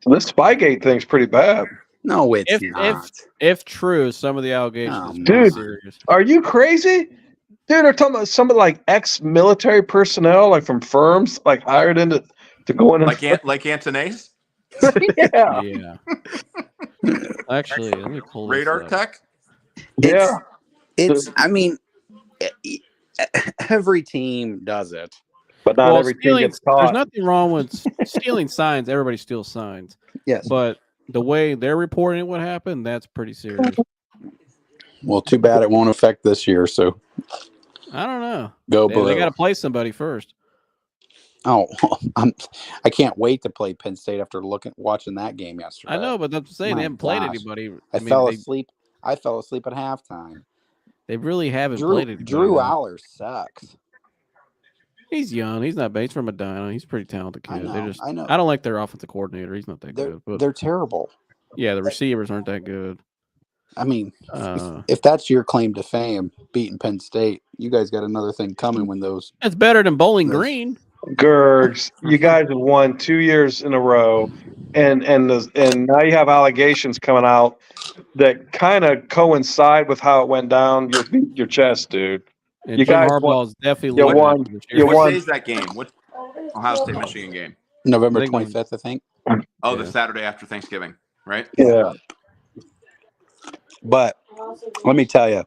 This Spygate thing's pretty bad. No, it's not. If true, some of the allegations, dude, serious. Are you crazy? Dude, they're talking about some of like ex-military personnel, like from firms, like hired into to go in. Like Antonace? Yeah. Actually, let me pull this Radar up. tech? It's. I mean, every team does it, but not every team gets caught. There's nothing wrong with stealing signs. Everybody steals signs. Yes, but the way they're reporting what happened, that's pretty serious. Well, too bad it won't affect this year. So I don't know. Go They Blue. got to play somebody first. Oh, I can't wait to play Penn State after watching that game yesterday. I know, but that's saying they haven't played anybody. I fell asleep at halftime. They really haven't played anybody. Drew Aller sucks. He's young. He's not bad. He's from Medina. He's a pretty talented kid. I know. I don't like their offensive coordinator. He's not that good. But they're terrible. Yeah, the receivers aren't that good. I mean, if that's your claim to fame, beating Penn State, you guys got another thing coming when those. It's better than Bowling Green. Gergs, you guys have won 2 years in a row, and now you have allegations coming out that kind of coincide with how it went down. You'll beat your chest, dude. And you Jim guys Harbaugh is definitely you won. What day is that game? What Ohio State Michigan game? November 25th, I think. Oh, the Saturday after Thanksgiving, right? Yeah. But let me tell you,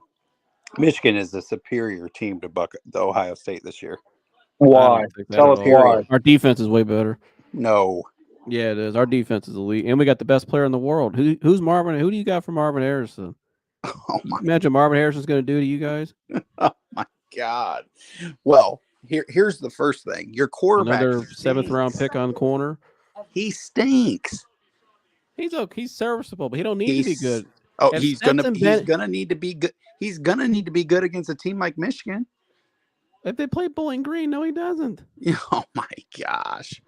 Michigan is a superior team to the Ohio State this year. Why? Tell us why. Our defense is way better. No. Yeah, it is. Our defense is elite, and we got the best player in the world. Who's Marvin? Who do you got for Marvin Harrison? Oh my! Imagine Marvin Harrison's going to do to you guys. Oh my God! Well, here's the first thing. Your quarterback. Another 7th round pick on corner. He stinks. He's serviceable, but he don't need to be good. Oh, he's gonna need to be good. He's gonna need to be good against a team like Michigan. If they play Bowling Green, no, he doesn't. Oh my gosh!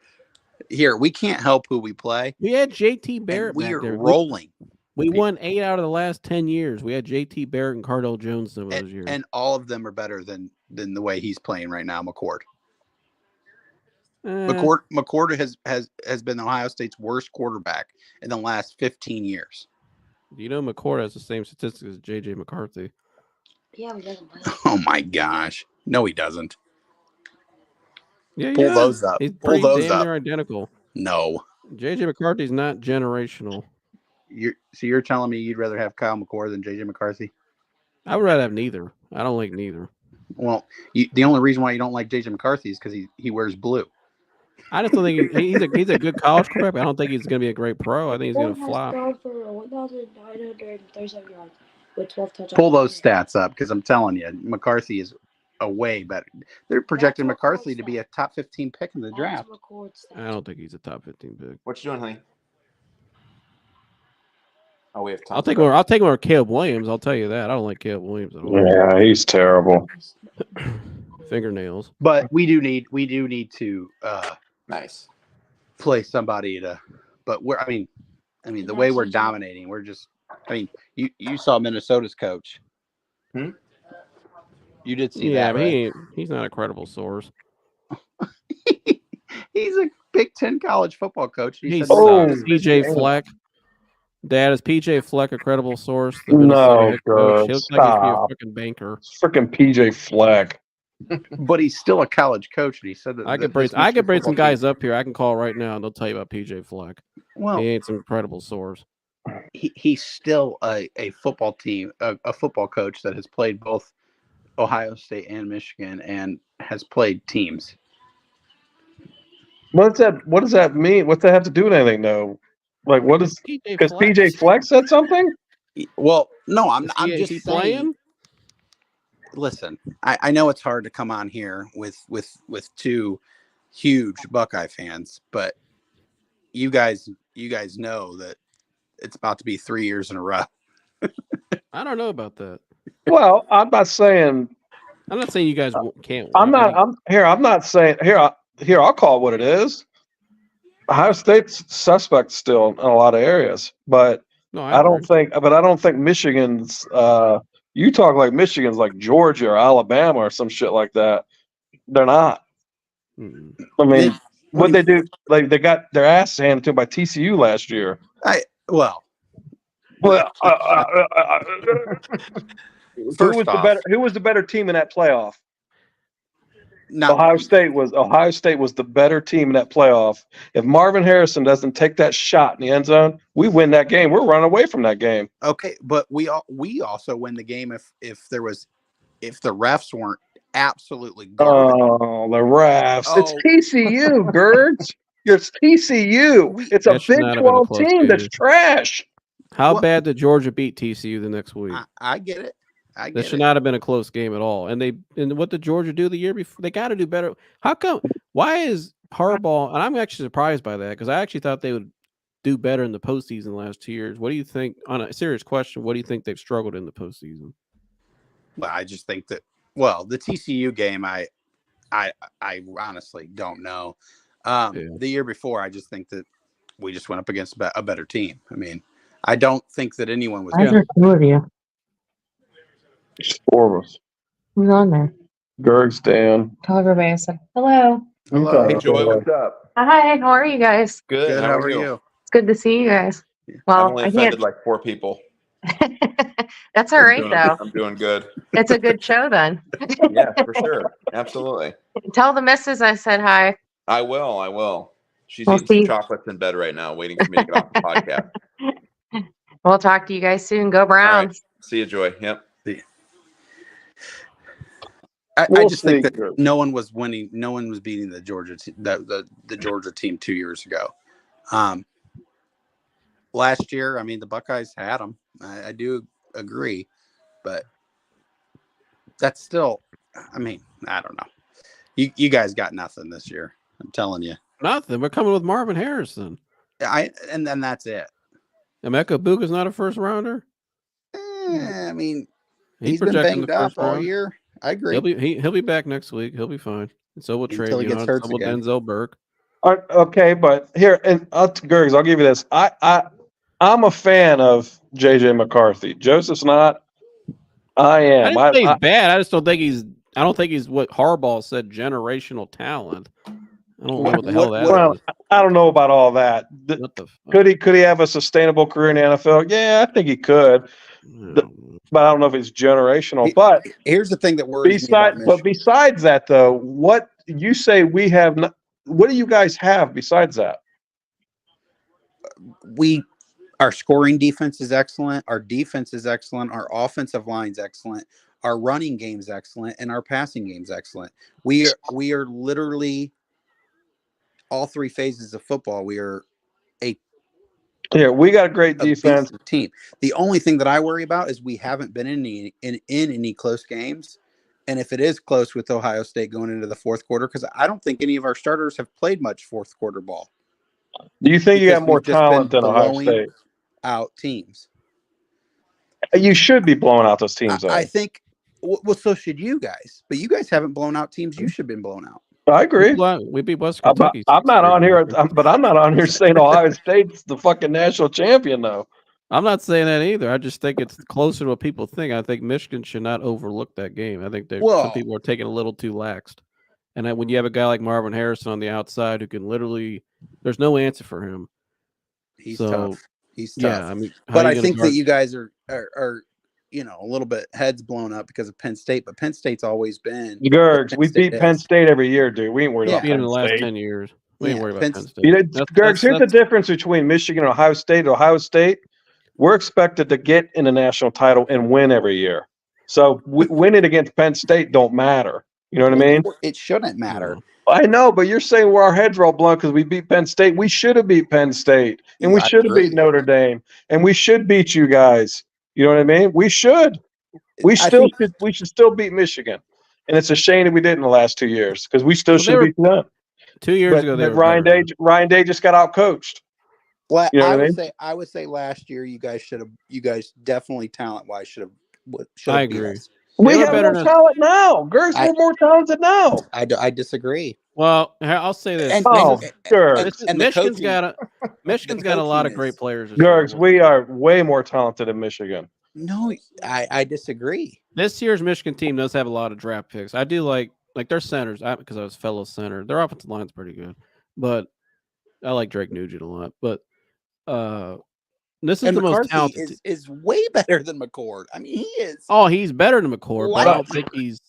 Here, we can't help who we play. We had JT And Barrett we back are there. rolling. We won 8 out of the last 10 years. We had JT Barrett and Cardell Jones some of those years. And all of them are better than the way he's playing right now, McCord. McCord has been Ohio State's worst quarterback in the last 15 years. You know McCord has the same statistics as J.J. McCarthy. Yeah, he doesn't play. Oh, my gosh. No, he doesn't. Yeah, Pull those up. He's Pull pretty those damn up. near identical. No. J.J. McCarthy's not generational. You're telling me you'd rather have Kyle McCord than J.J. McCarthy? I would rather have neither. I don't like neither. Well, the only reason why you don't like J.J. McCarthy is because he wears blue. I just don't think he's a good college quarterback. But I don't think he's going to be a great pro. I think he's going to flop. Has gone for 1,937 yards with 12 touchdowns. Pull those stats up because I'm telling you, McCarthy is a way better. They're projecting McCarthy to be a top 15 pick in the draft. I don't think he's a top 15 pick. What you doing, honey? Oh, we have time. I'll take him over Caleb Williams. I'll tell you that. I don't like Caleb Williams at all. Yeah, he's terrible. Fingernails. But we do need to nice play somebody to. But I mean, the way we're dominating, we're just. I mean, you saw Minnesota's coach. Hmm? You did see that, but right? He's not a credible source. He's a Big Ten college football coach. He's PJ Fleck. Dad, is PJ Fleck a credible source? The Minnesota head coach? He looks like he's a fucking banker. Freaking PJ Fleck. But he's still a college coach, and he said that I could bring some guys up here. I can call right now, and they'll tell you about PJ Fleck. Well, he ain't some credible source. He's still a football team, a football coach that has played both Ohio State and Michigan, and has played teams. What does that mean? What's that have to do with anything, though? Like, what is? Because PJ Fleck said something. Well, no, I'm just saying. Playing? Listen, I know it's hard to come on here with two huge Buckeye fans, but you guys know that it's about to be 3 years in a row. I don't know about that. Well, I'm not saying you guys can't. I'm not saying here. I'll call it what it is. Ohio State's suspect still in a lot of areas, but I don't think Michigan's. You talk like Michigan's like Georgia or Alabama or some shit like that. They're not. Mm-mm. I mean, what they do? Like they got their ass handed to them by TCU last year. Who was the better team in that playoff? Ohio State was the better team in that playoff. If Marvin Harrison doesn't take that shot in the end zone, we win that game. We're running away from that game. Okay, but we also win the game if the refs weren't absolutely garbage. Oh, the refs! It's TCU, Gerds. It's TCU. It's a Big 12 team that's trash. How bad did Georgia beat TCU the next week? I get it. That should not have been a close game at all. And what did Georgia do the year before? They got to do better. How come? Why is Harbaugh? And I'm actually surprised by that because I actually thought they would do better in the postseason the last 2 years. What do you think? On a serious question, what do you think they've struggled in the postseason? Well, I just think that. Well, the TCU game, I honestly don't know. The year before, I just think that we just went up against a better team. I mean, I don't think that anyone was. I heard two of you. Four of us. Who's on there? Gergs, Dan. Tell everybody I said hello. Hello. Hey, Joy, what's up? Hi, how are you guys? Good. How are you? It's good to see you guys. Well, I've only offended like 4 people. That's all right, though. I'm doing good. It's a good show then. Yeah, for sure. Absolutely. Tell the missus I said hi. I will. She's eating some chocolates in bed right now, waiting for me to get off the podcast. We'll talk to you guys soon. Go Browns. Right. See you, Joy. Yep. I just think that no one was winning. No one was beating the Georgia the Georgia team 2 years ago. Last year, I mean, the Buckeyes had them. I do agree, but that's still. I mean, I don't know. You guys got nothing this year. I'm telling you, nothing. We're coming with Marvin Harrison. And then that's it. Emeka Buka's not a first rounder. I mean, he's been banged up all year. I agree. He'll be back next week. He'll be fine. And so will Trey. So will Denzel Burke. Okay, but here and Gergs, I'll give you this. I'm a fan of JJ McCarthy. Joseph's not. I I am. didn't say he's bad. I just don't think he's. I don't think he's what Harbaugh said, generational talent. I don't know what the hell that is. Well, I don't know about all that. What the fuck? Could he have a sustainable career in the NFL? Yeah, I think he could. But I don't know if it's generational. But here's the thing that worries me about Michigan. besides that, though, what you say we have? What do you guys have besides that? Our scoring defense is excellent. Our defense is excellent. Our offensive line's excellent. Our running game's excellent, and our passing game's excellent. We are literally all three phases of football. We are we got a great defense team. The only thing that I worry about is we haven't been in any close games, and if it is close with Ohio State going into the fourth quarter, because I don't think any of our starters have played much fourth quarter ball. Do you think you have more talent than Ohio State? Out teams. You should be blowing out those teams. I think. Well, so should you guys. But you guys haven't blown out teams. You should have been blown out. I agree. We beat West Kentucky. I'm not on here, but I'm not on here saying Ohio State's the fucking national champion, though. I'm not saying that either. I just think it's closer to what people think. I think Michigan should not overlook that game. I think some people are taking a little too laxed. And when you have a guy like Marvin Harrison on the outside who can literally, there's no answer for him. He's tough. He's tough. Yeah, I mean, but I think that you guys are a little bit heads blown up because of Penn State. But Penn State's always been. Gergs, we beat Penn State every year, dude. We ain't worried about Penn in the last State. 10 years. We ain't worried about Penn State. Gergs, here's the difference between Michigan and Ohio State. Ohio State, we're expected to get in the national title and win every year. So winning against Penn State don't matter. You know what I mean? It shouldn't matter. I know, but you're saying our heads are all blown because we beat Penn State. We should have beat Penn State, and we should have beat Notre Dame, and we should beat you guys. You know what I mean? We should. We should still beat Michigan, and it's a shame that we didn't the last 2 years because we still should beat them. 2 years ago, they were Ryan Day just got out coached. Well, you know I would say last year you guys definitely talent-wise should have. I agree. We have more talent now. Gergs, we're more talented now. I disagree. Well, I'll say this. Michigan's got a lot of great players. Gergs, we are way more talented than Michigan. No, I disagree. This year's Michigan team does have a lot of draft picks. I do like their centers because I was fellow center. Their offensive line's pretty good, but I like Drake Nugent a lot. But this is the most talented. Is way better than McCord. I mean, he is. Oh, he's better than McCord, but I don't think he's.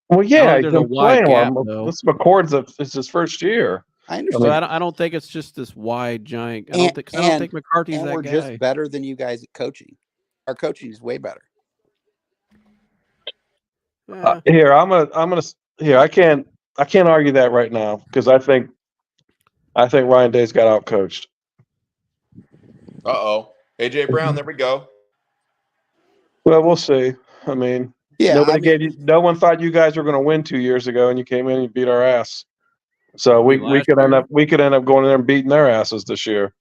Well, yeah, there's a wide gap, though. This McCord's it's his first year. I understand. I don't think it's just this wide giant. I don't think McCarthy's that we're guy. Just better than you guys at coaching. Our coaching is way better. Here, I can't argue that right now because I think Ryan Day's got out coached. AJ Brown, there we go. Well, we'll see. I mean, no one thought you guys were going to win 2 years ago, and you came in and you beat our ass. So we could end up going in there and beating their asses this year.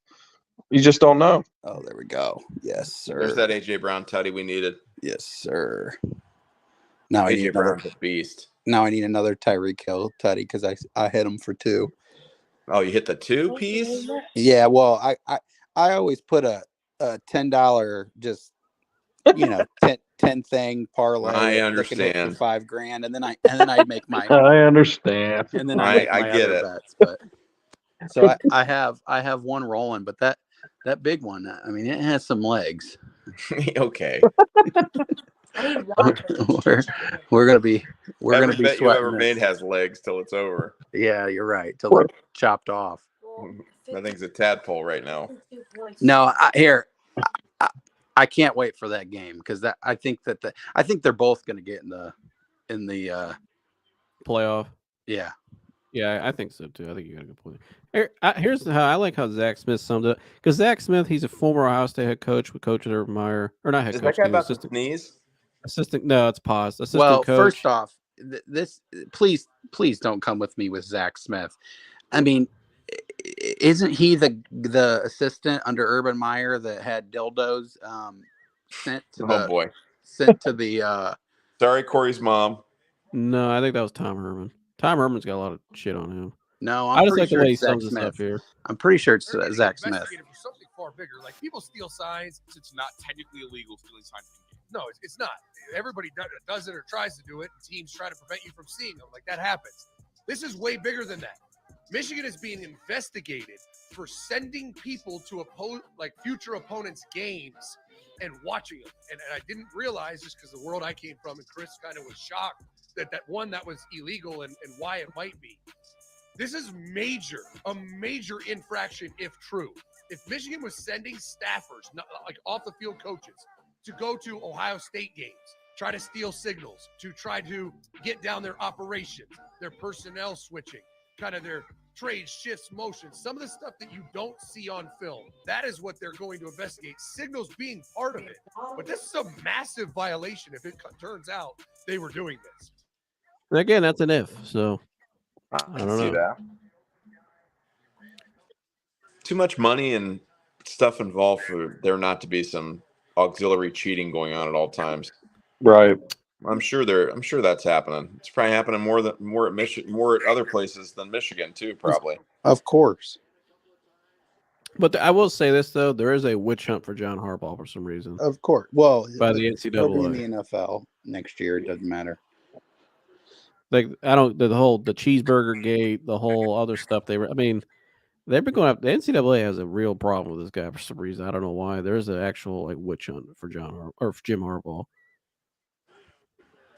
You just don't know. Oh, there we go. Yes, sir. There's that AJ Brown tutty we needed. Yes, sir. Now AJ Brown's a beast. Now I need another Tyreek Hill tutty because I hit him for 2. Oh, you hit the 2 piece? Yeah. Well, I always put a $10 just 10 thing parlay. I understand. For $5,000, and then I make my. I understand. And then I get it. Bets, but so I have one rolling, but that big one, I mean, it has some legs. Okay. we're gonna be bet sweating. You ever made has legs till it's over. Yeah, you're right. Till they're chopped off. That thing's a tadpole right now. No, I can't wait for that game because I think they're both going to get in the playoff. Yeah, I think so too. I think you got a good point. Here's how I like how Zach Smith summed it because Zach Smith, he's a former Ohio State head coach with Coach Urban Meyer, or not head coach. Is that guy about to sneeze? Assistant? No, it's paused. Assistant coach. First off, please don't come with me with Zach Smith. I mean, isn't he the assistant under Urban Meyer that had dildos sent to the sorry, Corey's mom. No, I think that was Tom Herman. Tom Herman's got a lot of shit on him. No, I I'm just pretty like the sure way he it's Zach sums this up Smith. here. I'm pretty sure it's They're getting Zach Smith. investigated for something far bigger. Like people steal signs. It's not technically illegal stealing signs in games. No, it's not. Everybody does it or tries to do it. Teams try to prevent you from seeing them. Like that happens. This is way bigger than that. Michigan is being investigated for sending people to future opponents' games and watching them. And I didn't realize, just because the world I came from, and Chris kind of was shocked that that was illegal and why it might be. This is a major infraction if true. If Michigan was sending staffers, like off the field coaches, to go to Ohio State games, try to steal signals, to try to get down their operations, their personnel switching, kind of their trades, shifts, motions, some of the stuff that you don't see on film, that is what they're going to investigate. Signals being part of it. But this is a massive violation if it turns out they were doing this. And again, that's an if. So I I can don't see know. that. Too much money and stuff involved for there not to be some auxiliary cheating going on at all times. Right. I'm sure that's happening. It's probably happening more at other places than Michigan too, probably. Of course. But I will say this though, there is a witch hunt for John Harbaugh for some reason. Of course. Well, by the he'll be in NCAA. the NFL next year. It doesn't matter. Like the cheeseburger gate, the whole other stuff they've been going up. The NCAA has a real problem with this guy for some reason. I don't know why. There's an actual witch hunt for for Jim Harbaugh.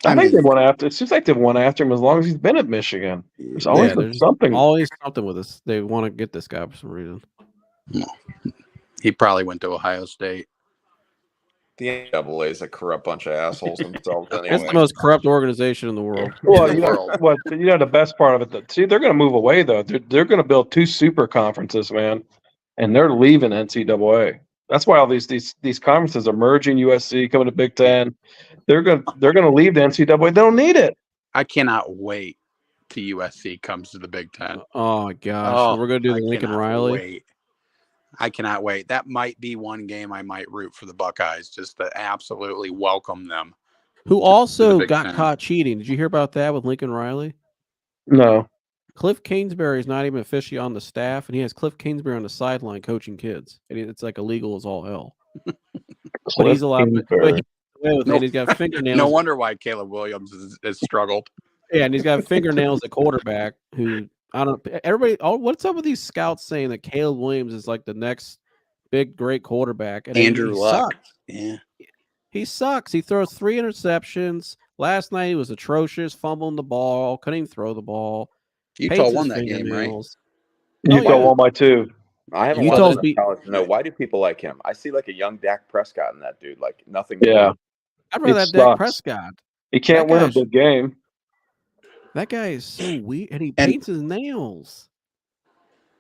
I think they went after. It seems like they've went after him as long as he's been at Michigan. There's always been something. Always something with this. They want to get this guy for some reason. He probably went to Ohio State. The NCAA is a corrupt bunch of assholes themselves. Anyway. It's the most corrupt organization in the world. Well, the best part of it, though, see, they're going to move away though. They're going to build 2 super conferences, man, and they're leaving NCAA. That's why all these conferences are merging. USC coming to Big Ten. They're going to leave the NCAA. They don't need it. I cannot wait till USC comes to the Big Ten. Oh gosh, we're going to do the Lincoln Riley. Wait. I cannot wait. That might be one game I might root for the Buckeyes just to absolutely welcome them. Who also Big got Ten. caught cheating. Did you hear about that with Lincoln Riley? No. Cliff Kingsbury is not even officially on the staff, and he has Cliff Kingsbury on the sideline coaching kids. And it's like illegal as all hell. But he's allowed. He's got fingernails. No wonder why Caleb Williams has struggled. Yeah, and he's got fingernails at quarterback. Who I don't. Everybody. What's up with these scouts saying that Caleb Williams is like the next big great quarterback? And Andrew he Luck. sucks. Yeah, he sucks. He throws 3 interceptions. Last night he was atrocious, fumbling the ball, couldn't even throw the ball. Utah won that game, right? Utah won by 2. I haven't watched college. No, why do people like him? I see like a young Dak Prescott in that dude. Like nothing. Yeah, I'd rather have Dak Prescott. He can't win a big game. That guy is so weird, and he paints his nails.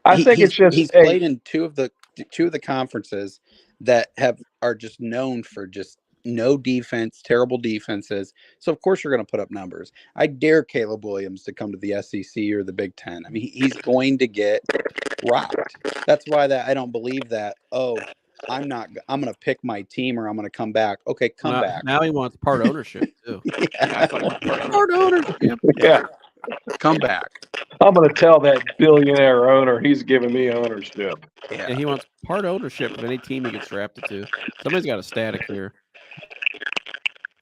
I think it's just he's played in two of the conferences that are just known for just no defense, terrible defenses. So of course you're going to put up numbers. I dare Caleb Williams to come to the SEC or the Big Ten. I mean, he's going to get rocked. That's why I don't believe that. Oh, I'm going to pick my team or I'm going to come back. Okay, come back. Now he wants part ownership too. Yeah. Part ownership. Yeah. Come back. I'm going to tell that billionaire owner he's giving me ownership. Yeah. And he wants part ownership of any team he gets drafted to. Somebody's got a static here.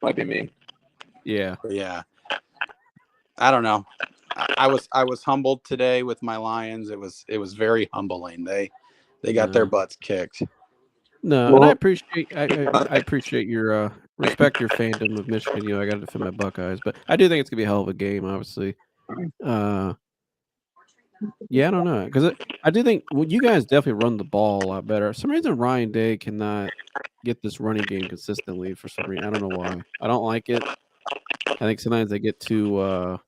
Might be me. Yeah. Yeah. I don't know. I was humbled today with my Lions. It was very humbling. They got their butts kicked. No, and I appreciate your respect your fandom of Michigan. You know, I got to defend my Buckeyes, but I do think it's gonna be a hell of a game. Obviously, yeah, I don't know because I do think you guys definitely run the ball a lot better. For some reason, Ryan Day cannot get this running game consistently. For some reason, I don't know why. I don't like it. I think sometimes they get too.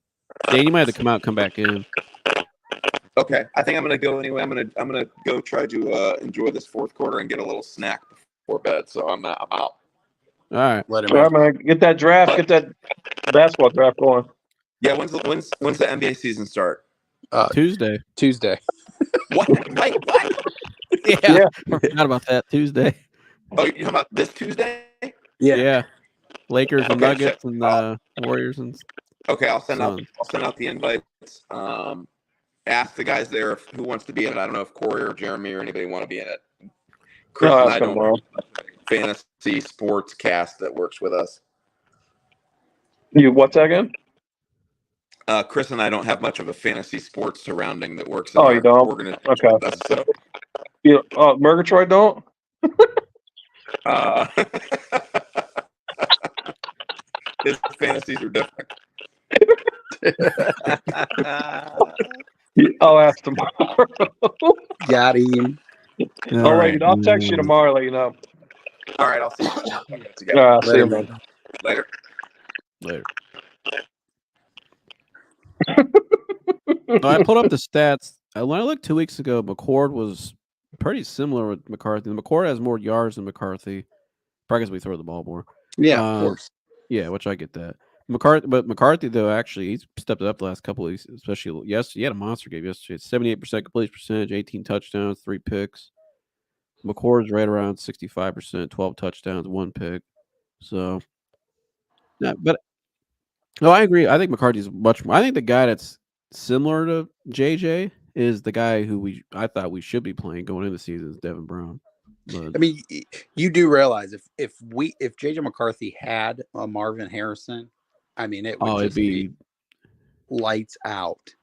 Dan, you might have to come back in. Okay, I think I'm gonna go anyway. I'm gonna go try to enjoy this fourth quarter and get a little snack before bed. So I'm out. All right, All right, man. Get that basketball draft going. Yeah, when's the NBA season start? Tuesday. What? Wait, what? Yeah. I forgot about that Tuesday. Oh, you talking about this Tuesday? Yeah. Lakers and Nuggets and Warriors and. Okay, I'll send out the invites. ask the guys there who wants to be in it. I don't know if Corey or Jeremy or anybody want to be in it. Chris No, and ask I them don't tomorrow. have a fantasy sports cast that works with us. What's that again? Chris and I don't have much of a fantasy sports surrounding that works in Oh, you our don't? organization Okay. with us. So, Murgatroyd don't? his fantasies are different. I'll ask tomorrow. Got him. All right, I'll text you tomorrow. Let you know. All right, I'll see you. See you, man. Later. No, I pulled up the stats. When I looked 2 weeks ago, McCord was pretty similar with McCarthy. McCord has more yards than McCarthy. Probably because we throw the ball more. Yeah, of course. Yeah, which I get that. McCarthy though, actually, he's stepped it up the last couple of weeks, especially he had a monster game yesterday. 78% completion percentage, 18 touchdowns, 3 picks. McCord's right around 65%, 12 touchdowns, 1 pick. So, yeah, but no, I agree. I think McCarthy's much more. I think the guy that's similar to JJ is the guy who I thought we should be playing going into the season is Devin Brown. But I mean, you do realize if JJ McCarthy had a Marvin Harrison, I mean, it would it'd be lights out.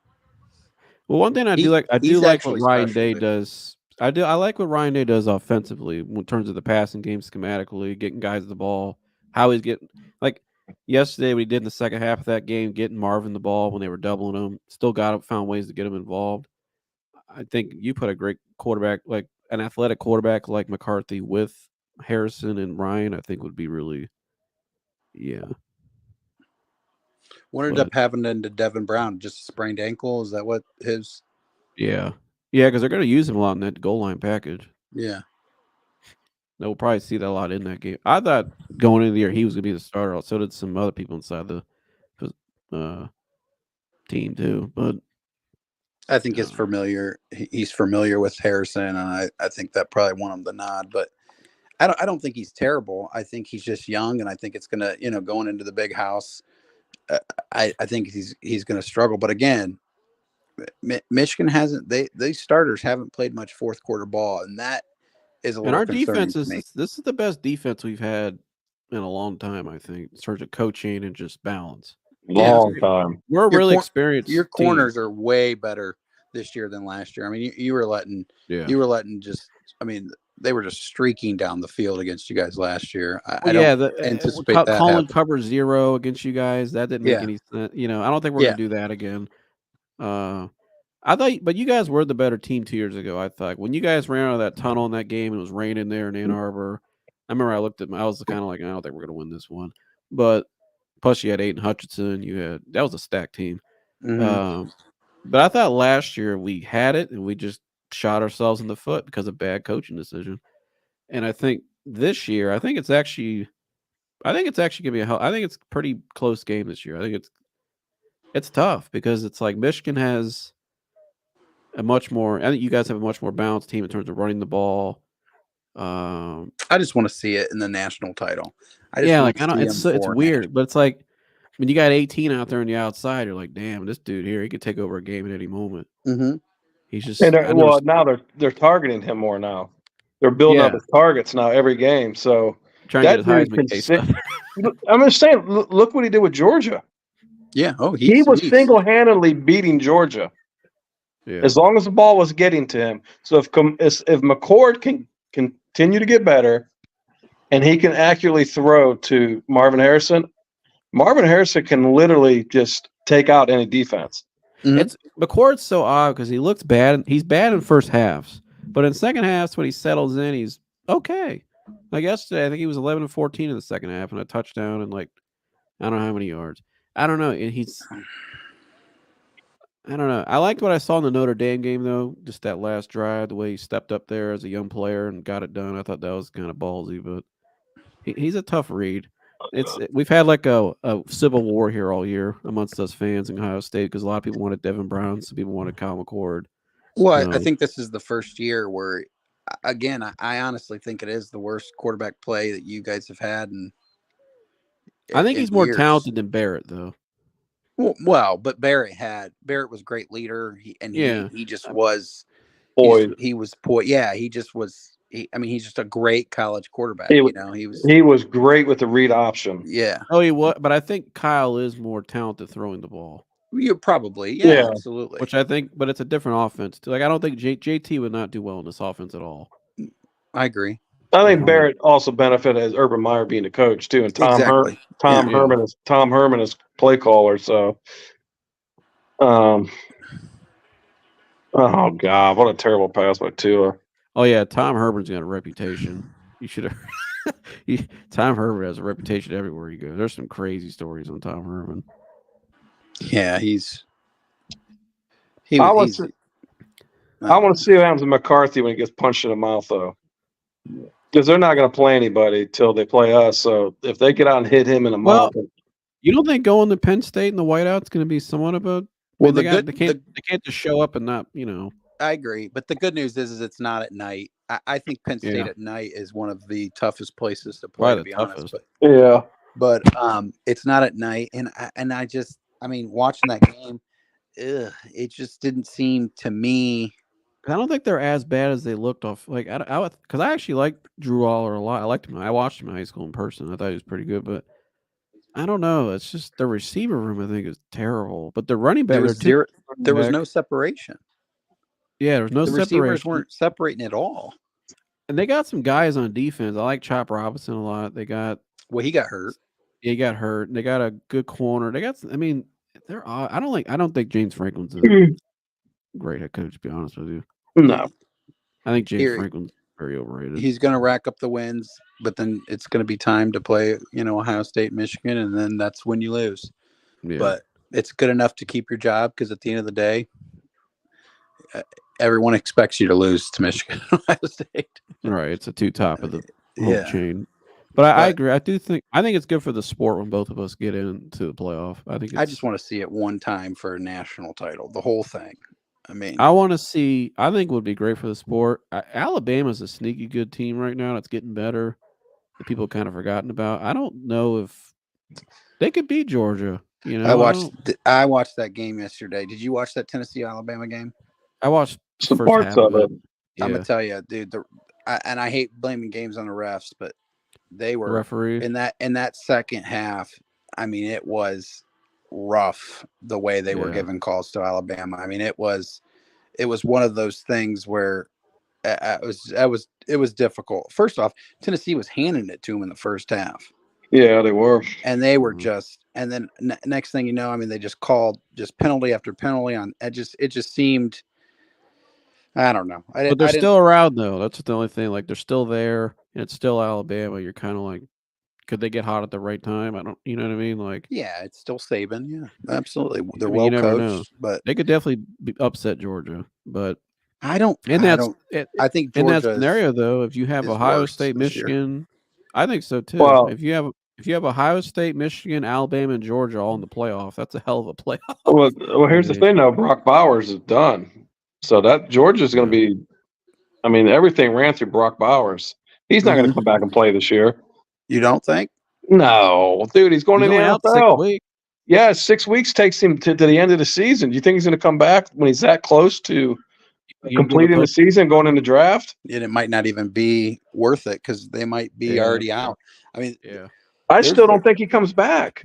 Well, one thing I do like what Ryan Day does. I like what Ryan Day does offensively in terms of the passing game schematically, getting guys the ball, how he's getting like yesterday we did in the second half of that game, getting Marvin the ball when they were doubling him. Still found ways to get him involved. I think you put a great quarterback, like an athletic quarterback like McCarthy with Harrison and Ryan, I think would be really, yeah. What ended up happening to Devin Brown? Just a sprained ankle? Is that what his? Yeah. Yeah, because they're going to use him a lot in that goal line package. Yeah. We'll probably see that a lot in that game. I thought going into the year he was going to be the starter. So did some other people inside the team too. But I think he's familiar with Harrison, and I think that probably won him the nod. But I don't think he's terrible. I think he's just young, and I think it's gonna, going into the big house. I think he's gonna struggle. But again, Michigan hasn't. These starters haven't played much fourth quarter ball, and that is a little. And our concerning defense is this is the best defense we've had in a long time. I think in terms of coaching and just balance. Long time. We're really experienced. Your corners are way better this year than last year. I mean, you were letting just. I mean, they were just streaking down the field against you guys last year. I don't anticipate that. Colin cover 0 against you guys. That didn't make any sense. I don't think we're gonna do that again. I thought, but you guys were the better team 2 years ago. I thought when you guys ran out of that tunnel in that game, it was raining there in Ann Arbor. I remember I looked at I was kind of like, I don't think we're gonna win this one. But plus, you had Aiden Hutchinson. That was a stacked team. Mm-hmm. But I thought last year we had it and we just shot ourselves in the foot because of bad coaching decision. And I think this year, I think it's actually gonna be I think it's a pretty close game this year. I think it's tough because it's like Michigan has I think you guys have a much more balanced team in terms of running the ball. I just want to see it in the national title. It's weird, but it's like when you got 18 out there on the outside, you're like, damn, this dude here, he could take over a game at any moment. Mm-hmm. He's just now they're targeting him more now. They're building up his targets now every game. So trying to get his Heisman case. I'm just saying, look what he did with Georgia. Yeah. Oh, he was single-handedly beating Georgia. Yeah. As long as the ball was getting to him. So if McCord can continue to get better, and he can accurately throw to Marvin Harrison can literally just take out any defense. Mm-hmm. McCord's so odd because he looks bad. He's bad in first halves, but in second halves when he settles in, he's okay. Like yesterday, I think he was 11 and 14 in the second half and a touchdown and like I don't know how many yards. I don't know. I don't know. I liked what I saw in the Notre Dame game, though. Just that last drive, the way he stepped up there as a young player and got it done. I thought that was kind of ballsy, but he's a tough read. We've had like a civil war here all year amongst us fans in Ohio State because a lot of people wanted Devin Brown, some people wanted Kyle McCord. Well, I think this is the first year where, again, I honestly think it is the worst quarterback play that you guys have had. And I think he's more talented than Barrett, though. Well, but Barrett was a great leader, he just was. Boyd. He was poor. Yeah, he just was. He's just a great college quarterback. He He was was great with the read option. Yeah. Oh, he was, but I think Kyle is more talented throwing the ball. You probably, yeah, absolutely. Which I think, but it's a different offense. Like I don't think JT would not do well in this offense at all. I agree. I think Barrett also benefited as Urban Meyer being the coach too, and Tom Herman is play caller. So, oh God, what a terrible pass by Tua. Oh yeah, Tom Herman's got a reputation. You should have. Tom Herman has a reputation everywhere you go. There's some crazy stories on Tom Herman. Yeah, I want to see what happens to McCarthy when he gets punched in the mouth, though, because they're not going to play anybody till they play us. So if they get out and hit him in the mouth, you don't think going to Penn State in the whiteout's going to be somewhat of a? Well, they can't just show up and not, I agree, but the good news is it's not at night. I think Penn State at night is one of the toughest places to play. To be honest, but it's not at night, and I just watching that game, it just didn't seem to me. I don't think they're as bad as they looked off. Like because I actually liked Drew Aller a lot. I liked him. I watched him in high school in person. I thought he was pretty good, but I don't know. It's just the receiver room. I think is terrible, but the running back there was no separation. Yeah, there was no the separation. Receivers weren't separating at all. And they got some guys on defense. I like Chop Robinson a lot. They got he got hurt. He got hurt. And they got a good corner. They got. They're. I don't think James Franklin's a great head coach. To be honest with you, no. I think James Franklin's very overrated. He's going to rack up the wins, but then it's going to be time to play. Ohio State, Michigan, and then that's when you lose. Yeah. But it's good enough to keep your job because at the end of the day, everyone expects you to lose to Michigan, Ohio State. Right, it's a top of the whole chain. But I agree. I think it's good for the sport when both of us get into the playoff. I just want to see it one time for a national title, the whole thing. I want to see. I think it would be great for the sport. Alabama's a sneaky good team right now. That's getting better. That people have kind of forgotten about. I don't know if they could beat Georgia. I watched that game yesterday. Did you watch that Tennessee-Alabama game? I watched some parts of it. Yeah. I'm gonna tell you, dude. And I hate blaming games on the refs, but they were referee in that second half. It was rough the way they were giving calls to Alabama. It was one of those things where it was difficult. First off, Tennessee was handing it to them in the first half. Yeah, they were, and they were just. And then next thing you know, they just called just penalty after penalty on. It just seemed. I don't know. But they're still around though. That's the only thing. Like they're still there, and it's still Alabama. You're kind of like, could they get hot at the right time? I don't. You know what I mean? Like, yeah, it's still Saban. Yeah, absolutely. They're well coached, but they could definitely upset Georgia. But I think Georgia in that scenario though, if you have Ohio State, Michigan, I think so too. Well, if you have Ohio State, Michigan, Alabama, and Georgia all in the playoff, that's a hell of a playoff. Well, here's the thing though. Brock Bowers is done. So that Georgia's going to be, everything ran through Brock Bowers. He's not going to come back and play this year. You don't think? No, dude, he's going to the NFL. Yeah, 6 weeks takes him to the end of the season. Do you think he's going to come back when he's that close to completing the season, going in the draft? And it might not even be worth it because they might be already out. I still don't think he comes back.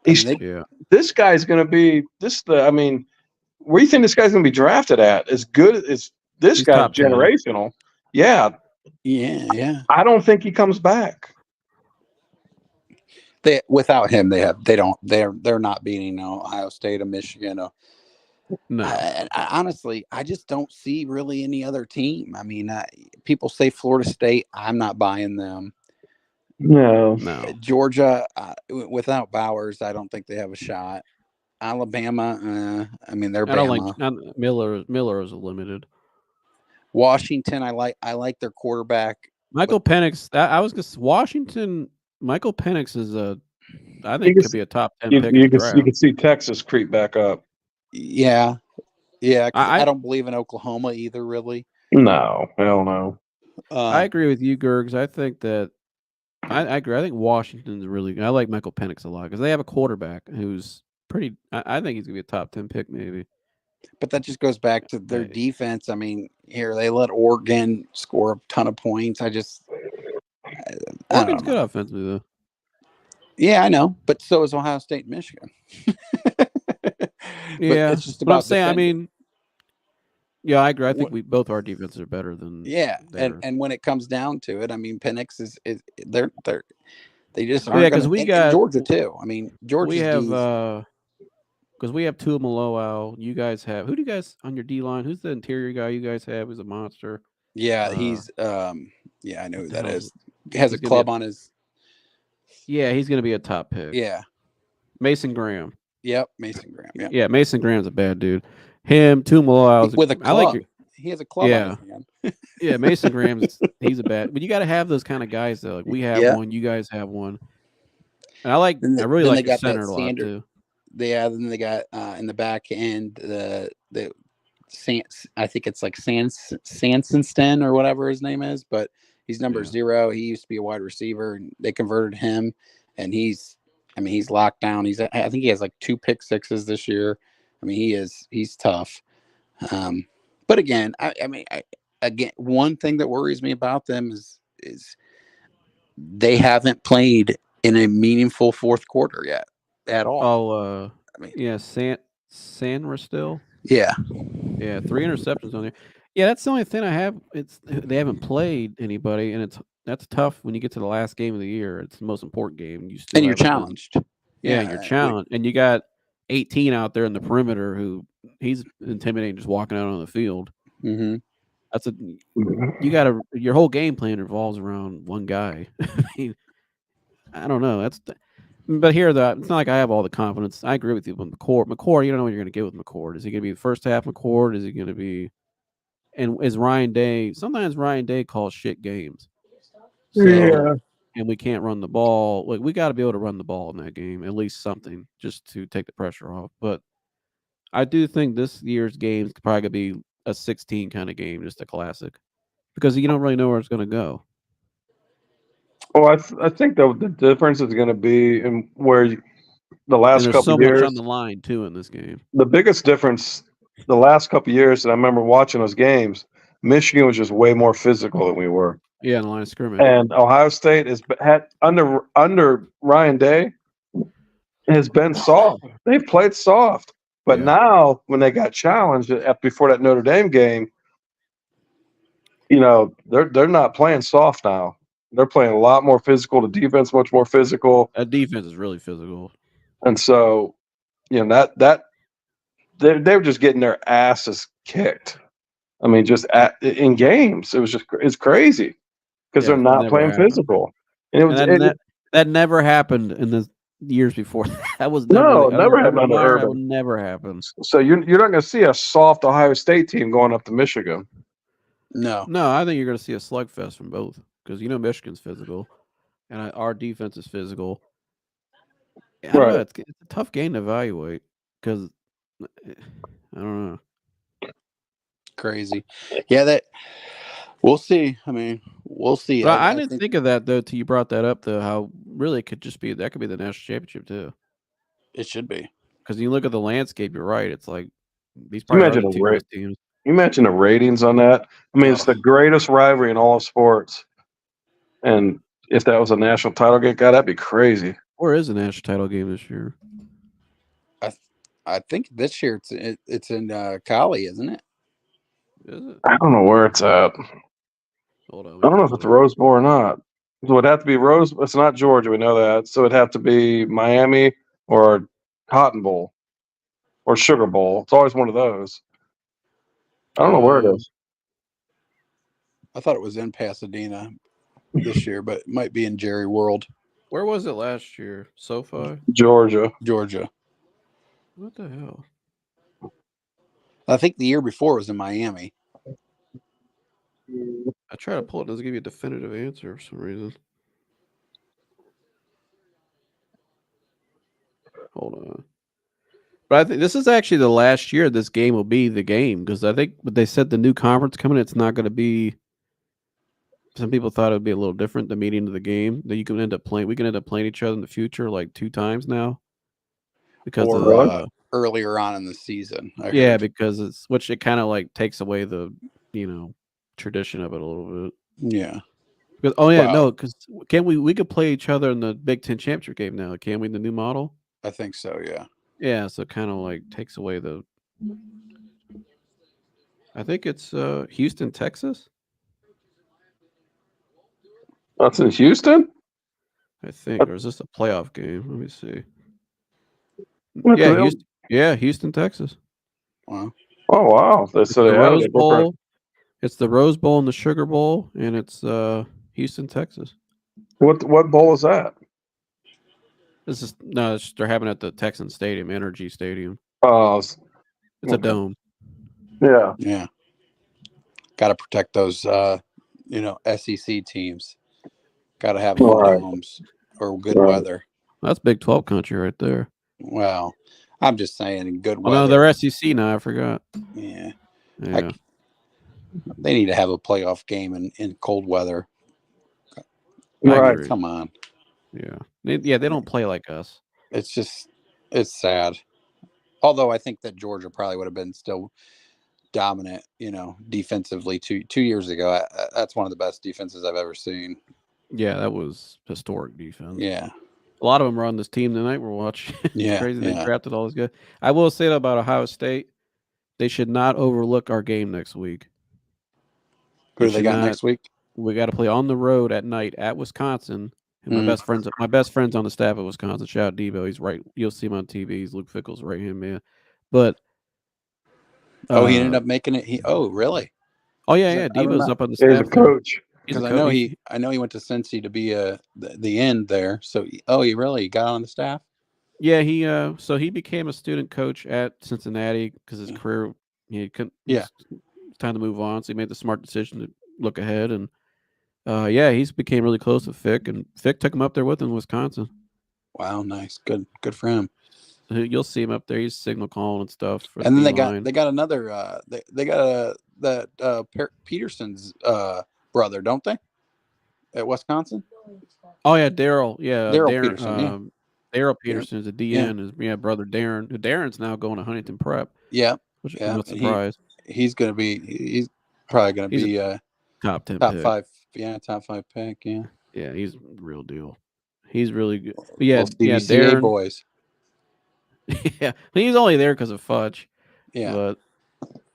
This guy's going to be where do you think this guy's going to be drafted at? As good as this guy's generational. Yeah. I don't think he comes back. Without him, they're not beating Ohio State or Michigan. No. Honestly, I just don't see really any other team. People say Florida State. I'm not buying them. No. Georgia, without Bowers, I don't think they have a shot. Alabama, they're. I don't like Miller is limited. Washington, I like their quarterback. Michael Penix. I was just Washington. Michael Penix is I think could be a top 10 pick. You can see Texas creep back up. Yeah. I don't believe in Oklahoma either. Really. No, hell no. I agree with you, Gergs. I think that I agree. I think Washington's really good. I like Michael Penix a lot because they have a quarterback who's pretty. I think he's gonna be a top 10 pick, maybe. But that just goes back to their defense. I mean, here they let Oregon score a ton of points. I Oregon's don't good know. offensively though. Yeah, I know, but so is Ohio State and Michigan. Yeah, it's just but I'm about saying, I defending. mean, yeah, I agree. I think both our defenses are better than and when it comes down to it, I mean, Penix is they just yeah, aren't because going to. And Georgia too. I mean, Georgia's we have D's. because we have Tua Maloau. You guys have who do you guys on your D line? Who's the interior guy you guys have? Who's a monster? Yeah, he's yeah, I know who that is. He has a club on his. Yeah, he's going to be a top pick. Yeah, Mason Graham. Yep, Mason Graham. Yeah, Mason Graham's a bad dude. Him, Tua Maloau with a club. I like he has a club on his hand. Yeah, Mason Graham's he's a bad. But you got to have those kind of guys though. Like we have one, you guys have one. And I really like the center a lot too. Then they got in the back end the I think it's like Sanson or whatever his name is, but he's number 0. He used to be a wide receiver, and they converted him, and he's locked down. I think he has like 2 pick sixes this year. I mean, he's tough. But again, again, one thing that worries me about them is they haven't played in a meaningful fourth quarter yet at all. Sandra still. Yeah. 3 interceptions on there. Yeah, that's the only thing I have. They haven't played anybody, and that's tough when you get to the last game of the year. It's the most important game. You're challenged. Yeah, and you're challenged, and you got 18 out there in the perimeter who he's intimidating just walking out on the field. Mm-hmm. Your whole game plan revolves around one guy. I mean, I don't know. But here, it's not like I have all the confidence. I agree with you with McCord. You don't know what you're going to get with McCord. Is he going to be the first half McCord? Is he going to be? And is Ryan Day? Sometimes Ryan Day calls shit games. So, and we can't run the ball. Like we got to be able to run the ball in that game, at least something, just to take the pressure off. But I do think this year's game is probably going to be a 16 kind of game, just a classic, because you don't really know where it's going to go. Well, I think the difference is going to be in where the last and there's couple so years much on the line too in this game. The biggest difference the last couple years, and I remember watching those games, Michigan was just way more physical than we were. Yeah, in the line of scrimmage. And Ohio State had under Ryan Day has been soft. They've played soft, but now when they got challenged before that Notre Dame game, they're not playing soft now. They're playing a lot more physical. The defense much more physical. That defense is really physical, and so that they were just getting their asses kicked. I mean, just in games, it's crazy because they're not playing physical. And that never happened in the years before. That was never happened under Urban. That would never happen. So you're not going to see a soft Ohio State team going up to Michigan. No, I think you're going to see a slugfest from both because Michigan's physical, and our defense is physical. I don't know, it's a tough game to evaluate because I don't know. Crazy, yeah. That we'll see. I mean, we'll see. But I didn't think of that though till you brought that up. Though, how really it could just be that could be the national championship too. It should be because you look at the landscape. You're right. It's like these. You mentioned the teams. You mentioned the ratings on that. I mean, it's the greatest rivalry in all of sports. And if that was a national title game, God, that'd be crazy. Where is the national title game this year? I think this year it's in Cali, isn't it? Is it? I don't know where it's at. Hold on. I don't know if it's Rose Bowl or not. So it'd have to be Rose. It's not Georgia. We know that. So it'd have to be Miami or Cotton Bowl or Sugar Bowl. It's always one of those. I don't know where it is. I thought it was in Pasadena this year, but it might be in Jerry World. Where was it last year? SoFi? Georgia. What the hell? I think the year before was in Miami. I try to pull it. It doesn't give you a definitive answer for some reason. Hold on. But I think this is actually the last year this game will be the game because I think they said the new conference coming, it's not going to be. Some people thought it would be a little different, the meaning of the game that you can end up playing. We can end up playing each other in the future like 2 times now. because Or of really? Earlier on in the season. I yeah, heard. because it kind of like takes away the tradition of it a little bit. Yeah. Because no, because can we could play each other in the Big Ten championship game now? Can we in the new model? I think so. Yeah. Yeah, so it kind of like takes away the. I think it's Houston, Texas. That's in Houston? I think, or is this a playoff game? Let me see. What Yeah, the hell? Houston. Yeah, Houston, Texas. Wow. Oh wow! It's So the they Rose added Bowl. It's the Rose Bowl and the Sugar Bowl, and it's Houston, Texas. What bowl is that? This is they're having it at the Texan Stadium, Energy Stadium. Oh, It's a dome. Yeah. Yeah. Got to protect those, SEC teams. Got to have good Right. homes or good Right. weather. That's Big 12 country right there. Well, I'm just saying good Oh, weather. no, they're SEC now. I forgot. Yeah. Yeah. They need to have a playoff game in cold weather. Right. Come on. Yeah. They don't play like us. It's sad. Although I think that Georgia probably would have been still dominant, defensively two years ago. That's one of the best defenses I've ever seen. Yeah, that was historic defense. Yeah. A lot of them are on this team tonight we're watching. It's Yeah, crazy yeah. they drafted all these guys. I will say that about Ohio State. They should not overlook our game next week. Who do they got next week? We got to play on the road at night at Wisconsin. And my best friends on the staff at Wisconsin. Shout out Debo. He's right. You'll see him on TV. He's Luke Fickle's right hand man. But he ended up making it. Really? Oh yeah. Debo's up on the He's staff. a coach. Because I know he went to Cincy to be the end there. So he really got on the staff. Yeah, he became a student coach at Cincinnati because his career he couldn't. Yeah, it's time to move on. So he made the smart decision to look ahead, and he's became really close with Fick, and Fick took him up there with him in Wisconsin. Wow, nice, good for him. So you'll see him up there. He's signal calling and stuff. And then they got another. They got Peterson's brother, don't they? At Wisconsin. Oh yeah, Daryl. Yeah, Daryl Peterson. Daryl Peterson is a DN. His brother Darren. Darren's now going to Huntington Prep. Yeah, which is no surprise. He's probably going to be top 10, top pick. 5. Yeah, top 5 pick. Yeah. Yeah, he's the real deal. He's really good. But yeah, Darren boys. Yeah, he's only there because of Fudge. Yeah, but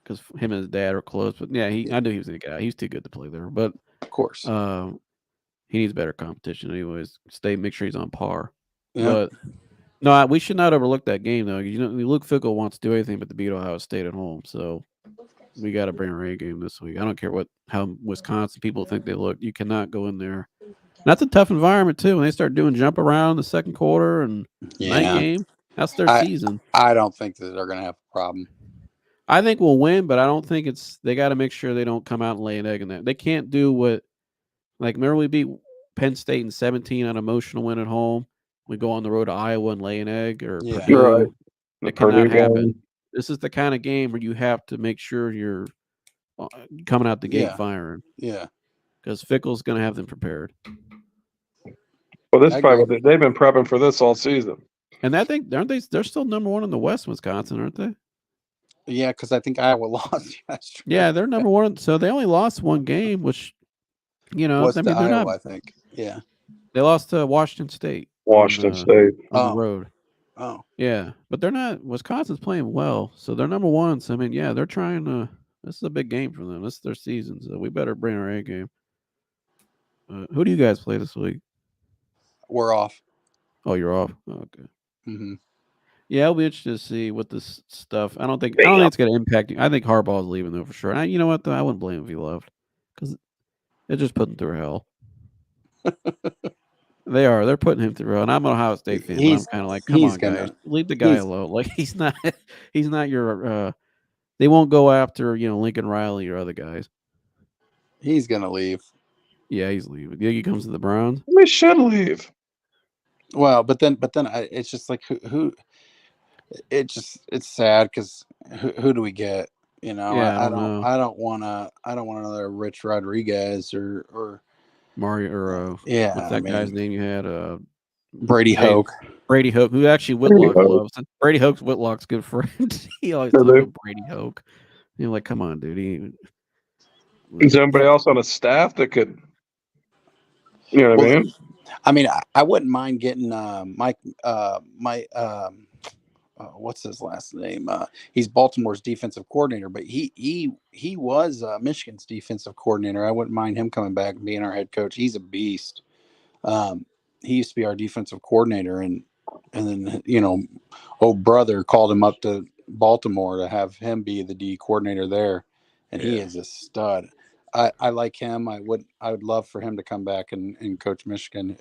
because him and his dad are close. But yeah, I knew he was the guy. He's too good to play there. But of course, he needs better competition. Anyways, make sure he's on par. Yeah. But no, we should not overlook that game though. Luke Fickle wants to do anything but to beat Ohio State at home. So we got to bring our A game this week. I don't care how Wisconsin people think they look. You cannot go in there. And that's a tough environment too. When they start doing jump around in the second quarter and night game, that's their season. I don't think that they're going to have a problem. I think we'll win, but I don't think they got to make sure they don't come out and lay an egg in that. They can't do remember we beat Penn State in 17 on an emotional win at home. We go on the road to Iowa and lay an egg or Purdue. Right. It cannot happen. This is the kind of game where you have to make sure you're coming out the gate firing. Yeah. Because Fickle's going to have them prepared. Well, they've been prepping for this all season. And I think, aren't they? They're still number 1 in the West, Wisconsin, aren't they? Yeah, because I think Iowa lost yesterday. Yeah, they're number 1. So they only lost one game, which, they're Iowa, not. I think. Yeah. They lost to Washington State. State on the road. Oh. Yeah, but they're not. Wisconsin's playing well, so they're number 1. So I mean, yeah, they're trying to. This is a big game for them. This is their season, so we better bring our A game. Who do you guys play this week? We're off. Oh, you're off. Oh, okay. Mm-hmm. Yeah, I'll be interested to see what this stuff. I don't think it's going to impact you. I think Harbaugh's leaving though for sure. And you know what? Though I wouldn't blame him if he left because they're just putting him through hell. They are. They're putting him through hell. And I'm an Ohio State fan. I'm kind of like, come on, guys, leave the guy alone. Like he's not your. They won't go after Lincoln Riley or other guys. He's gonna leave. Yeah, he's leaving. You think he comes to the Browns? We should leave. Well, but then it's just like who it's sad because who do we get? Yeah, I don't want another Rich Rodriguez or Mario or yeah, what's that guy's name you had? Brady Hoke. Brady Hoke, who actually Whitlock loves. Brady Hoke's Whitlock's good friend. He always talks about Brady Hoke. You're like, come on, dude. Is there anybody else on the staff that could? You know what I mean? I mean, I wouldn't mind getting Mike. What's his last name? He's Baltimore's defensive coordinator, but he was Michigan's defensive coordinator. I wouldn't mind him coming back and being our head coach. He's a beast. He used to be our defensive coordinator, and then old brother called him up to Baltimore to have him be the D coordinator there, and he is a stud. I like him. I would love for him to come back and coach Michigan.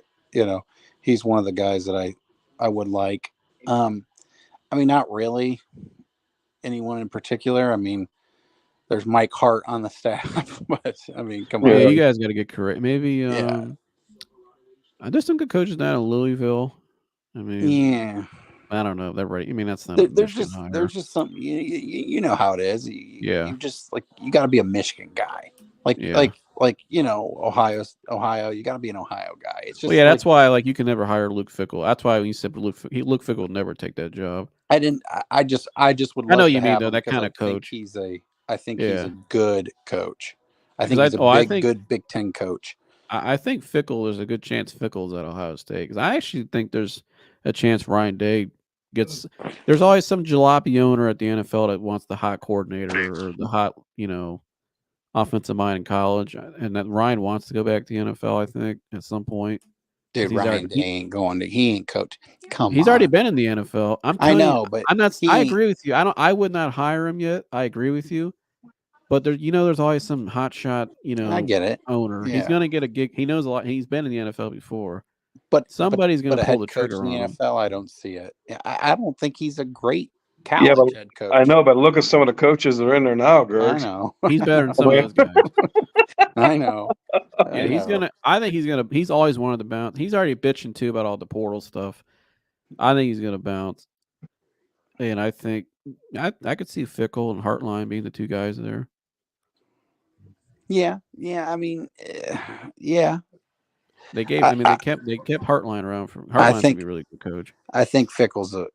He's one of the guys that I would like. I mean, not really anyone in particular. I mean, there's Mike Hart on the staff, but I mean, come on. Yeah, you guys got to get correct. Maybe there's some good coaches down in Louisville. I mean, I don't know. They're right. I mean, that's not. There's just something. You know how it is. You just you got to be a Michigan guy. Ohio. You got to be an Ohio guy. It's just that's why you can never hire Luke Fickell. That's why when you said Luke Fickell would never take that job. I didn't. I just would. Love I know to you mean have though him that kind of coach. I think he's a good coach. I think he's a good Big Ten coach. I think Fickell. There's a good chance Fickell's at Ohio State because I actually think there's a chance Ryan Day gets. There's always some jalopy owner at the NFL that wants the hot coordinator or the hot offensive mind in college, and that Ryan wants to go back to the NFL. I think at some point. Dude, Ryan Day ain't going to. He ain't coach. He's already been in the NFL. I know, but I'm not. I agree with you. I would not hire him yet. I agree with you. But there's always some hot shot. I get it. Owner. Yeah. He's gonna get a gig. He knows a lot. He's been in the NFL before. But somebody's gonna pull the trigger on in the him. NFL. I don't see it. I don't think he's a great college head coach. I know, but look at some of the coaches that are in there now, Gerg. I know. He's better than some of those guys. I know. Yeah, he's always wanted to bounce. He's already bitching too about all the portal stuff. I think he's gonna bounce. And I think I could see Fickell and Hartline being the two guys there. Yeah. I mean, yeah. They kept Hartline around for. Hartline's gonna be a really good coach. I think Fickell's a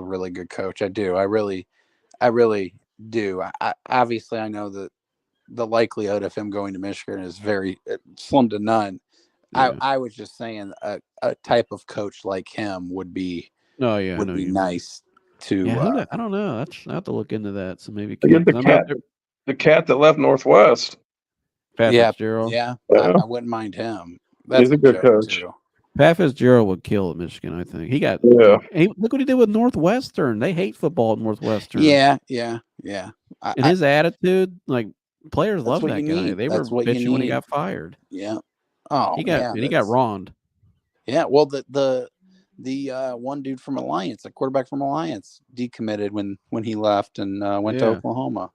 really good coach. I do. I really do. Obviously I know that the likelihood of him going to Michigan is very slim to none. Yeah. I was just saying a type of coach like him would be nice to. Yeah, I don't know. I have to look into that. So maybe the cat that left Northwest. Pat Fitzgerald. Yeah, I wouldn't mind him. He's a good coach. Too. Pat Fitzgerald would kill at Michigan. I think he got. Look what he did with Northwestern. They hate football at Northwestern. Yeah. And his attitude, players love that guy. Need. They were bitching when he got fired. Yeah. Oh, he got wronged. Yeah. Well, the one dude from Alliance, the quarterback from Alliance, decommitted when he left and went to Oklahoma.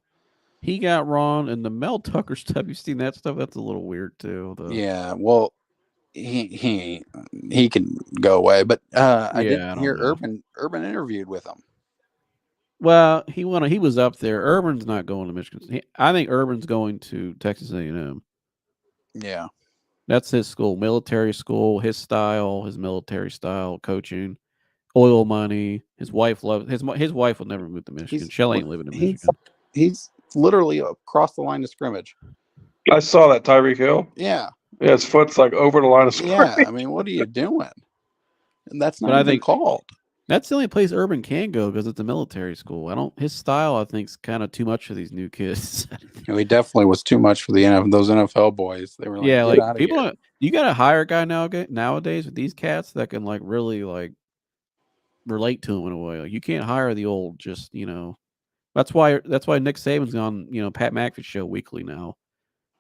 He got wronged, and the Mel Tucker stuff. You've seen that stuff? That's a little weird too. Yeah. Well, he can go away, but I didn't hear Urban interviewed with him. Well, he was up there. Urban's not going to Michigan. I think Urban's going to Texas A&M. Yeah, that's his school, military school. His style, his military style coaching, oil money. His wife loves his wife will never move to Michigan. Shelley ain't living in Michigan. He's literally across the line of scrimmage. I saw that Tyreek Hill. Yeah. Yeah, his foot's over the line of scrimmage. Yeah, I mean, what are you doing? And that's not even called. That's the only place Urban can go because it's a military school. His style, I think, is kind of too much for these new kids. He definitely was too much for those NFL boys. They were people. You got to hire a guy nowadays with these cats that can really relate to him in a way. You can't hire the old That's why Nick Saban's on Pat McAfee's show weekly now,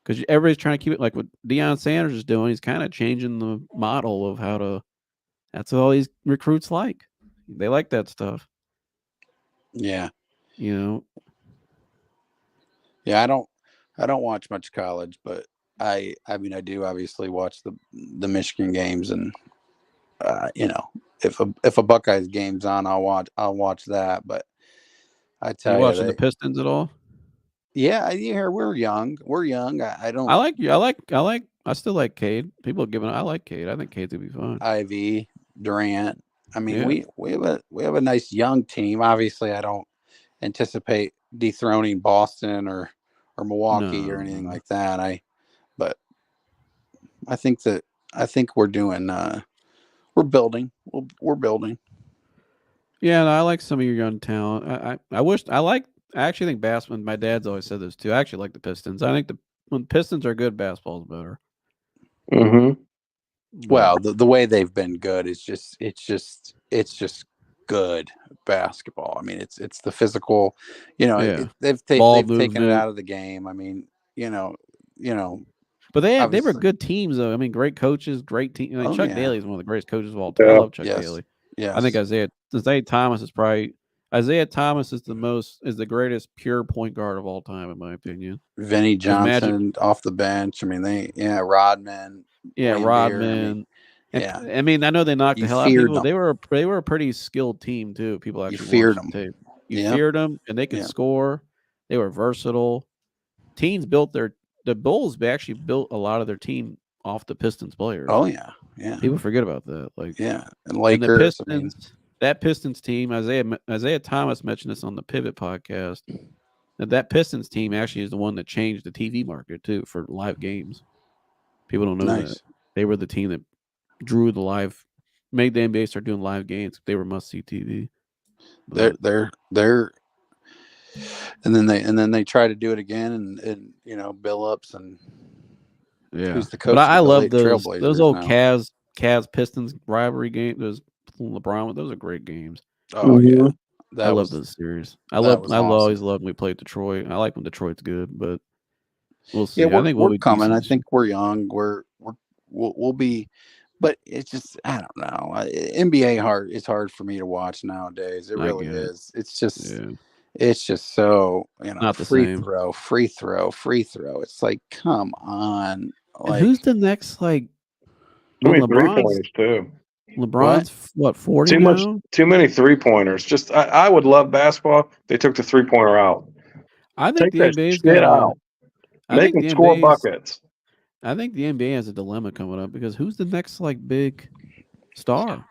because everybody's trying to keep it like what Deion Sanders is doing. He's kind of changing the model of how to. That's what all these recruits like. They like that stuff. Yeah. Yeah, I don't watch much college, but I mean I do obviously watch the Michigan games, and if a Buckeyes game's on, I'll watch that. But I tell you, watching the Pistons at all? Yeah, we're young. I don't. I still like Cade. People are giving. I like Cade. I think Cade's gonna be fun. Ivy. Durant. I mean, Yeah. we have a nice young team. Obviously, I don't anticipate dethroning Boston or Milwaukee or anything like that. But I think we're doing we're building. We're building. Yeah, no, I like some of your young talent. I actually think basketball. My dad's always said this too. I actually like the Pistons. I think when Pistons are good, basketball is better. Mm-hmm. Well, the way they've been good is just good basketball. I mean, it's the physical. Yeah. They've Ball taken it movement. out of the game. I mean, But they were obviously. good teams though. I mean, great coaches, great team. I mean, Oh, Chuck yeah. Daly is one of the greatest coaches of all time. Yeah. I love Chuck Yes. Daly. Yes. I think Isaiah Thomas is the greatest pure point guard of all time, in my opinion. Vinny 'Cause Magic- Johnson off the bench. I mean, Rodman. Yeah, Wayne Rodman. Beer, I mean, I know they knocked the You hell out of feared people. them. They were a pretty skilled team too. People actually feared watched the them. tape. You Yep. feared them, and they could Yep. score. They were versatile. The Bulls actually built a lot of their team off the Pistons players. Oh yeah, yeah. People forget about that. And Lakers. That Pistons team, Isaiah Thomas mentioned this on the Pivot podcast. That Pistons team actually is the one that changed the TV market too for live games. People don't know that they were the team that made the NBA start doing live games. They were must see TV. They're and then they try to do it again and Billups and who's the coach? But I love those old now. Cavs Pistons rivalry games. Those LeBron, those are great games. Oh yeah, I love those series. I always loved when we played Detroit. I like when Detroit's good, but we'll see. Yeah, I think we're coming. I think we're young. We'll be, but it's just I don't know. NBA it's hard for me to watch nowadays. It really is. It's just so not the free same. throw. It's like come on. And who's the next Too many three-pointers too. LeBron's what 40 now? Too many three-pointers. Just I would love basketball. They took the three-pointer out. I think the NBA's got out. Make them score buckets. I think the NBA has a dilemma coming up because who's the next big star?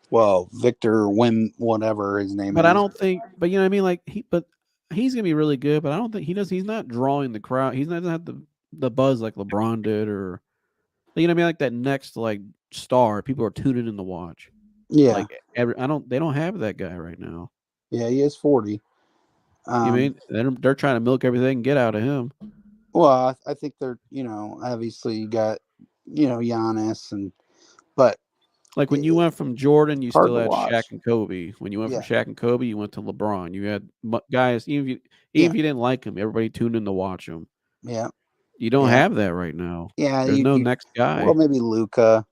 Well, Victor whatever his name is. But I don't think. But you know what I mean. He's gonna be really good. But I don't think he does. He's not drawing the crowd. He's not have the buzz like LeBron did, or you know what I mean. Like that next star, people are tuning in to watch. Yeah. They don't have that guy right now. Yeah, he is 40. You mean they're trying to milk everything and get out of him. Well, I think they're obviously you got Giannis but when you went from Jordan, you still had watch. Shaq and Kobe. When you went from Shaq and Kobe, you went to LeBron. You had guys, even if you didn't like him, everybody tuned in to watch him. Yeah. You don't have that right now. Yeah. There's no next guy. Well, maybe Luka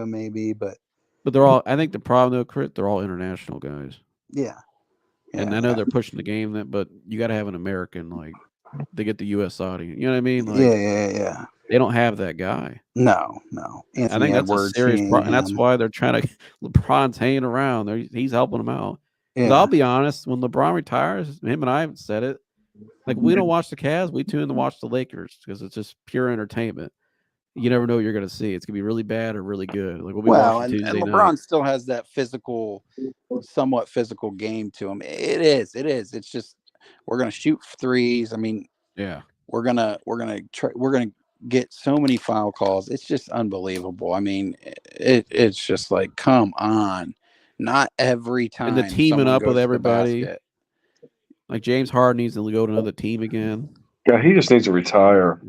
maybe, but they're all, I think the problem though, Crit, they're all international guys. Yeah. And I know they're pushing the game but you got to have an American, to get the U.S. audience. You know what I mean? Yeah. They don't have that guy. No. I think that's a serious problem, and that's why they're trying to. LeBron's hanging around. He's helping them out. Yeah. I'll be honest. When LeBron retires, him and I have said it. We don't watch the Cavs. We tune in to watch the Lakers because it's just pure entertainment. You never know what you're going to see. It's going to be really bad or really good. We'll be watching Tuesday and LeBron still has that somewhat physical game to him. It is. It's just we're going to shoot threes. I mean, yeah, we're gonna get so many foul calls. It's just unbelievable. I mean, it's just come on, not every time. And the teaming up with everybody. James Harden needs to go to another team again. Yeah, he just needs to retire.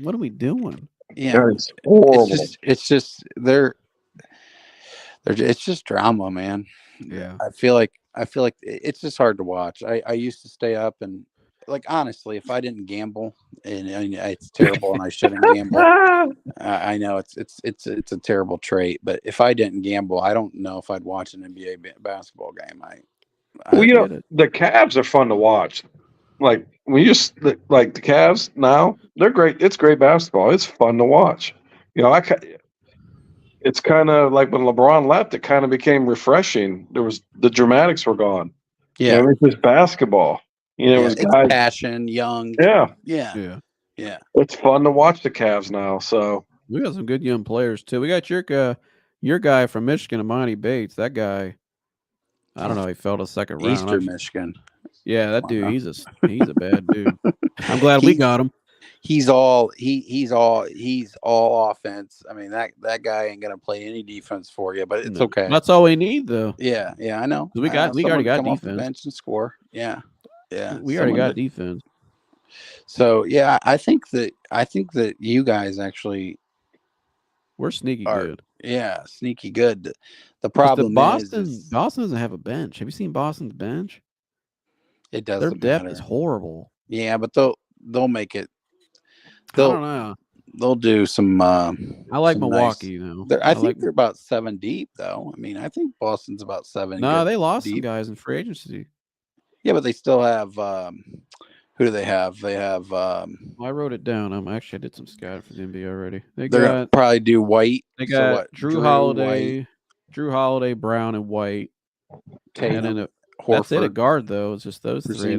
What are we doing? Yeah, it's horrible. It's just it's just drama, man. Yeah, I feel like it's just hard to watch. I used to stay up and honestly, if I didn't gamble, and it's terrible, and I shouldn't gamble. I know it's a terrible trait, but if I didn't gamble, I don't know if I'd watch an NBA basketball game. The Cavs are fun to watch. When you the Cavs now, they're great. It's great basketball. It's fun to watch. It's kind of like when LeBron left, it kind of became refreshing. The dramatics were gone. Yeah, it's just basketball. It was guys, passion, young. Yeah. Yeah. It's fun to watch the Cavs now. So we got some good young players too. We got your your guy from Michigan, Amani Bates, that guy, I don't know, he fell to second round. Eastern Michigan. Yeah, that dude, he's a bad dude. I'm glad we got him. He's all offense. I mean, that guy ain't gonna play any defense for you, but it's okay. That's all we need, though. Yeah, I know. We already got come defense. off the bench and score. Yeah. We already got defense. So yeah, I think that you guys actually we're sneaky good. Yeah, sneaky good. The problem Boston doesn't have a bench. Have you seen Boston's bench? It doesn't. Their depth matter. is horrible. Yeah, but they'll make it. I don't know. They'll do some. I like Milwaukee, though. I think they're about 7 deep, though. I mean, I think Boston's about 7. No, they lost some guys in free agency. Yeah, but they still have. Who do they have? They have. I wrote it down. I did some scouting for the NBA already. They're gonna probably do White. They got Drew Holiday, Brown, and White. Tatum, and then Horford. That's it at guard, though. It's just those three.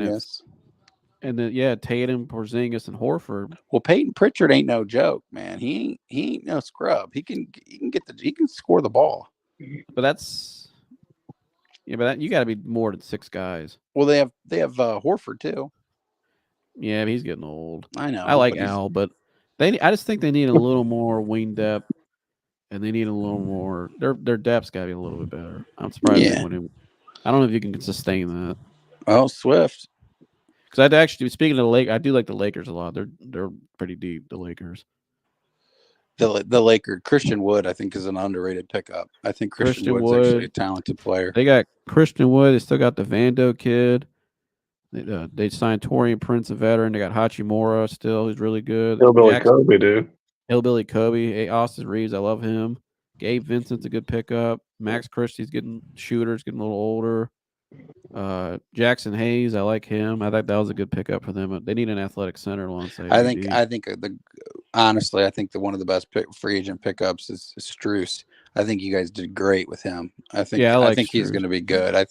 And then Tatum, Porzingis, and Horford. Well, Peyton Pritchard ain't no joke, man. He ain't no scrub. He can score the ball. But that's you got to be more than 6 guys. Well, they have Horford too. Yeah, but he's getting old. I know. I like Al, but I just think they need a little more wing depth, and they need a little more. Their depth's got to be a little bit better. I'm surprised they went in. I don't know if you can sustain that. Oh, Swift. Because I'd actually, speaking of the Lakers, I do like the Lakers a lot. They're pretty deep. The Lakers. The Lakers. Christian Wood, I think, is an underrated pickup. I think Christian Wood's actually a talented player. They got Christian Wood. They still got the Vando kid. They signed Torian Prince, a veteran. They got Hachimura still, who's really good. Hillbilly Kobe, dude. Hillbilly Kobe. Hey, Austin Reeves, I love him. Gabe Vincent's a good pickup. Max Christie's getting shooters, getting a little older. Jackson Hayes, I like him. I thought that was a good pickup for them. They need an athletic center alongside. Honestly, I think one of the best free agent pickups is Strus. I think you guys did great with him. I think he's going to be good.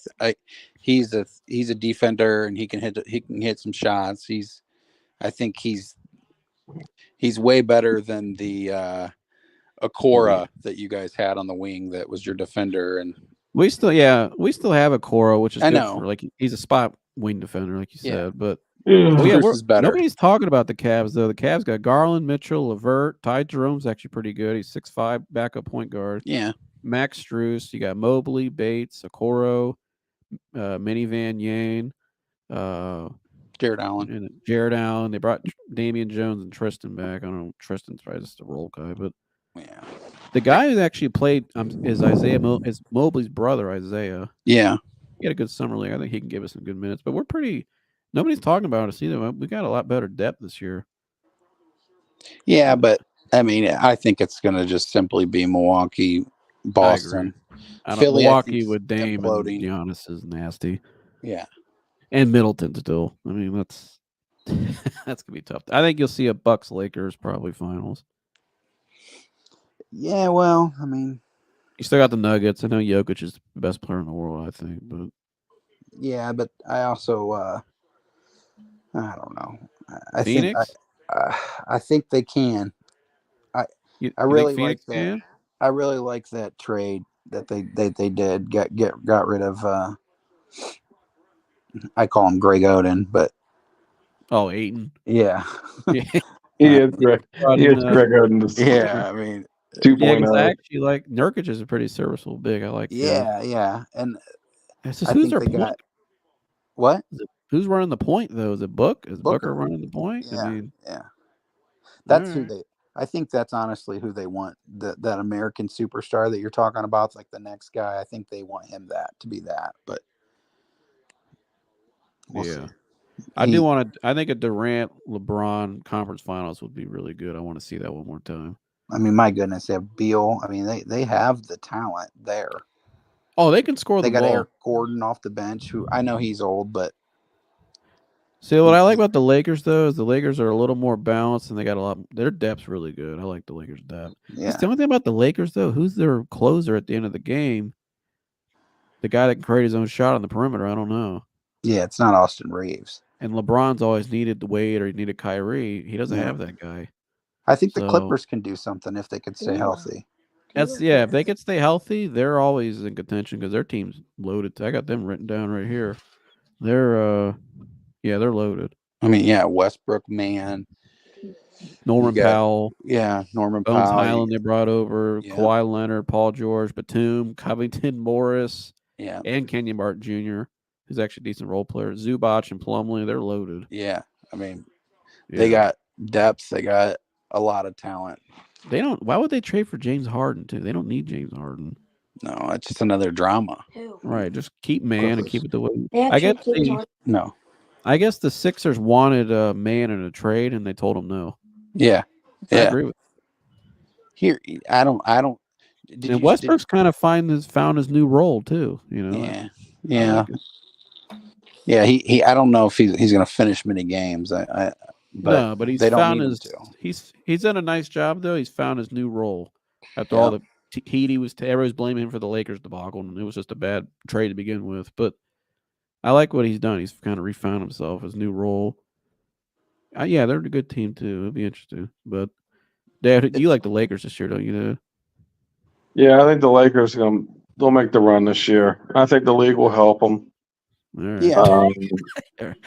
He's a defender and he can hit some shots. I think he's way better than the Okora that you guys had on the wing that was your defender. And we still have Okora, which is I good know. for, he's a spot wing defender, like you said. But is better. Nobody's talking about the Cavs though. The Cavs got Garland, Mitchell, Levert, Ty Jerome's actually pretty good. He's 6'5", backup point guard. Yeah. Max Strus. You got Mobley, Bates, Okoro, Minivan Yang, Jared Allen. They brought Damian Jones and Tristan back. I don't know. Tristan's probably just a role guy, but yeah. The guy who actually played is Isaiah. Is Mobley's brother, Isaiah. Yeah. He had a good summer league. I think he can give us some good minutes. But nobody's talking about us either. We got a lot better depth this year. Yeah, but I mean, I think it's going to just simply be Milwaukee, Boston, Philly. Milwaukee with Dame and Giannis is nasty. Yeah, and Middleton still. I mean, that's gonna be tough. I think you'll see a Bucks Lakers probably finals. Yeah, well, I mean, you still got the Nuggets. I know Jokic is the best player in the world. I think, but yeah, but I also, I don't know. I Phoenix. I think they can. I really like that. Can? I really like that trade that they did. Got rid of. I call him Greg Oden, but Ayton. Yeah. He is Greg. He is Greg Oden. Yeah, I mean 2.0. Yeah, I actually like Nurkic is a pretty serviceable big. I like. Yeah, and who's their point? What? Who's running the point though? Is it Book? Is Booker running the point? Yeah, I mean, yeah. That's who they. I think that's honestly who they want. That American superstar that you're talking about, like the next guy. I think they want him to be that. But we'll see. I think a Durant LeBron conference finals would be really good. I want to see that one more time. I mean, my goodness, they have Beal. I mean, they have the talent there. Oh, they can score the ball. They got Eric Gordon off the bench, who I know he's old, but. See, what I like about the Lakers, though, is the Lakers are a little more balanced, and they got a lot. Their depth's really good. I like the Lakers' depth. Yeah. The only thing about the Lakers, though, who's their closer at the end of the game? The guy that can create his own shot on the perimeter. I don't know. Yeah, it's not Austin Reeves. And LeBron's always needed Wade or he needed Kyrie. He doesn't have that guy. I think the Clippers can do something if they could stay healthy. That's if they can stay healthy, they're always in contention because their team's loaded. I got them written down right here. They're they're loaded. I mean, yeah, Westbrook, man. Norman Powell. Yeah, Norman Bones Powell. Highland they brought over. Yeah. Kawhi Leonard, Paul George, Batum, Covington, Morris, Yeah. and Kenyon Martin Jr., who's actually a decent role player. Zubac and Plumlee, they're loaded. Yeah. I mean, they got depth. They got a lot of talent. They don't. Why would they trade for James Harden too? They don't need James Harden. No, it's just another drama. Right. Just keep Man and keep it the way. No. I guess the Sixers wanted a Man in a trade, and they told him no. Yeah. I agree with. Here, I don't. And Westbrook's kind of found his new role too. You know. Yeah. Yeah. Yeah. He. I don't know if he's going to finish many games. But he's they don't found need his. him to. He's done a nice job though. He's found his new role after all the heat he was. Everybody's blaming him for the Lakers debacle, and it was just a bad trade to begin with. But I like what he's done. He's kind of refound himself, his new role. Yeah, they're a good team too. It'll be interesting. But Dad, you like the Lakers this year, don't you, Dad? Yeah, I think the Lakers they'll make the run this year. I think the league will help them. Right. Yeah,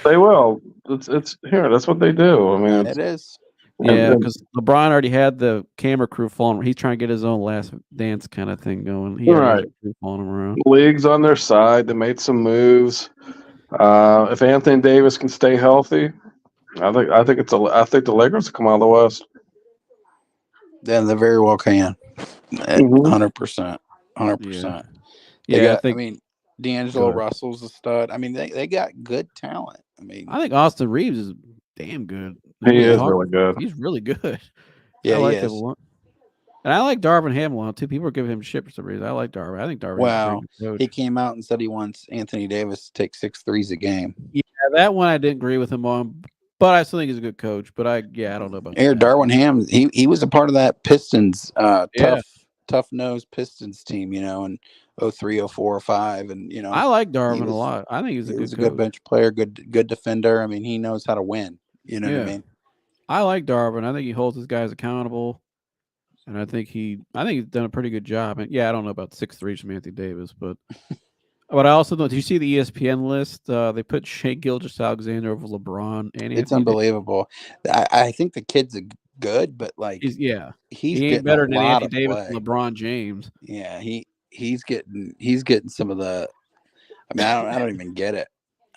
they will. It's here. That's what they do. I mean, it is. Yeah, because LeBron already had the camera crew following. He's trying to get his own last dance kind of thing going. He had Right. a crew following him around. The league's on their side. They made some moves. If Anthony Davis can stay healthy, I think the Lakers will come out of the West. Then they very well can. 100%. 100%. Yeah, I mean, D'Angelo Russell's a stud. I mean, they got good talent. I mean, I think Austin Reeves is damn good. He is really good. He's really good. Yeah, I like he him is. a lot. And I like Darvin Ham a lot too. People are giving him shit for some reason. I like Darvin. I think Darvin. Wow. Is He came out and said he wants Anthony Davis to take 6 threes a game. Yeah, that one I didn't agree with him on, but I still think he's a good coach. But I don't know about that. Darvin Ham, he was a part of that Pistons tough nosed Pistons team, in 03, 04, 05, and I like Darvin a lot. I think he's a good bench player, good defender. I mean, he knows how to win. You know what I mean? I like Darvin. I think he holds his guys accountable, and I think he's done a pretty good job. And I don't know about 6 threes from Anthony Davis, but I also know. Do you see the ESPN list? They put Shea Gilgeous-Alexander over LeBron, and it's unbelievable. I think the kid's good, but he getting ain't better a than lot Anthony of Davis play. and LeBron James. Yeah, he's getting some of the. I mean, I don't even get it.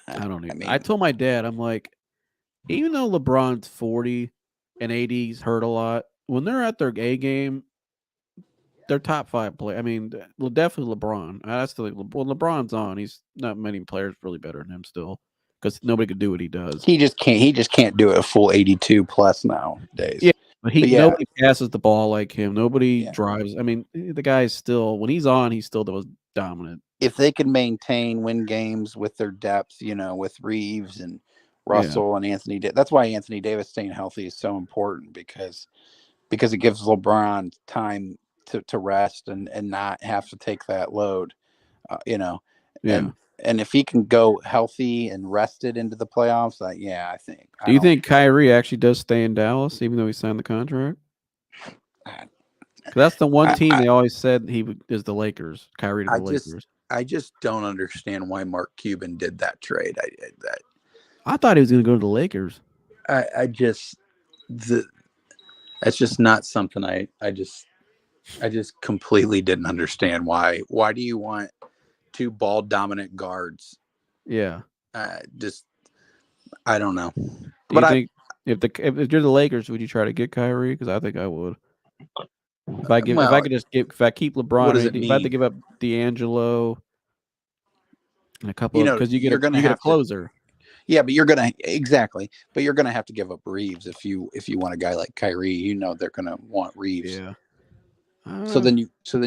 I don't even. I told my dad, I'm like, even though LeBron's 40 and AD's hurt a lot, when they're at their A game, they're top 5 play. I mean, definitely LeBron. I still think when LeBron's on, he's not many players really better than him still, because nobody could do what he does. He just can't do it a full 82 plus nowadays. Yeah, but nobody passes the ball like him. Nobody drives. I mean, the guy's still, when he's on, he's still the most dominant. If they can win games with their depth, with Reeves and Russell and Anthony, that's why Anthony Davis staying healthy is so important, because it gives LeBron time to rest and not have to take that load, And if he can go healthy and rested into the playoffs, I think. Do you think Kyrie actually does stay in Dallas, even though he signed the contract? That's the one team they always said is the Lakers. Kyrie to the Lakers. I just don't understand why Mark Cuban did that trade. I thought he was going to go to the Lakers. That's just not something I just completely didn't understand why. Why do you want 2 ball dominant guards? Yeah. I don't know. Do you think if you're the Lakers, would you try to get Kyrie? Because I think I would. If I keep LeBron, if I had to give up D'Angelo and a couple because you get a closer. Yeah, but you're gonna But you're gonna have to give up Reeves if you want a guy like Kyrie. They're gonna want Reeves. Yeah. So then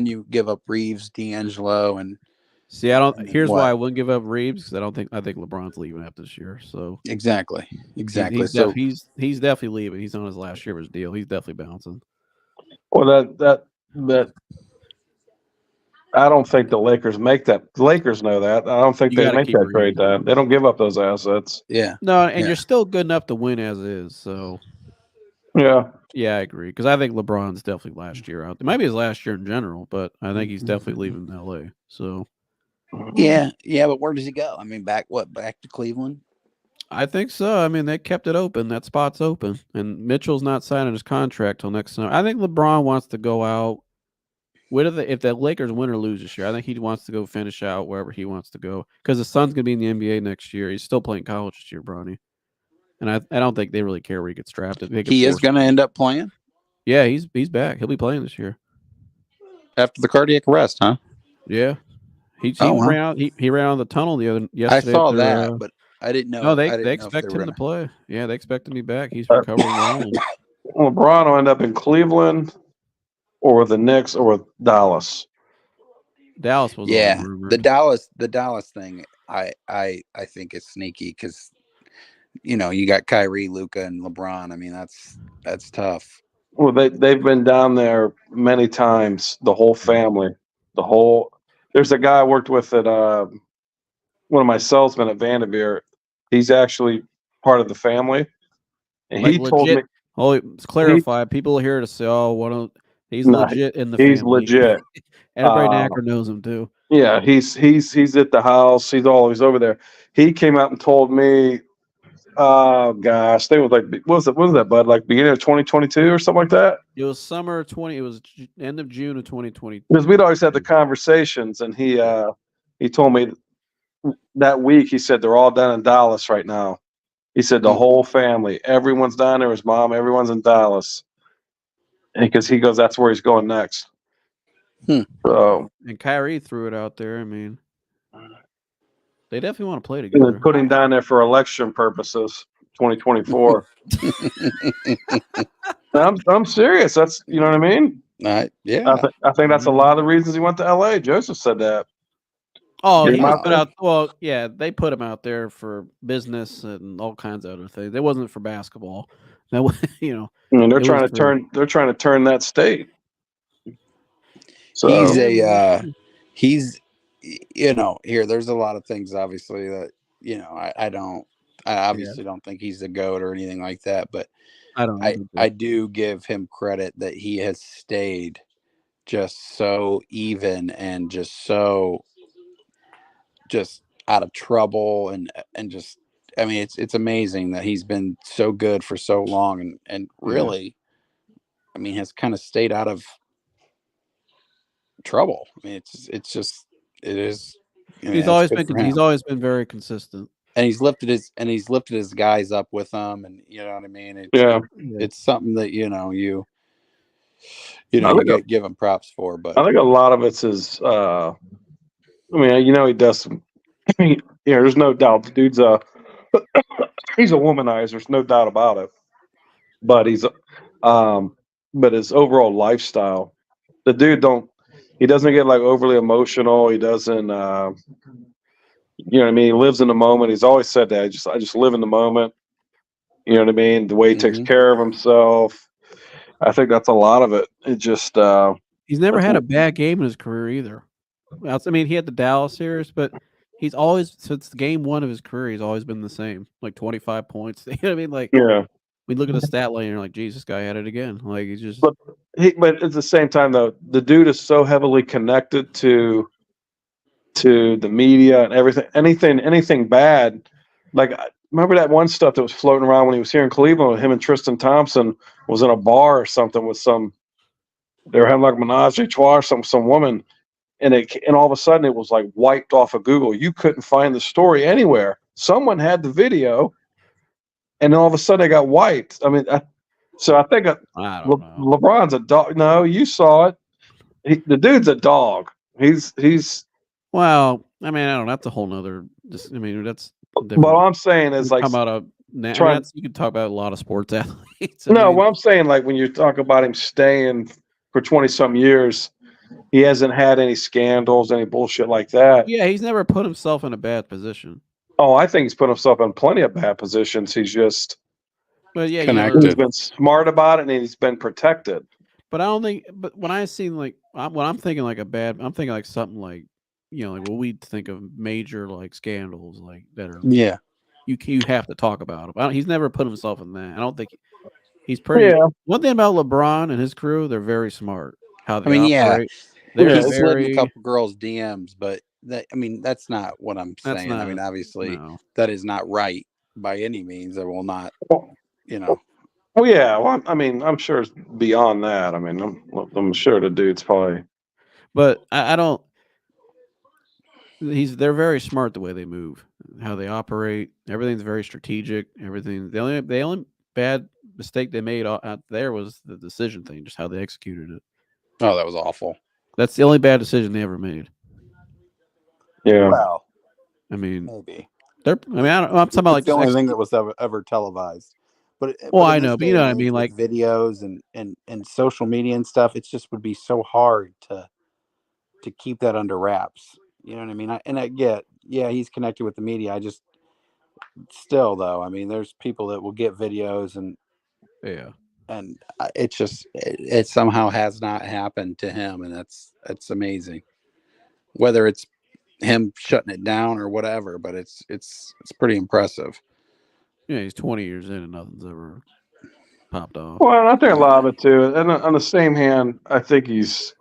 you give up Reeves, D'Angelo, and see. Here's why I wouldn't give up Reeves, because I think LeBron's leaving after this year. So exactly. He's definitely leaving. He's on his last year of his deal. He's definitely bouncing. Well, that I don't think the Lakers make that. The Lakers know that. I don't think they make that trade. They don't give up those assets. Yeah. No, and you're still good enough to win as is. So Yeah. Yeah, I agree. Because I think LeBron's definitely last year out. It might be his last year in general, but I think he's definitely leaving LA. So Yeah, but where does he go? I mean, back to Cleveland? I think so. I mean, they kept it open. That spot's open, and Mitchell's not signing his contract till next summer. I think LeBron wants to go out. If the Lakers win or lose this year, I think he wants to go finish out wherever he wants to go because his son's gonna be in the NBA next year. He's still playing college this year, Bronny, and I don't think they really care where he gets drafted. He is going to end up playing. Yeah, he's back. He'll be playing this year after the cardiac arrest, huh? Yeah, he wow. ran out. He ran out of the tunnel yesterday. I saw that, but I didn't know. No, they expect him to play. Yeah, they expect him to be back. He's recovering well. LeBron will end up in Cleveland, or the Knicks, or Dallas. Dallas was the Dallas thing. I think is sneaky because you got Kyrie, Luka, and LeBron. I mean that's tough. Well, they've been down there many times. The whole family, There's a guy I worked with at one of my salesmen at Vanderveer. He's actually part of the family, and he told me. Oh, let's clarify. People here to say, "Oh, he's legit in the he's family." He's legit. Everybody in Akron knows him too. Yeah, he's at the house. He's always over there. He came out and told me, "Oh gosh, they was like, what was that, bud? Like beginning of 2022 or something like that." It was summer 20. It was end of June of 2020. Because we'd always had the conversations, and he told me that week. He said they're all down in Dallas right now. He said the whole family, everyone's down there. His mom, everyone's in Dallas, and because he goes, that's where he's going next. So, and Kyrie threw it out there. I mean, they definitely want to play together. Put him down there for election purposes, 2024. I'm serious. That's you know what I mean. Yeah. I think that's a lot of the reasons he went to LA. Joseph said that. Oh, he was put out. Well, yeah, they put him out there for business and all kinds of other things. It wasn't for basketball. That I mean, they're trying to turn that state. So he's here. There's a lot of things, obviously, that I obviously don't think he's the GOAT or anything like that, but I do give him credit that he has stayed just so even and just out of trouble and just I mean it's amazing that he's been so good for so long and really I mean has kind of stayed out of trouble. I mean it is he's always been very consistent. And he's lifted his guys up with them, and you know what I mean. It's something that you give him props for. But I think a lot of it's his. I mean, he does some. There's no doubt the dude's he's a womanizer. There's no doubt about it. But but his overall lifestyle, the dude he doesn't get like overly emotional. He doesn't. You know what I mean? He lives in the moment. He's always said that. I just live in the moment. You know what I mean? The way he takes care of himself. I think that's a lot of it. It just he's never had a bad game in his career either. I mean, he had the Dallas series, but he's always since game one of his career, he's always been the same, like 25 points. You know what I mean? Like, we look at the stat line and you're like, geez, this guy had it again. Like he's just. But at the same time, though, the dude is so heavily connected to the media and everything. Anything bad, like remember that one stuff that was floating around when he was here in Cleveland with him and Tristan Thompson was in a bar or something with they were having like a menage a trois or some woman, and all of a sudden it was like wiped off of Google. You couldn't find the story anywhere. Someone had the video, and then all of a sudden it got wiped. I mean, so I think LeBron's a dog. No, you saw it. The dude's a dog. He's. Well, I mean, I don't know. That's a whole nother. I mean, that's. But what I'm saying is like. You can talk about a lot of sports athletes. What I'm saying, like when you talk about him staying for 20-some years, he hasn't had any scandals, any bullshit like that. Yeah, he's never put himself in a bad position. Oh, I think he's put himself in plenty of bad positions. He's just. But yeah, he's been smart about it and he's been protected. But I don't think. But when I see when I'm thinking like I'm thinking like something like. Like what we think of major like scandals like that are you have to talk about him. He's never put himself in that. I don't think He's pretty. Yeah. One thing about LeBron and his crew, they're very smart. How they I mean, yeah, operate. They're he slid in a very. couple girls' DMs, but that's not what I'm That's saying. I mean, not. obviously, No. that is not right by any means. I will not, Well, Oh, yeah. Well, I mean, I'm sure it's beyond that. I mean, I'm sure the dude's probably. But I don't. They're very smart the way they move, how they operate. Everything's very strategic. Everything. The only bad mistake they made out there was the decision thing, just how they executed it. Oh, that was awful. That's the only bad decision they ever made. Yeah. Well, I mean, maybe. I'm talking about It's the only thing that was ever televised. But well, in I this know, but day you know and what I mean. age, Like with videos and social media and stuff, it just would be so hard to keep that under wraps. You know what I mean? I get, yeah, he's connected with the media. I just still though, I mean, there's people that will get videos and it's just it somehow has not happened to him, and that's amazing. Whether it's him shutting it down or whatever, but it's pretty impressive. Yeah, he's 20 years in and nothing's ever popped off. Well, I think a lot of it too. And on the same hand, I think he's.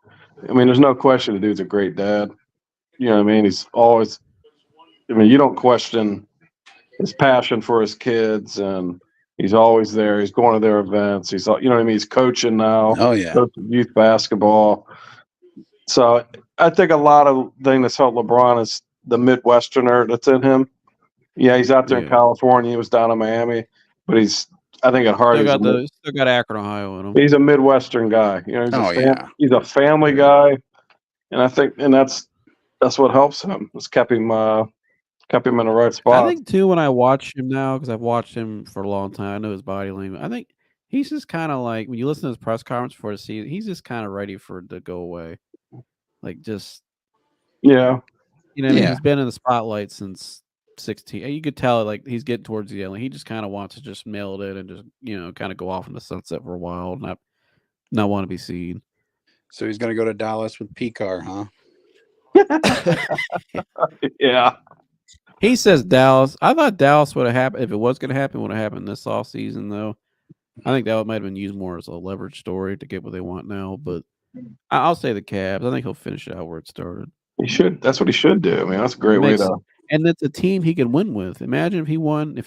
I mean, there's no question the dude's a great dad. You know what I mean? He's always. I mean, you don't question his passion for his kids, and he's always there. He's going to their events. He's, you know what I mean? He's coaching now. Oh yeah, coaching youth basketball. So I think a lot of thing that's helped LeBron is the Midwesterner that's in him. Yeah, he's out there in California. He was down in Miami, but I think at heart Still got Akron, Ohio in him. he's a Midwestern guy. You know, he's a family guy, and I think that's what helps him. It's kept him in the right spot. I think too when I watch him now, because I've watched him for a long time, I know his body language. I think he's just kind of like when you listen to his press conference before the season, he's just kind of ready for it to go away. Like just yeah, you know, what I mean? He's been in the spotlight since 16. You could tell like he's getting towards the end. Like, he just kind of wants to just mail it and just kind of go off in the sunset for a while, not want to be seen. So he's going to go to Dallas with P-Car, huh? Yeah. He says Dallas. I thought Dallas would have happened if it was going to happen. Would have happened this off season though. I think that might have been used more as a leverage story to get what they want now. But I'll say the Cavs. I think he'll finish it out where it started. He should. That's what he should do. I mean, that's a great way to. And it's a team he can win with. Imagine if he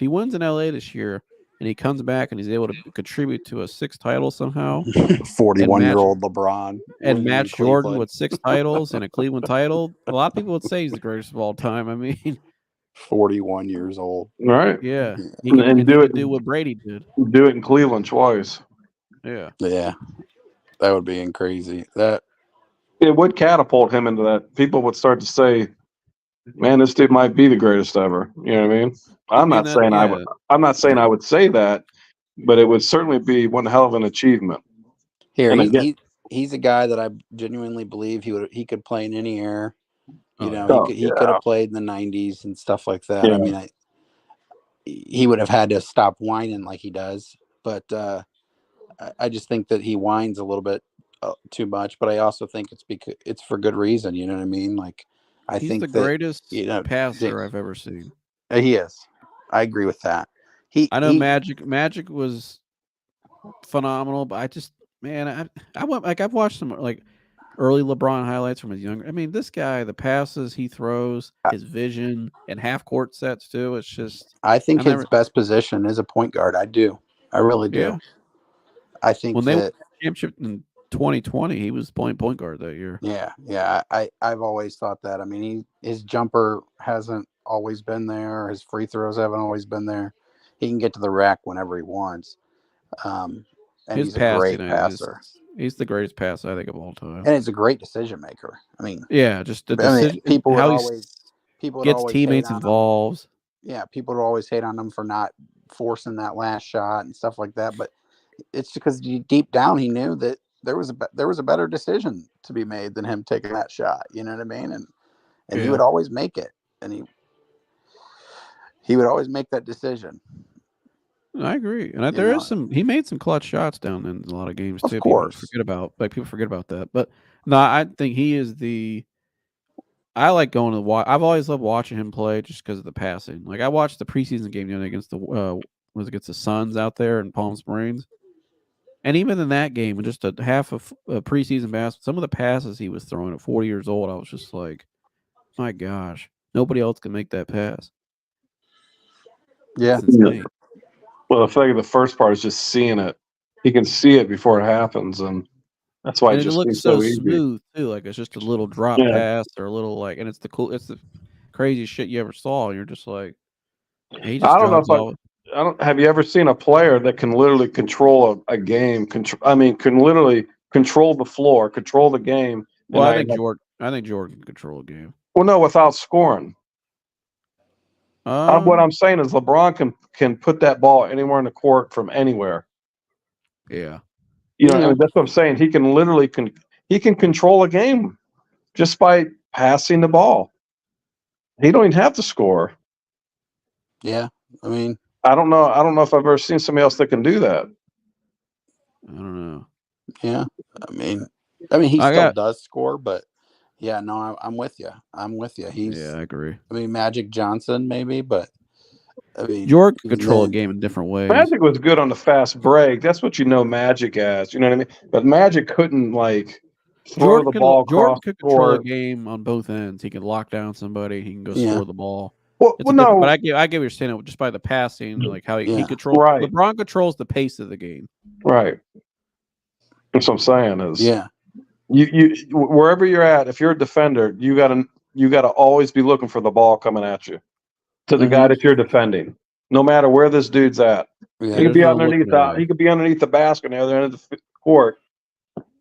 wins in LA this year and he comes back and he's able to contribute to a 6th title somehow. 41-year-old LeBron and match Jordan with 6 titles and a Cleveland title. A lot of people would say he's the greatest of all time. I mean, 41 years old. Right. Yeah. He can do what Brady did. Do it in Cleveland twice. Yeah. Yeah. That would be crazy. It would catapult him into that. People would start to say, man, this dude might be the greatest ever. You know what I mean? I'm not saying I would say that, but it would certainly be one hell of an achievement. Here, he's a guy that I genuinely believe he could play in any era. He could have played in the 90s and stuff like that. Yeah. I mean, he would have had to stop whining like he does, but I just think that he whines a little bit too much. But I also think it's for good reason. You know what I mean? Like, He's the greatest passer I've ever seen. He is. I agree with that. I know Magic was phenomenal, but I've watched some like early LeBron highlights from his younger. I mean, this guy, the passes he throws, his vision, and half court sets too. It's just. I think his best position is a point guard. I do. I really do. Yeah. I think when they won the championship in 2020, he was playing point guard that year. Yeah. I've always thought that. I mean, his jumper hasn't always been there. His free throws haven't always been there. He can get to the rack whenever he wants. And he's a great passer. He's the greatest passer I think of all time. And he's a great decision maker. I mean, just the decision. People gets teammates involved. Yeah, people would always hate on him for not forcing that last shot and stuff like that. But it's because deep down he knew that there was a better decision to be made than him taking that shot. You know what I mean? And he would always make it, and he would always make that decision. I agree, and he made some clutch shots down in a lot of games too. Of course, people forget about that, but no, I think he is I like going to the watch. I've always loved watching him play just because of the passing. Like I watched the preseason game against against the Suns out there in Palm Springs. And even in that game, in just a half of preseason basketball, some of the passes he was throwing at 40 years old, I was just like, my gosh, nobody else can make that pass. Yeah. It's insane. Well, I think the first part is just seeing it. He can see it before it happens, and that's why And it it just looks seems so so easy. smooth too, like it's just a little drop Yeah. pass or a little like, and it's the craziest shit you ever saw. And you're just like, he I just don't know if drives I don't. Have you ever seen a player that can literally control a game? Can literally control the floor, control the game. Well, and I think Jordan can control a game. Well, no, without scoring. What I'm saying is LeBron can put that ball anywhere in the court from anywhere. Yeah. You know, and that's what I'm saying. He can literally control a game just by passing the ball. He don't even have to score. Yeah. I mean, I don't know if I've ever seen somebody else that can do that. I don't know. Yeah. I mean, he still does score, but yeah, no, I'm with you. Yeah, I agree. I mean, Magic Johnson maybe, but I mean, Jordan can control a game in different ways. Magic was good on the fast break. That's what you know Magic as. You know what I mean? But Magic couldn't like throw the ball across Jordan could the control a court. game on both ends. He can lock down somebody. He can go Yeah. score the ball. Well, no. But I get what you're saying just by the passing, like how he controls. Right. LeBron controls the pace of the game. Right. That's what I'm saying is. Yeah. You wherever you're at, if you're a defender, you gotta always be looking for the ball coming at you to the guy that you're defending, no matter where this dude's at. Yeah, he could be underneath the basket on the other end of the court,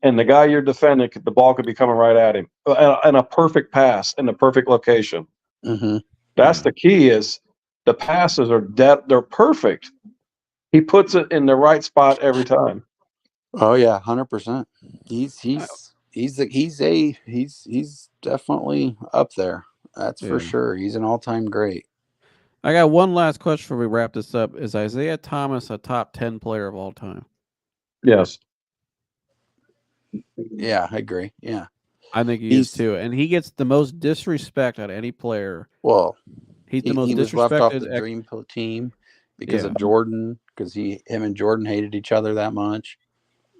and the guy you're defending, the ball could be coming right at him, and a perfect pass in the perfect location. Mm-hmm. That's the key. Is the passes are they're perfect. He puts it in the right spot every time. Oh yeah, 100%. He's definitely up there. That's for sure. He's an all-time great. I got one last question before we wrap this up. Is Isaiah Thomas a top 10 player of all time? Yes. Yeah, I agree. Yeah. I think he is too. And he gets the most disrespect out of any player. Well, he's the most he was left off the dream team because of Jordan, because him and Jordan hated each other that much.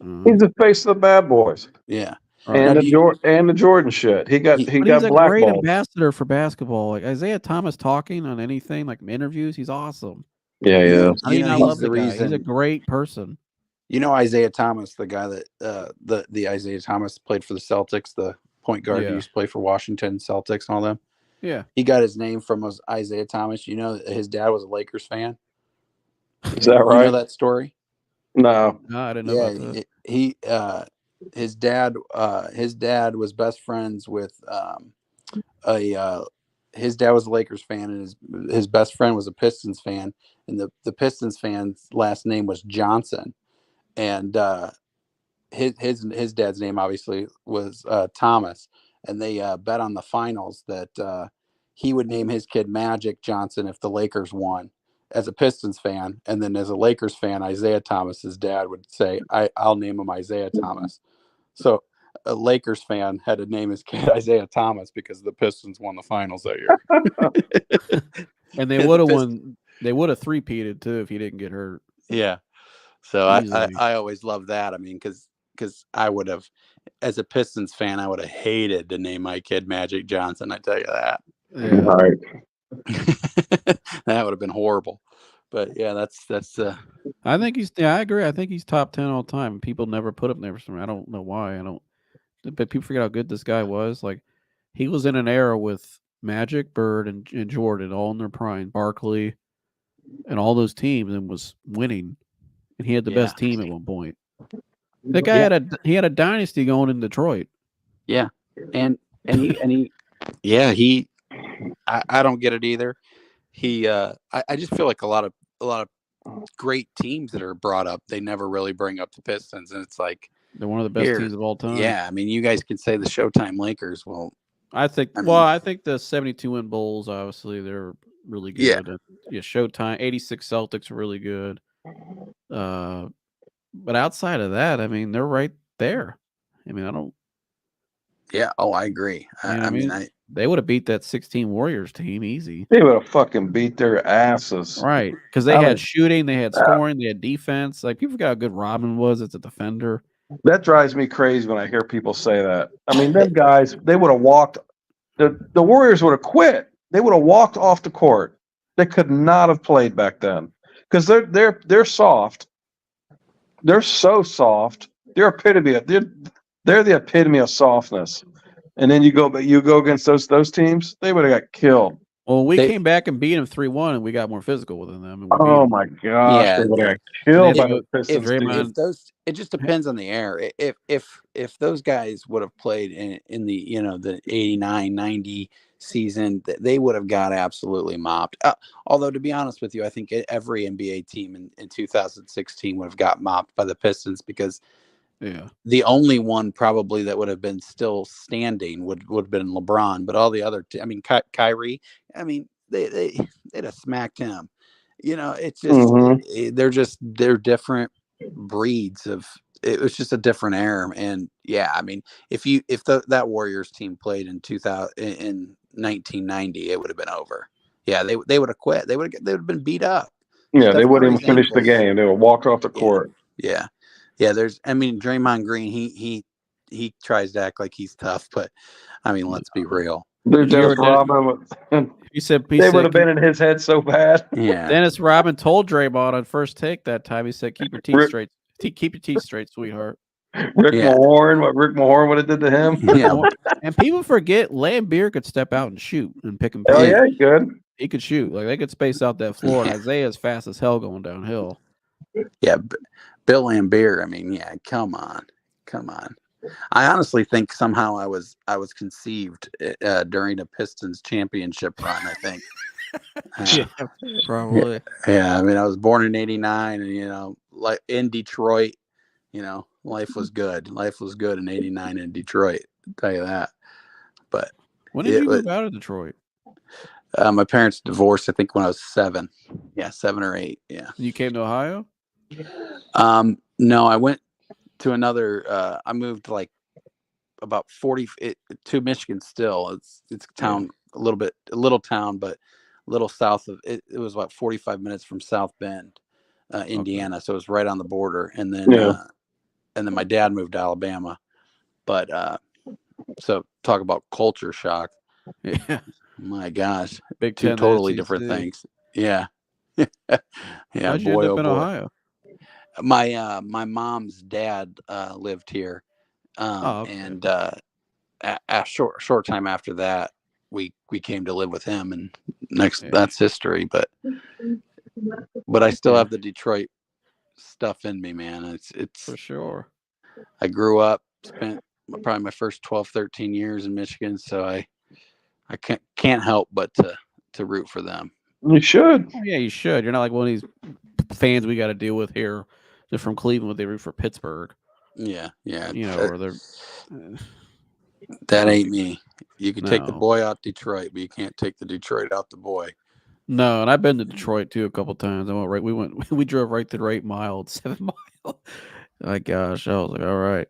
He's the face of the bad boys. Yeah. And the Jordan shit. He got he's a blackballed. great ambassador for basketball. Like Isaiah Thomas talking on anything, like interviews, he's awesome. Yeah, yeah. I mean, I love the guy. He's a great person. You know Isaiah Thomas, the guy that the Isaiah Thomas played for the Celtics, the point guard who used to play for Washington Celtics and all them. Yeah. He got his name from Isaiah Thomas. You know his dad was a Lakers fan. Is that right? You know that story? No. No, I didn't know about that. His dad was best friends with his dad was a Lakers fan, and his best friend was a Pistons fan, and the Pistons fan's last name was Johnson, and his dad's name obviously was Thomas, and they bet on the finals that he would name his kid Magic Johnson if the Lakers won. As a Pistons fan, and then as a Lakers fan, Isaiah Thomas's dad would say, I'll name him Isaiah Thomas. So a Lakers fan had to name his kid Isaiah Thomas because the Pistons won the finals that year. And they would have won. They would have three-peated too if he didn't get hurt. Yeah. So I always love that. I mean, because I would have, as a Pistons fan, I would have hated to name my kid Magic Johnson. I tell you that. Yeah. All right. That would have been horrible. But yeah, that's I think I agree. I think he's top 10 all time. People never put him there for some reason. I don't know why. But people forget how good this guy was. Like, he was in an era with Magic, Bird, and Jordan all in their prime, Barkley, and all those teams, and was winning. And he had the best team at one point. That guy had a dynasty going in Detroit. Yeah. And he I don't get it either. I just feel like a lot of great teams that are brought up, they never really bring up the Pistons, and it's like they're one of the best teams of all time. Yeah, I mean, you guys could say the Showtime Lakers. Well, I think the 72-win Bulls, obviously, they're really good. Yeah. Yeah, Showtime, 86 Celtics are really good. But outside of that, I mean, they're right there. I mean, Yeah. Oh, I agree. You know what I mean, they would have beat that 16 Warriors team easy. They would have fucking beat their asses. Right, because they had shooting, they had scoring, they had defense. Like, people forgot how good Robin was as a defender. That drives me crazy when I hear people say that. I mean, them guys, they would have walked. The Warriors would have quit. They would have walked off the court. They could not have played back then because they're soft. They're so soft. They're the epitome of softness. And then you go against those teams, they would have got killed. Well, we came back and beat them 3-1, and we got more physical with them. And we beat Oh them. my gosh, Yeah, they would have got killed by the if Pistons. those, it just depends on the era. If those guys would have played in the the 89-90 season, they would have got absolutely mopped. Although, to be honest with you, I think every NBA team in 2016 would have got mopped by the Pistons because the only one probably that would have been still standing would have been LeBron, but all the other Kyrie, I mean, they'd have smacked him. It's just they're different breeds of. It was just a different era, and yeah, I mean, if that Warriors team played in 1990, it would have been over. Yeah, they would have quit. They would have been beat up. Yeah, they wouldn't even finish the game. They would walk off the court. Yeah. Draymond Green, he tries to act like he's tough, but I mean, let's be real. Dennis Rodman, they would have been in his head so bad. Yeah. Dennis Rodman told Draymond on first take that time. He said, "Keep your teeth straight. Keep your teeth straight, sweetheart." Rick Mahorn, what Rick Mahorn would have did to him. Yeah. And people forget Lambeer could step out and shoot and pick and Oh yeah, he could. He could shoot. Like, they could space out that floor. And Isaiah's fast as hell going downhill. Yeah, Bill Lambeer. I mean, yeah, come on. I honestly think somehow I was conceived during a Pistons championship run. I think. Yeah, probably. Yeah, I mean, I was born in '89, and like in Detroit, life was good. Life was good in '89 in Detroit. I'll tell you that. But when did you move out of Detroit? My parents divorced, I think, when I was 7. Yeah, 7 or 8. Yeah. You came to Ohio? No, I went to another. I moved like about 40 to Michigan. Still, it's a town, a little town, but a little south of it. It was about 45 minutes from South Bend, Indiana. Okay. So it was right on the border. And then my dad moved to Alabama. But so talk about culture shock. Yeah. My gosh, Big two totally different things. Yeah. Yeah. How'd you end up in Ohio? My mom's dad lived here, and a short time after that, we came to live with him, and that's history. But I still have the Detroit stuff in me, man. It's for sure. I grew up, spent probably my first 12, 13 years in Michigan, so I can't help but to root for them. You should. Oh, yeah, you should. You're not like one of these fans we got to deal with here. They're from Cleveland, they root for Pittsburgh. Yeah. Or they're that ain't me. You can take the boy out Detroit, but you can't take the Detroit out the boy. No, and I've been to Detroit too a couple times. We drove right through 8 Mile, 7 Mile. My gosh, I was like, all right.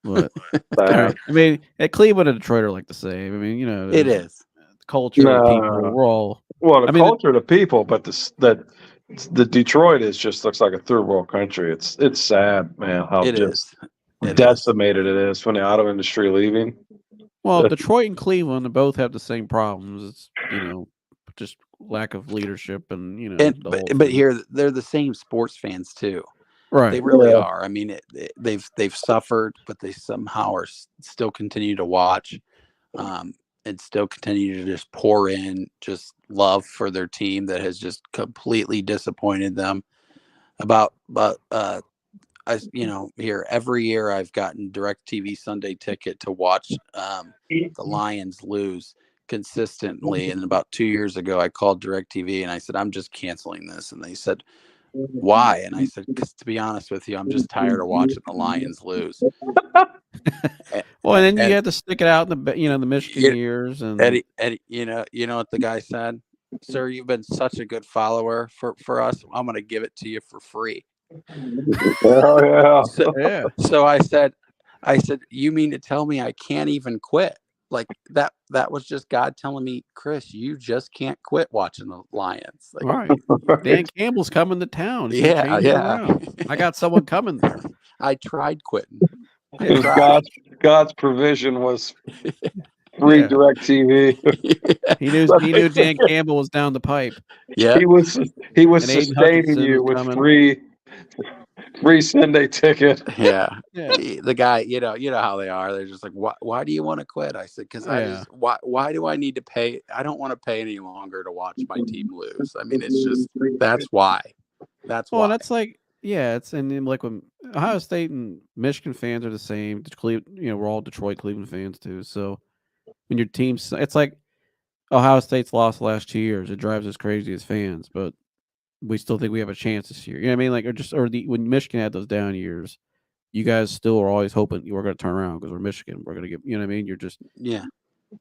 But I mean, at Cleveland and Detroit are like the same. I mean, it is culture. People, we're all culture of the people, but the Detroit looks like a third world country. It's sad, man. How decimated it is from the auto industry leaving. Well, Detroit and Cleveland both have the same problems. It's just lack of leadership and but here they're the same sports fans too. Right. They really are. I mean, they've suffered, but they somehow are still continue to watch, and still continue to just pour in just love for their team that has just completely disappointed them. Here every year I've gotten DirecTV Sunday ticket to watch the Lions lose consistently. And about 2 years ago, I called DirecTV and I said, I'm just canceling this. And they said, why? And I said, because to be honest with you, I'm just tired of watching the Lions lose. Well, and then you have to stick it out in the Michigan years. And Eddie, you know what the guy said? Sir, you've been such a good follower for us. I'm going to give it to you for free. Oh, yeah. So I said, I said, you mean to tell me I can't even quit? Like that was just God telling me, Chris, you just can't quit watching the Lions. Like, Right. Dan Campbell's coming to town. He's gonna yeah, change it yeah. around. I got someone coming there. I tried quitting. I It was tried. God's provision was free Yeah. direct TV. He knew Dan Campbell was down the pipe. Yeah. He was And Aiden sustaining Hutchinson you was with coming. free Sunday ticket. Yeah. Yeah. The guy, you know how they are. They're just like, why do you want to quit? I said, because why do I need to pay? I don't want to pay any longer to watch my team lose. I mean, it's just, that's why. That's Well, why. that's like, yeah, it's and then like when Ohio State and Michigan fans are the same. We're all Detroit, Cleveland fans too. So when your team's, it's like Ohio State's lost the last 2 years. It drives us crazy as fans, but we still think we have a chance this year. You know what I mean? Like, when Michigan had those down years, you guys still are always hoping we're going to turn around because we're Michigan. We're going to get, you know what I mean? You're just, yeah.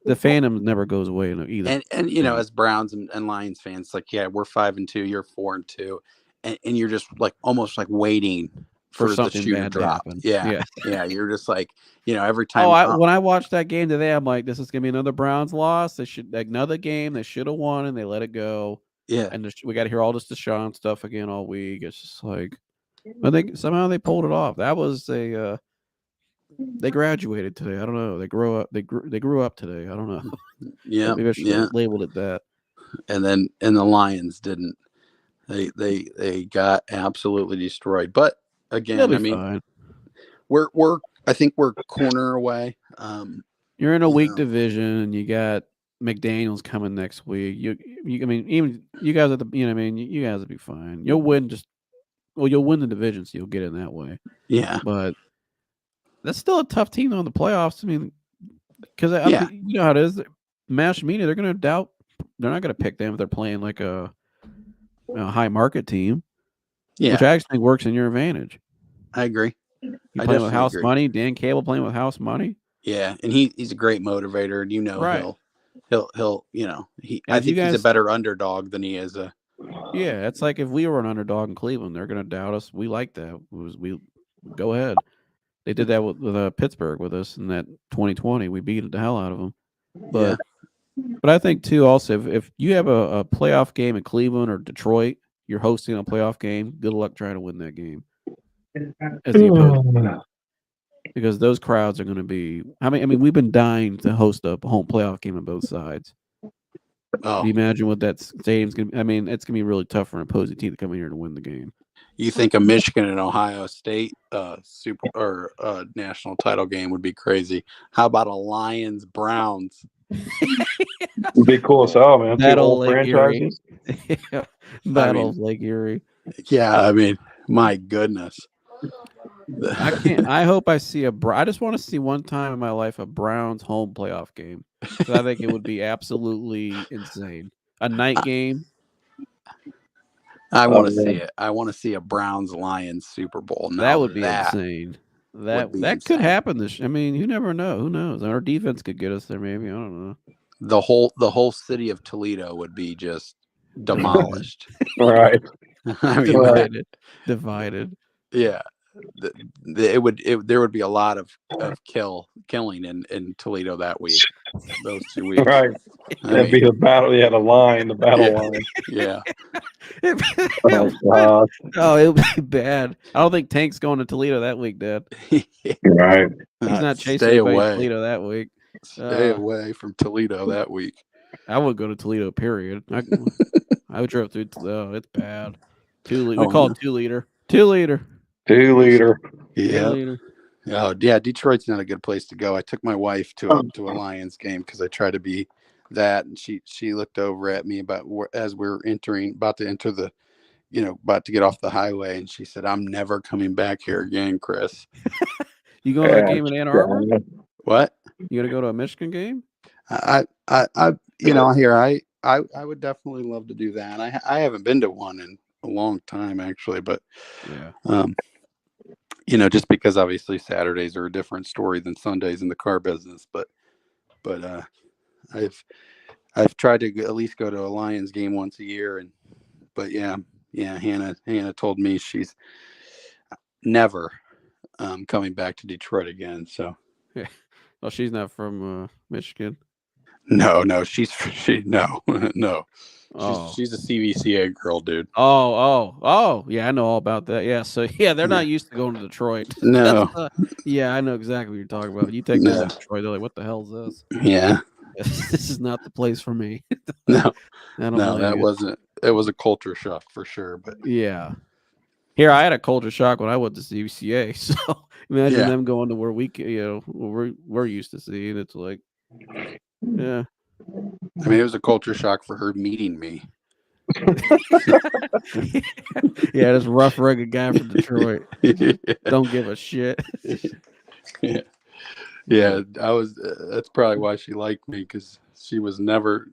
The fandom never goes away either. And you know, as Browns and Lions fans, like, yeah, we're 5-2, you're 4-2, and you're just like almost like waiting for the something shoe to bad to drop. happen. Yeah. You're just like, you know, every time. When I watched that game today, I'm like, this is gonna be another Browns loss. They should another game they should have won, and they let it go. Yeah, and we got to hear all this Deshaun stuff again all week. It's just like, but somehow they pulled it off. That was they graduated today. I don't know. They grew up. They grew up today. I don't know. Yeah, maybe I should have labeled it that. And the Lions didn't. They got absolutely destroyed. But again, I mean, fine. I think we're corner away. You're in a weak division, and you got McDaniel's coming next week. I mean, even you guys you guys will be fine. You'll win you'll win the division, so you'll get in that way. Yeah, but that's still a tough team on the playoffs. I mean, because you know how it is. Mash Media, they're going to doubt. They're not going to pick them if they're playing like a high market team. Yeah, which I actually think works in your advantage. I agree. You playing with house money. Dan Cable playing with house money. Yeah, and he's a great motivator, and right. he'll I think he's a better underdog than he is a. Yeah, it's like if we were an underdog in Cleveland, they're going to doubt us. We like that. We go ahead. They did that with Pittsburgh with us in that 2020. We beat the hell out of them. But I think too also if you have a playoff game in Cleveland or Detroit, you're hosting a playoff game. Good luck trying to win that game. As the opponent. Because those crowds are going to be. I mean, we've been dying to host a home playoff game on both sides. Oh, can you imagine what that stadium's going to be? I mean, it's going to be really tough for an opposing team to come in here to win the game. You think a Michigan and Ohio State national title game would be crazy? How about a Lions Browns? It'd be cool as hell, man. Battle of Lake Erie. Battle of Lake Erie. Yeah, I mean, my goodness. I hope I see I just want to see one time in my life a Browns home playoff game. I think it would be absolutely insane. A night game. I want to see it. I want to see a Browns Lions Super Bowl. That would be insane. That could happen. I mean, you never know. Who knows? Our defense could get us there. Maybe, I don't know. The whole city of Toledo would be just demolished. Right. I mean, divided. Yeah. There would be a lot of killing in Toledo that week. Those 2 weeks. Right. That'd be the battle. Yeah, the battle line. Yeah. Oh, it would be bad. I don't think Tank's going to Toledo that week, Dad. Right. He's not chasing Stay away. Toledo that week. Stay away from Toledo that week. I would go to Toledo, period. I drove through. Oh, it's bad. 2 liter. We call it 2 liter. 2 liter. 2 liter. Yeah. 2 liter. Oh, yeah. Detroit's not a good place to go. I took my wife to a Lions game because I try to be that, and she looked over at me as we were about to enter the, about to get off the highway, and she said, "I'm never coming back here again, Chris." You going to that game in Ann Arbor? What? You gonna go to a Michigan game? I would definitely love to do that. I haven't been to one in a long time, actually, but just because obviously Saturdays are a different story than Sundays in the car business, but I've tried to at least go to a Lions game once a year, Hannah told me she's never coming back to Detroit again. So, Yeah. Well, she's not from Michigan. no, no. No. Oh. She's a CVCA girl, dude. Oh. Yeah, I know all about that. Yeah. So, yeah, they're not used to going to Detroit. No. Yeah, I know exactly what you're talking about. You take them to Detroit, they're like, what the hell is this? Yeah. This is not the place for me. No. I don't No, blame that you. wasn't. It was a culture shock for sure. But yeah. Here, I had a culture shock when I went to CVCA. So imagine them going to where we're used to seeing. It's like, yeah. I mean, it was a culture shock for her meeting me. Yeah, this rough, rugged guy from Detroit. Don't give a shit. Yeah, I was. That's probably why she liked me, because she never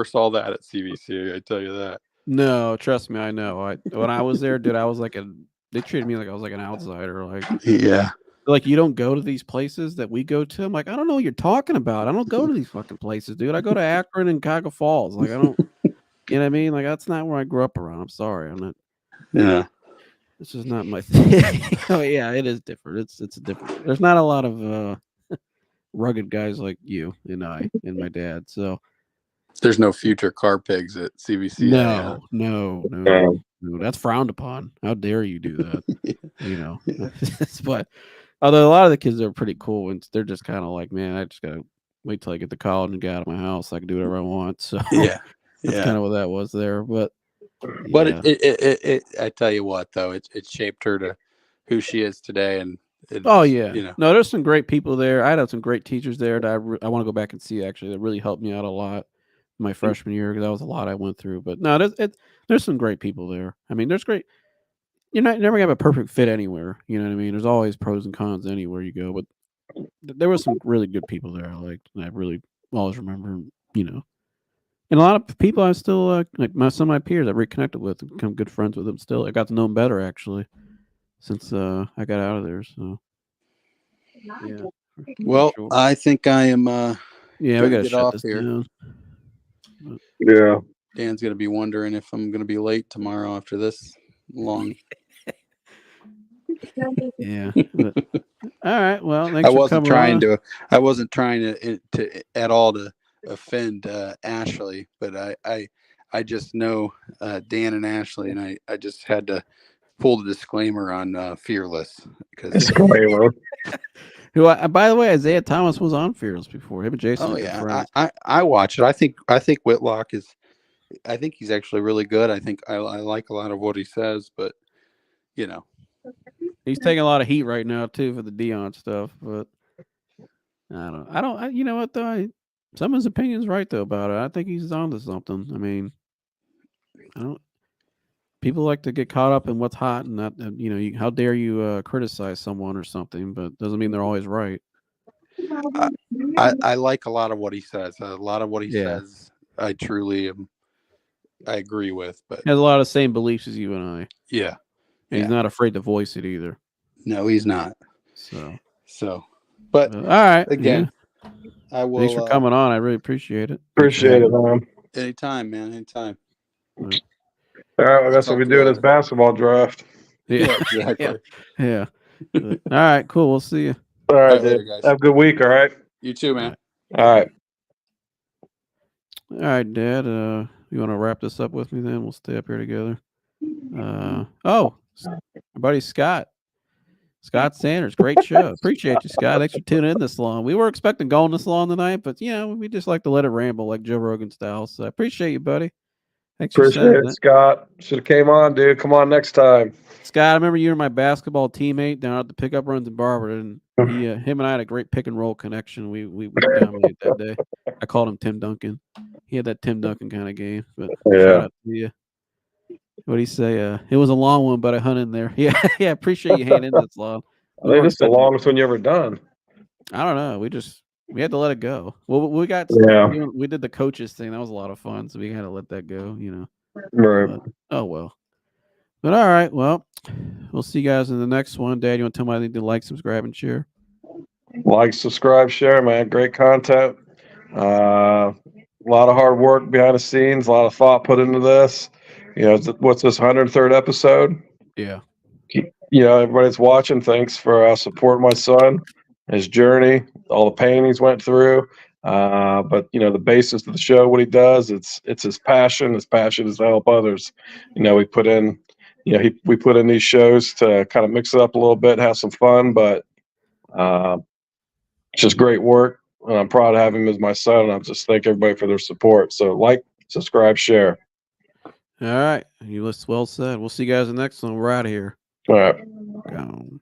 saw that at CVCA. I tell you that. No, trust me, I know. When I was there, dude, I was they treated me like I was like an outsider. Like, yeah, like you don't go to these places that we go to. I'm like, I don't know what you're talking about. I don't go to these fucking places, dude. I go to Akron and Cuyahoga Falls. Like, I don't. You know what I mean? Like, that's not where I grew up around. I'm sorry, I'm not. Yeah, this is not my thing. Oh yeah, it is different. It's a different. There's not a lot of rugged guys like you and I and my dad. So there's no future car pigs at CVCA. No. That's frowned upon. How dare you do that? You know. But although a lot of the kids are pretty cool, and they're just kind of like, man, I just gotta wait till I get to college and get out of my house. I can do whatever I want. So that's kind of what that was there. But it I tell you what, though, it shaped her to who she is today. And no, there's some great people there. I had some great teachers there that I want to go back and see. Actually, that really helped me out a lot my freshman year, because that was a lot I went through. But no, there's some great people there. I mean, there's great. You're never gonna have a perfect fit anywhere. You know what I mean? There's always pros and cons anywhere you go. But there was some really good people there I liked, and I really always remember. You know, and a lot of people I still like some of my peers I reconnected with, and become good friends with them. Still, I got to know them better actually since I got out of there. So yeah. Well, sure. I think I am. We gotta get shut off this here. down. Yeah. Dan's gonna be wondering if I'm gonna be late tomorrow after this long. Yeah. But, all right. Well, thanks I for wasn't coming trying on. I wasn't trying to at all to offend Ashley, but I just know Dan and Ashley, and I just had to pull the disclaimer on Fearless, because Disclaimer. By the way, Isaiah Thomas was on Fearless before. Him and Jason. Oh are good yeah, friends. I watch it. I think Whitlock is. I think he's actually really good. I think I like a lot of what he says, but you know, he's taking a lot of heat right now too for the Dion stuff. But you know what though? Some of his opinions right though about it. I think he's onto something. I mean, people like to get caught up in what's hot, and not. How dare you criticize someone or something? But doesn't mean they're always right. I like a lot of what he says. A lot of what he says, I truly am. I agree with, but he has a lot of the same beliefs as you and I. Yeah. And he's not afraid to voice it either. No, he's not. So, but all right. Again, I will. Thanks for coming on. I really appreciate it. Appreciate it, man. Anytime, man. Anytime. All right. Well, that's what we do in this basketball draft. Yeah, exactly. Yeah. All right. Cool. We'll see you. All right, later, dude. guys. Have a good week. All right. You too, man. All right. All right, Dad. You want to wrap this up with me then? We'll stay up here together. My buddy Scott Sanders. Great show. Appreciate you, Scott. Thanks for tuning in this long. We were expecting going this long tonight, but we just like to let it ramble like Joe Rogan style. So I appreciate you, buddy. Thanks for Appreciate sending it, Scott. Should have came on, dude. Come on next time. Scott, I remember you were my basketball teammate down at the pickup runs in Barber, and him and I had a great pick and roll connection. We dominated that day. I called him Tim Duncan. He had that Tim Duncan kind of game. But shout out to you. What do you say? It was a long one, but I hung in there. Yeah, appreciate you hanging in this long. I think it's the longest one you ever done. I don't know. We had to let it go. Well, we did the coaches thing. That was a lot of fun, so we had to let that go. Right. But, oh well. But all right, well, we'll see you guys in the next one. Dad, you want to tell me I need to like, subscribe, and share? Like, subscribe, share, man. Great content. A lot of hard work behind the scenes. A lot of thought put into this. What's this 103rd episode? Yeah. everybody's watching. Thanks for supporting my son, his journey, all the pain he's went through. But the basis of the show, what he does, it's his passion. His passion is to help others. We put in, we put in these shows to kind of mix it up a little bit, have some fun, but it's just great work. And I'm proud to have him as my son. And I just thank everybody for their support. So like, subscribe, share. All right. You well said. We'll see you guys in the next one. We're out of here. All right. Gone.